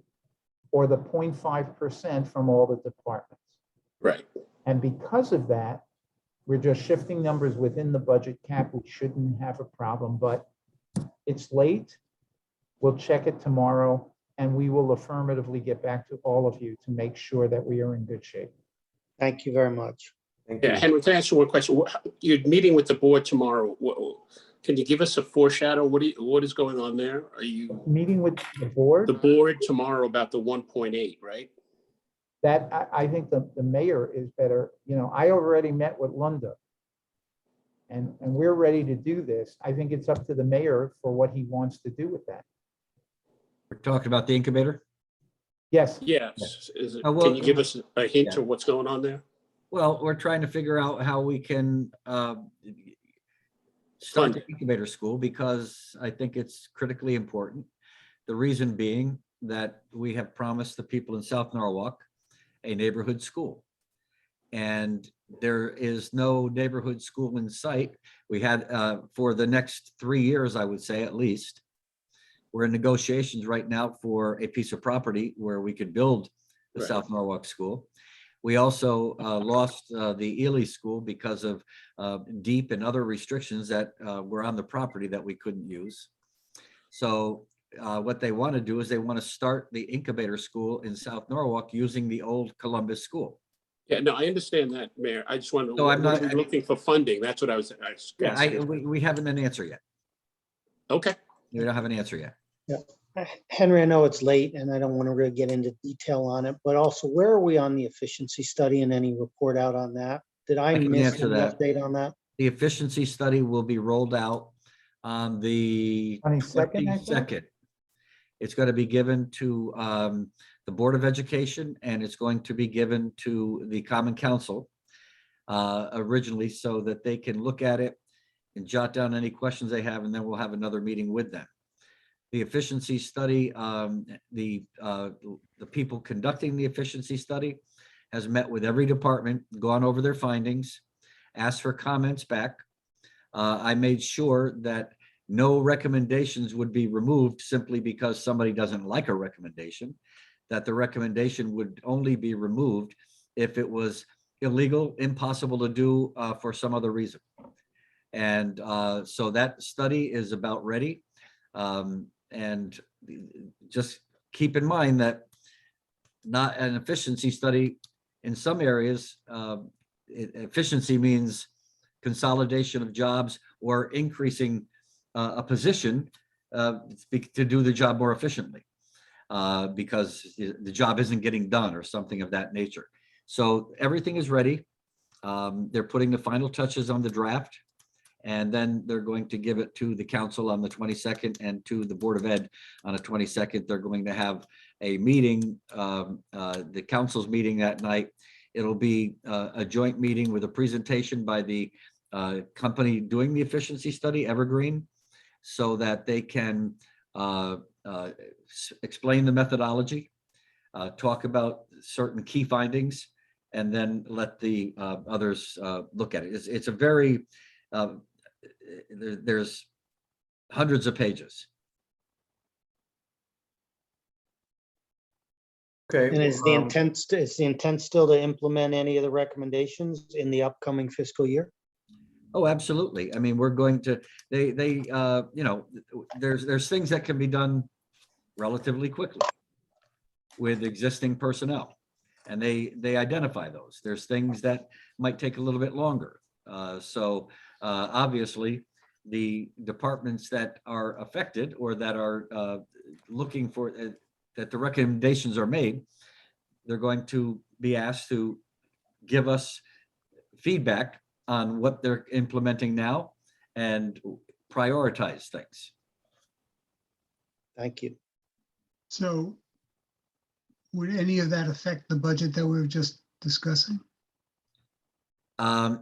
or the 0.5% from all the departments. Right. And because of that, we're just shifting numbers within the budget cap. We shouldn't have a problem, but it's late. We'll check it tomorrow and we will affirmatively get back to all of you to make sure that we are in good shape. Thank you very much. Thank you. Yeah, Henry, can I ask you one question? You're meeting with the board tomorrow. Can you give us a foreshadow? What is going on there? Are you Meeting with the board, the board tomorrow about the 1.8, right? that I think the mayor is better. You know, I already met with Lunda. And we're ready to do this. I think it's up to the mayor for what he wants to do with that. We're talking about the incubator. Yes, Yes. Is it, Oh, well, can you give us a hint yeah. of what's going on there? Well, we're trying to figure out how we can start the incubator school because I think it's critically important. The reason being that we have promised the people in South Norwalk a neighborhood school. And there is no neighborhood school in sight. We had for the next 3 years, I would say at least. We're in negotiations right now for a piece of property where we could build the Right. South Norwalk School. We also lost the Ely School because of deep and other restrictions that were on the property that we couldn't use. So what they want to do is they want to start the incubator school in South Norwalk using the old Columbus School. Yeah, no, I understand that, Mayor. I just want to, No, I'm what not- are we looking for funding? That's what I was Yeah, asking. we haven't an answer yet. Okay. We don't have an answer yet. Henry, I know it's late and I don't want to really get into detail on it, but also where are we on the efficiency study and any report out on that? Did I I can miss answer an that. update on that? The efficiency study will be rolled out on the 22nd, I think. 22nd. It's going to be given to the Board of Education and it's going to be given to the Common Council originally so that they can look at it and jot down any questions they have, and then we'll have another meeting with them. The efficiency study, the people conducting the efficiency study has met with every department, gone over their findings, asked for comments back. I made sure that no recommendations would be removed simply because somebody doesn't like a recommendation, that the recommendation would only be removed if it was illegal, impossible to do for some other reason. And so that study is about ready. And just keep in mind that not an efficiency study in some areas, efficiency means consolidation of jobs or increasing a position to do the job more efficiently because the job isn't getting done or something of that nature. So everything is ready. They're putting the final touches on the draft. And then they're going to give it to the council on the 22nd and to the Board of Ed on the 22nd. They're going to have a meeting, the council's meeting that night. It'll be a joint meeting with a presentation by the company doing the efficiency study, Evergreen, so that they can explain the methodology, talk about certain key findings, and then let the others look at it. It's a very there's hundreds of pages. Okay. And is the intent still to implement any of the recommendations in the upcoming fiscal year? Oh, absolutely. I mean, we're going to, you know, there's things that can be done relatively quickly with existing personnel. And they identify those. There's things that might take a little bit longer. So obviously, the departments that are affected or that are looking for that the recommendations are made, they're going to be asked to give us feedback on what they're implementing now and prioritize things. Thank you. So would any of that affect the budget that we were just discussing?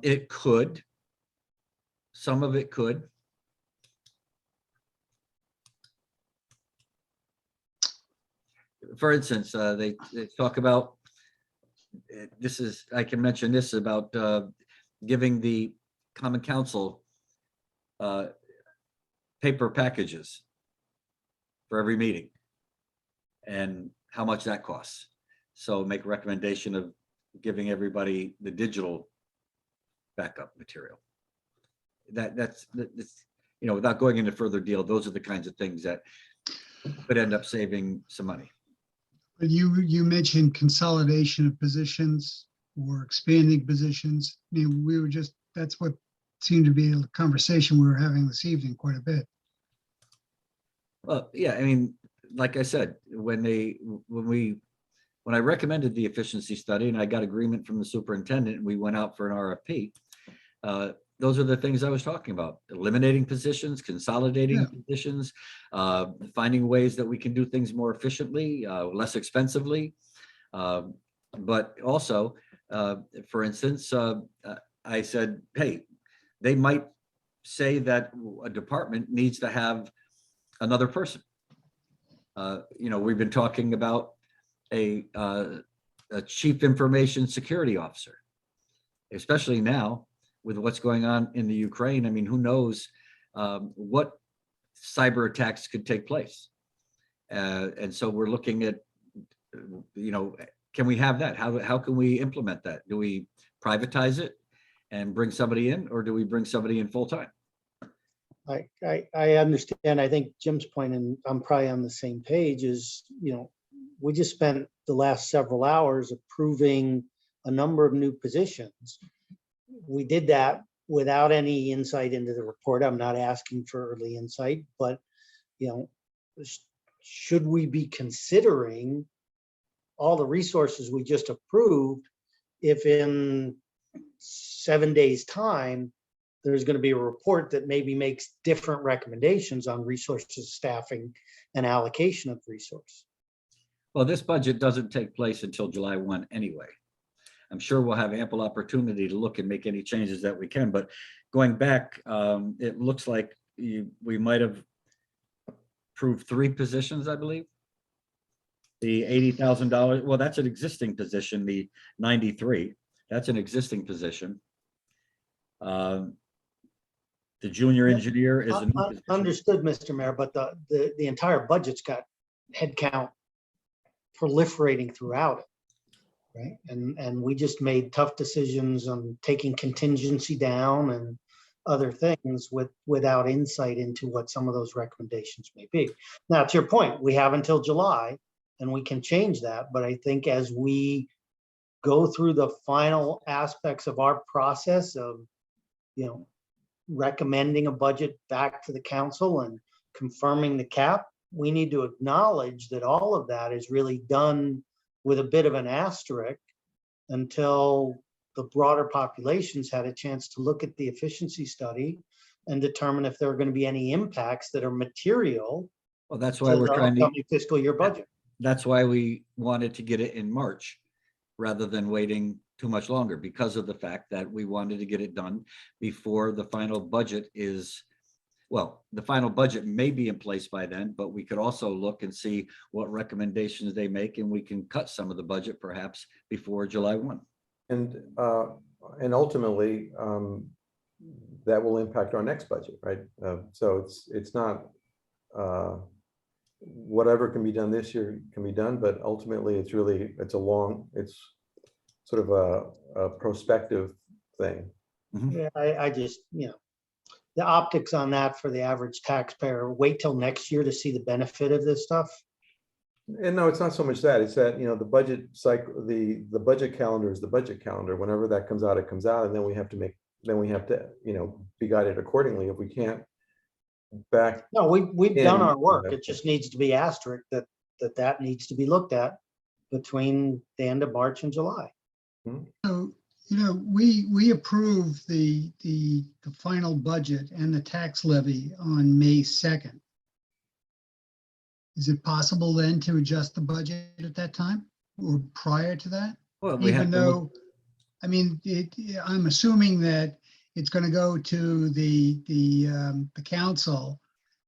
It could. Some of it could. For instance, they talk about, this is, I can mention this about giving the Common Council paper packages for every meeting and how much that costs. So make a recommendation of giving everybody the digital backup material. That's, you know, without going into further deal, those are the kinds of things that could end up saving some money. But you mentioned consolidation of positions or expanding positions. I mean, we were just, that's what seemed to be a conversation we were having this evening quite a bit. Well, yeah, I mean, like I said, when I recommended the efficiency study and I got agreement from the superintendent and we went out for an RFP, those are the things I was talking about: eliminating positions, consolidating Yeah. positions, finding ways that we can do things more efficiently, less expensively. But also, for instance, I said, hey, they might say that a department needs to have another person. You know, we've been talking about a chief information security officer, especially now with what's going on in the Ukraine. I mean, who knows what cyber attacks could take place. And so we're looking at, you know, can we have that? How can we implement that? Do we privatize it and bring somebody in, or do we bring somebody in full time? I understand. I think Jim's point, and I'm probably on the same page, is, you know, we just spent the last several hours approving a number of new positions. We did that without any insight into the report. I'm not asking for early insight, but, you know, should we be considering all the resources we just approved if in 7 days' time there's going to be a report that maybe makes different recommendations on resources, staffing, and allocation of resource? Well, this budget doesn't take place until July 1 anyway. I'm sure we'll have ample opportunity to look and make any changes that we can, but going back, it looks like we might have approved 3 positions, I believe. The $80,000, well, that's an existing position. The 93, that's an existing position. The junior engineer is a new position. Understood, Mr. Mayor, but the entire budget's got headcount proliferating throughout it. Right. And we just made tough decisions on taking contingency down and other things without insight into what some of those recommendations may be. Now, to your point, we have until July and we can change that. But I think as we go through the final aspects of our process of, you know, recommending a budget back to the council and confirming the cap, we need to acknowledge that all of that is really done with a bit of an asterisk until the broader populations had a chance to look at the efficiency study and determine if there are going to be any impacts that are material. Well, that's why we're trying to upcoming fiscal year budget. That's why we wanted to get it in March rather than waiting too much longer, because of the fact that we wanted to get it done before the final budget is, well, the final budget may be in place by then, but we could also look and see what recommendations they make, and we can cut some of the budget perhaps before July 1. And ultimately, that will impact our next budget, right? So it's not whatever can be done this year can be done, but ultimately it's sort of a prospective thing. Yeah, I just, you know, the optics on that for the average taxpayer, wait till next year to see the benefit of this stuff. And no, it's not so much that. It's that, you know, the budget cycle, the budget calendar is the budget calendar. Whenever that comes out, it comes out, and then we have to, you know, be guided accordingly. If we can't back. No, we've done our work. Yeah. It just needs to be asterisk that needs to be looked at between the end of March and July. So, you know, we approved the final budget and the tax levy on May 2nd. Is it possible then to adjust the budget at that time? or prior to that? Well, we have Even to look, though, I mean, I'm assuming that it's going to go to the council,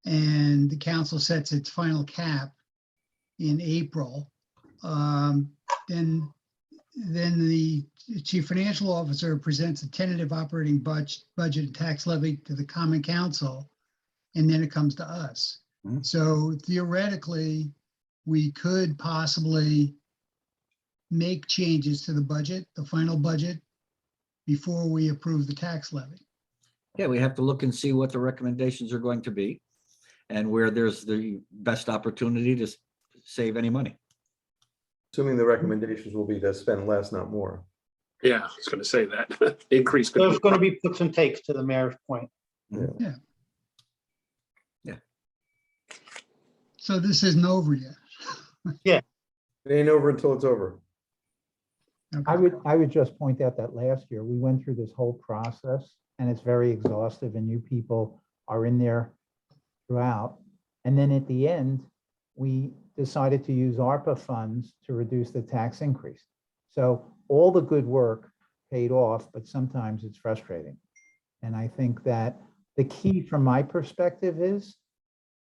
and the council sets its final cap in April. Then the chief financial officer presents a tentative operating budget and tax levy to the common council, and then it comes to us. Mhm. So theoretically, we could possibly make changes to the budget, the final budget, before we approve the tax levy. yeah, we have to look and see what the recommendations are going to be and where there's the best opportunity to save any money. Assuming the recommendations will be to spend less, not more. Yeah, I was going to say that. Increase could There's be. going to be puts and takes to the mayor's point. So this isn't over yet. It ain't over until it's over. Okay. I would just point out that last year, we went through this whole process and it's very exhaustive and you people are in there throughout. And then at the end, we decided to use ARPA funds to reduce the tax increase. So all the good work paid off, but sometimes it's frustrating. And I think that the key from my perspective is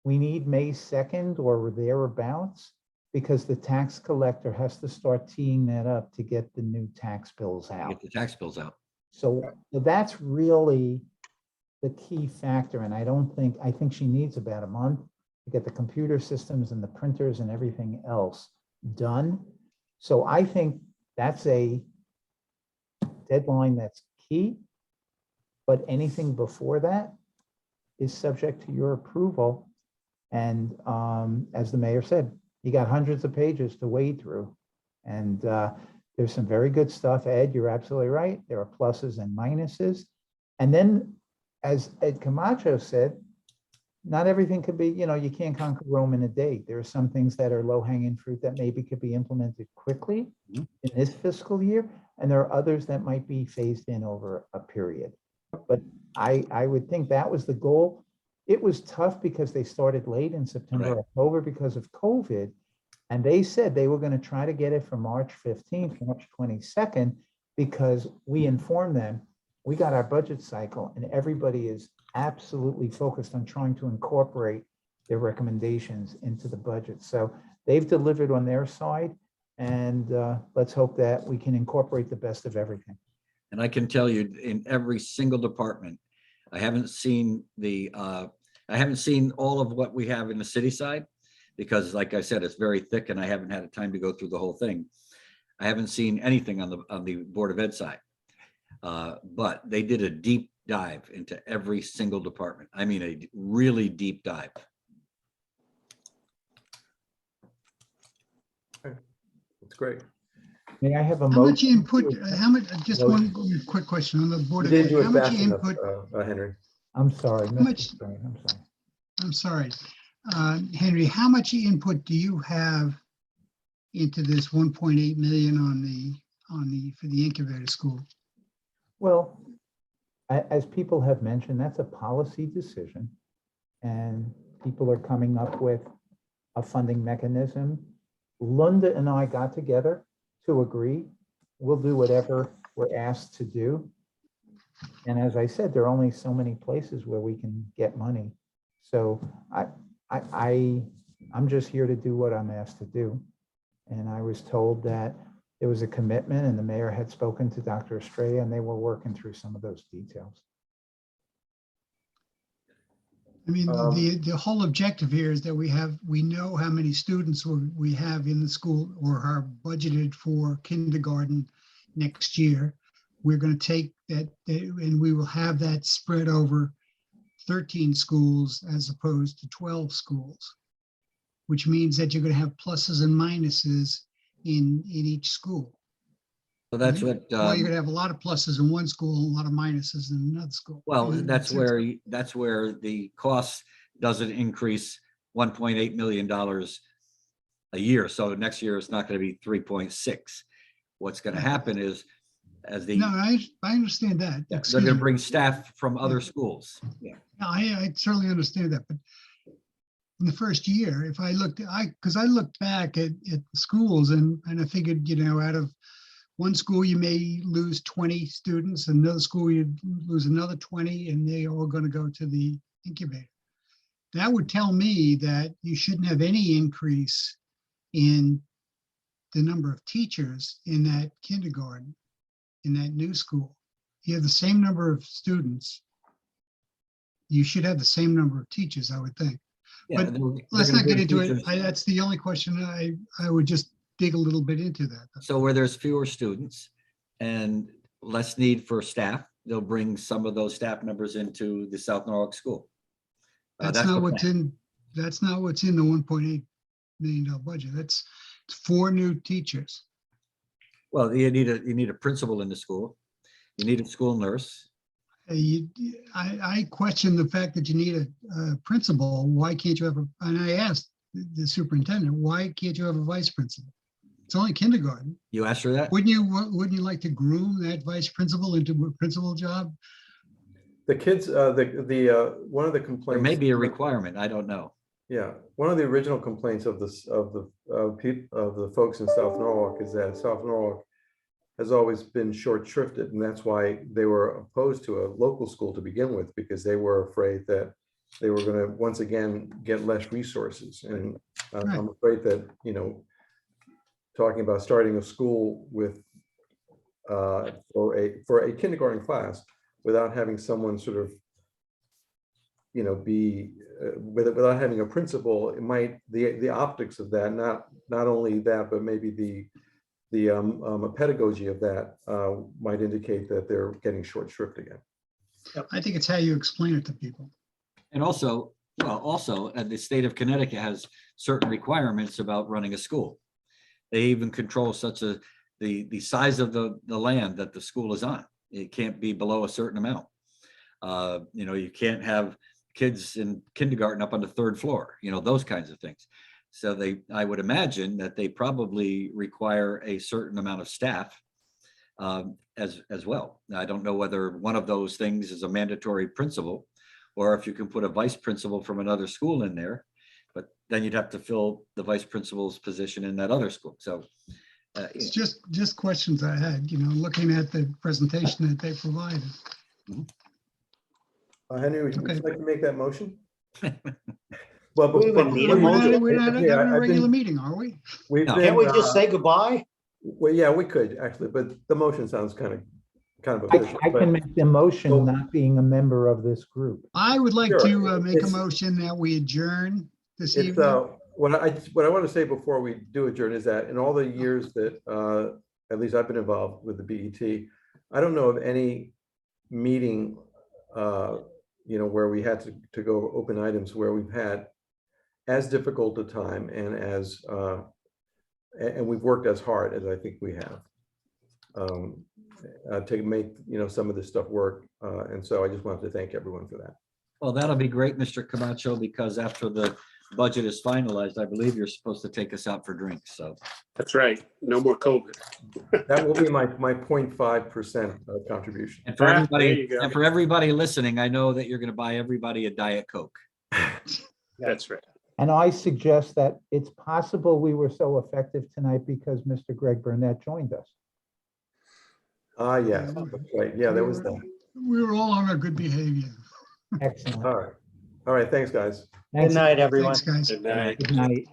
we need May 2nd or thereabouts, because the tax collector has to start teeing that up to get the new tax bills out. Get the tax bills out. So that's really the key factor. And I think she needs about a month to get the computer systems and the printers and everything else done. So I think that's a deadline that's key. But anything before that is subject to your approval. And as the mayor said, you got hundreds of pages to wade through. And there's some very good stuff. Ed, you're absolutely right. There are pluses and minuses. And then, as Ed Camacho said, not everything could be, you can't conquer Rome in a day. There are some things that are low-hanging fruit that maybe could be implemented quickly in this fiscal year. And there are others that might be phased in over a period. But I would think that was the goal. It was tough because they started late in September, Right. October because of COVID. And they said they were going to try to get it for March 15th, March 22nd, because we informed them, we got our budget cycle and everybody is absolutely focused on trying to incorporate their recommendations into the budget. So they've delivered on their side, and let's hope that we can incorporate the best of everything. And I can tell you, in every single department, I haven't seen all of what we have in the city side, because like I said, it's very thick and I haven't had time to go through the whole thing. I haven't seen anything on the Board of Ed side. But they did a deep dive into every single department. I mean, a really deep dive. That's great. May I have a How much motion? input, just No. one quick question on the You Board of didn't Ed. do How it much fast enough, input, Henry. I'm sorry. How much- Mr. Stern, I'm sorry. I'm sorry, Henry, how much input do you have into this 1.8 million for the incubator school? Well, as people have mentioned, that's a policy decision. And people are coming up with a funding mechanism. Linda and I got together to agree. We'll do whatever we're asked to do. And as I said, there are only so many places where we can get money. So I'm just here to do what I'm asked to do. And I was told that there was a commitment and the mayor had spoken to Dr. Estrella and they were working through some of those details. I mean, the whole objective here is that we know how many students we have in the school or are budgeted for kindergarten next year. We're going to take that and we will have that spread over 13 schools as opposed to 12 schools, which means that you're going to have pluses and minuses in each school. So that's what, Well, you're going to have a lot of pluses in one school and a lot of minuses in another school. well, And that's where the cost doesn't increase $1.8 million a year. So next year it's not going to be 3.6. What's going to happen is No, I understand that. they're Excuse going to me. bring staff from other schools. Yeah. No, I certainly understand that, but in the first year, if I looked, because I looked back at the schools and I figured, out of one school, you may lose 20 students, another school, you'd lose another 20, and they all going to go to the incubator. That would tell me that you shouldn't have any increase in the number of teachers in that kindergarten, in that new school. You have the same number of students. You should have the same number of teachers, I would think. Yeah, But they're let's gonna not get bring into it. teachers- That's the only question I would just dig a little bit into that. So where there's fewer students and less need for staff, they'll bring some of those staff members into the South Norwalk School. That's the not what's plan. that's not what's in the $1.8 million budget. It's 4 new teachers. Well, you need a principal in the school. You need a school nurse. I question the fact that you need a principal. Why can't you have and I asked the superintendent, why can't you have a vice principal? It's only kindergarten. You asked her that? Wouldn't you like to groom that vice principal into a principal job? The kids, one of the complaints. There may be a requirement. I don't know. Yeah, one of the original complaints of the folks in South Norwalk is that South Norwalk has always been short shrifted, and that's why they were opposed to a local school to begin with, because they were afraid that they were going to once again get less resources. And I'm afraid that, talking about starting a school with for a kindergarten class without having someone sort of be without having a principal, it might the optics of that, not only that, but maybe the pedagogy of that might indicate that they're getting short shrift again. I think it's how you explain it to people. And also, the state of Connecticut has certain requirements about running a school. They even control the size of the land that the school is on. It can't be below a certain amount. You can't have kids in kindergarten up on the 3rd floor, those kinds of things. So I would imagine that they probably require a certain amount of staff as well. I don't know whether one of those things is a mandatory principal, or if you can put a vice principal from another school in there, but then you'd have to fill the vice principal's position in that other school. So It's just questions I had, looking at the presentation that they provided. Henry, would you Okay. like to make that motion? Well, We would need a motion. We're not having a regular meeting, are we? Can't we just say goodbye? Well, yeah, we could actually, but the motion sounds kind of official. I but- can make the motion Well- not being a member of this group. I would like Sure. to make a It's- motion that we adjourn this It's, evening. what I want to say before we do adjourn is that in all the years that, at least I've been involved with the BET, I don't know of any meeting, where we had to go open items where we've had as difficult a time and and we've worked as hard as I think we have to make, some of this stuff work. And so I just wanted to thank everyone for that. well, that'll be great, Mr. Camacho, because after the budget is finalized, I believe you're supposed to take us out for drinks. So That's right. No more COVID. That will be my 0.5% contribution. and for There everybody, you go. and for everybody listening, I know that you're going to buy everybody a Diet Coke. That's right. And I suggest that it's possible we were so effective tonight because Mr. Greg Burnett joined us. Yes, that's right. Yeah, there was that. We were all on our good behavior. Excellent. All right. Thanks, guys. Good night, everyone. Thanks, guys. Good night. Good night.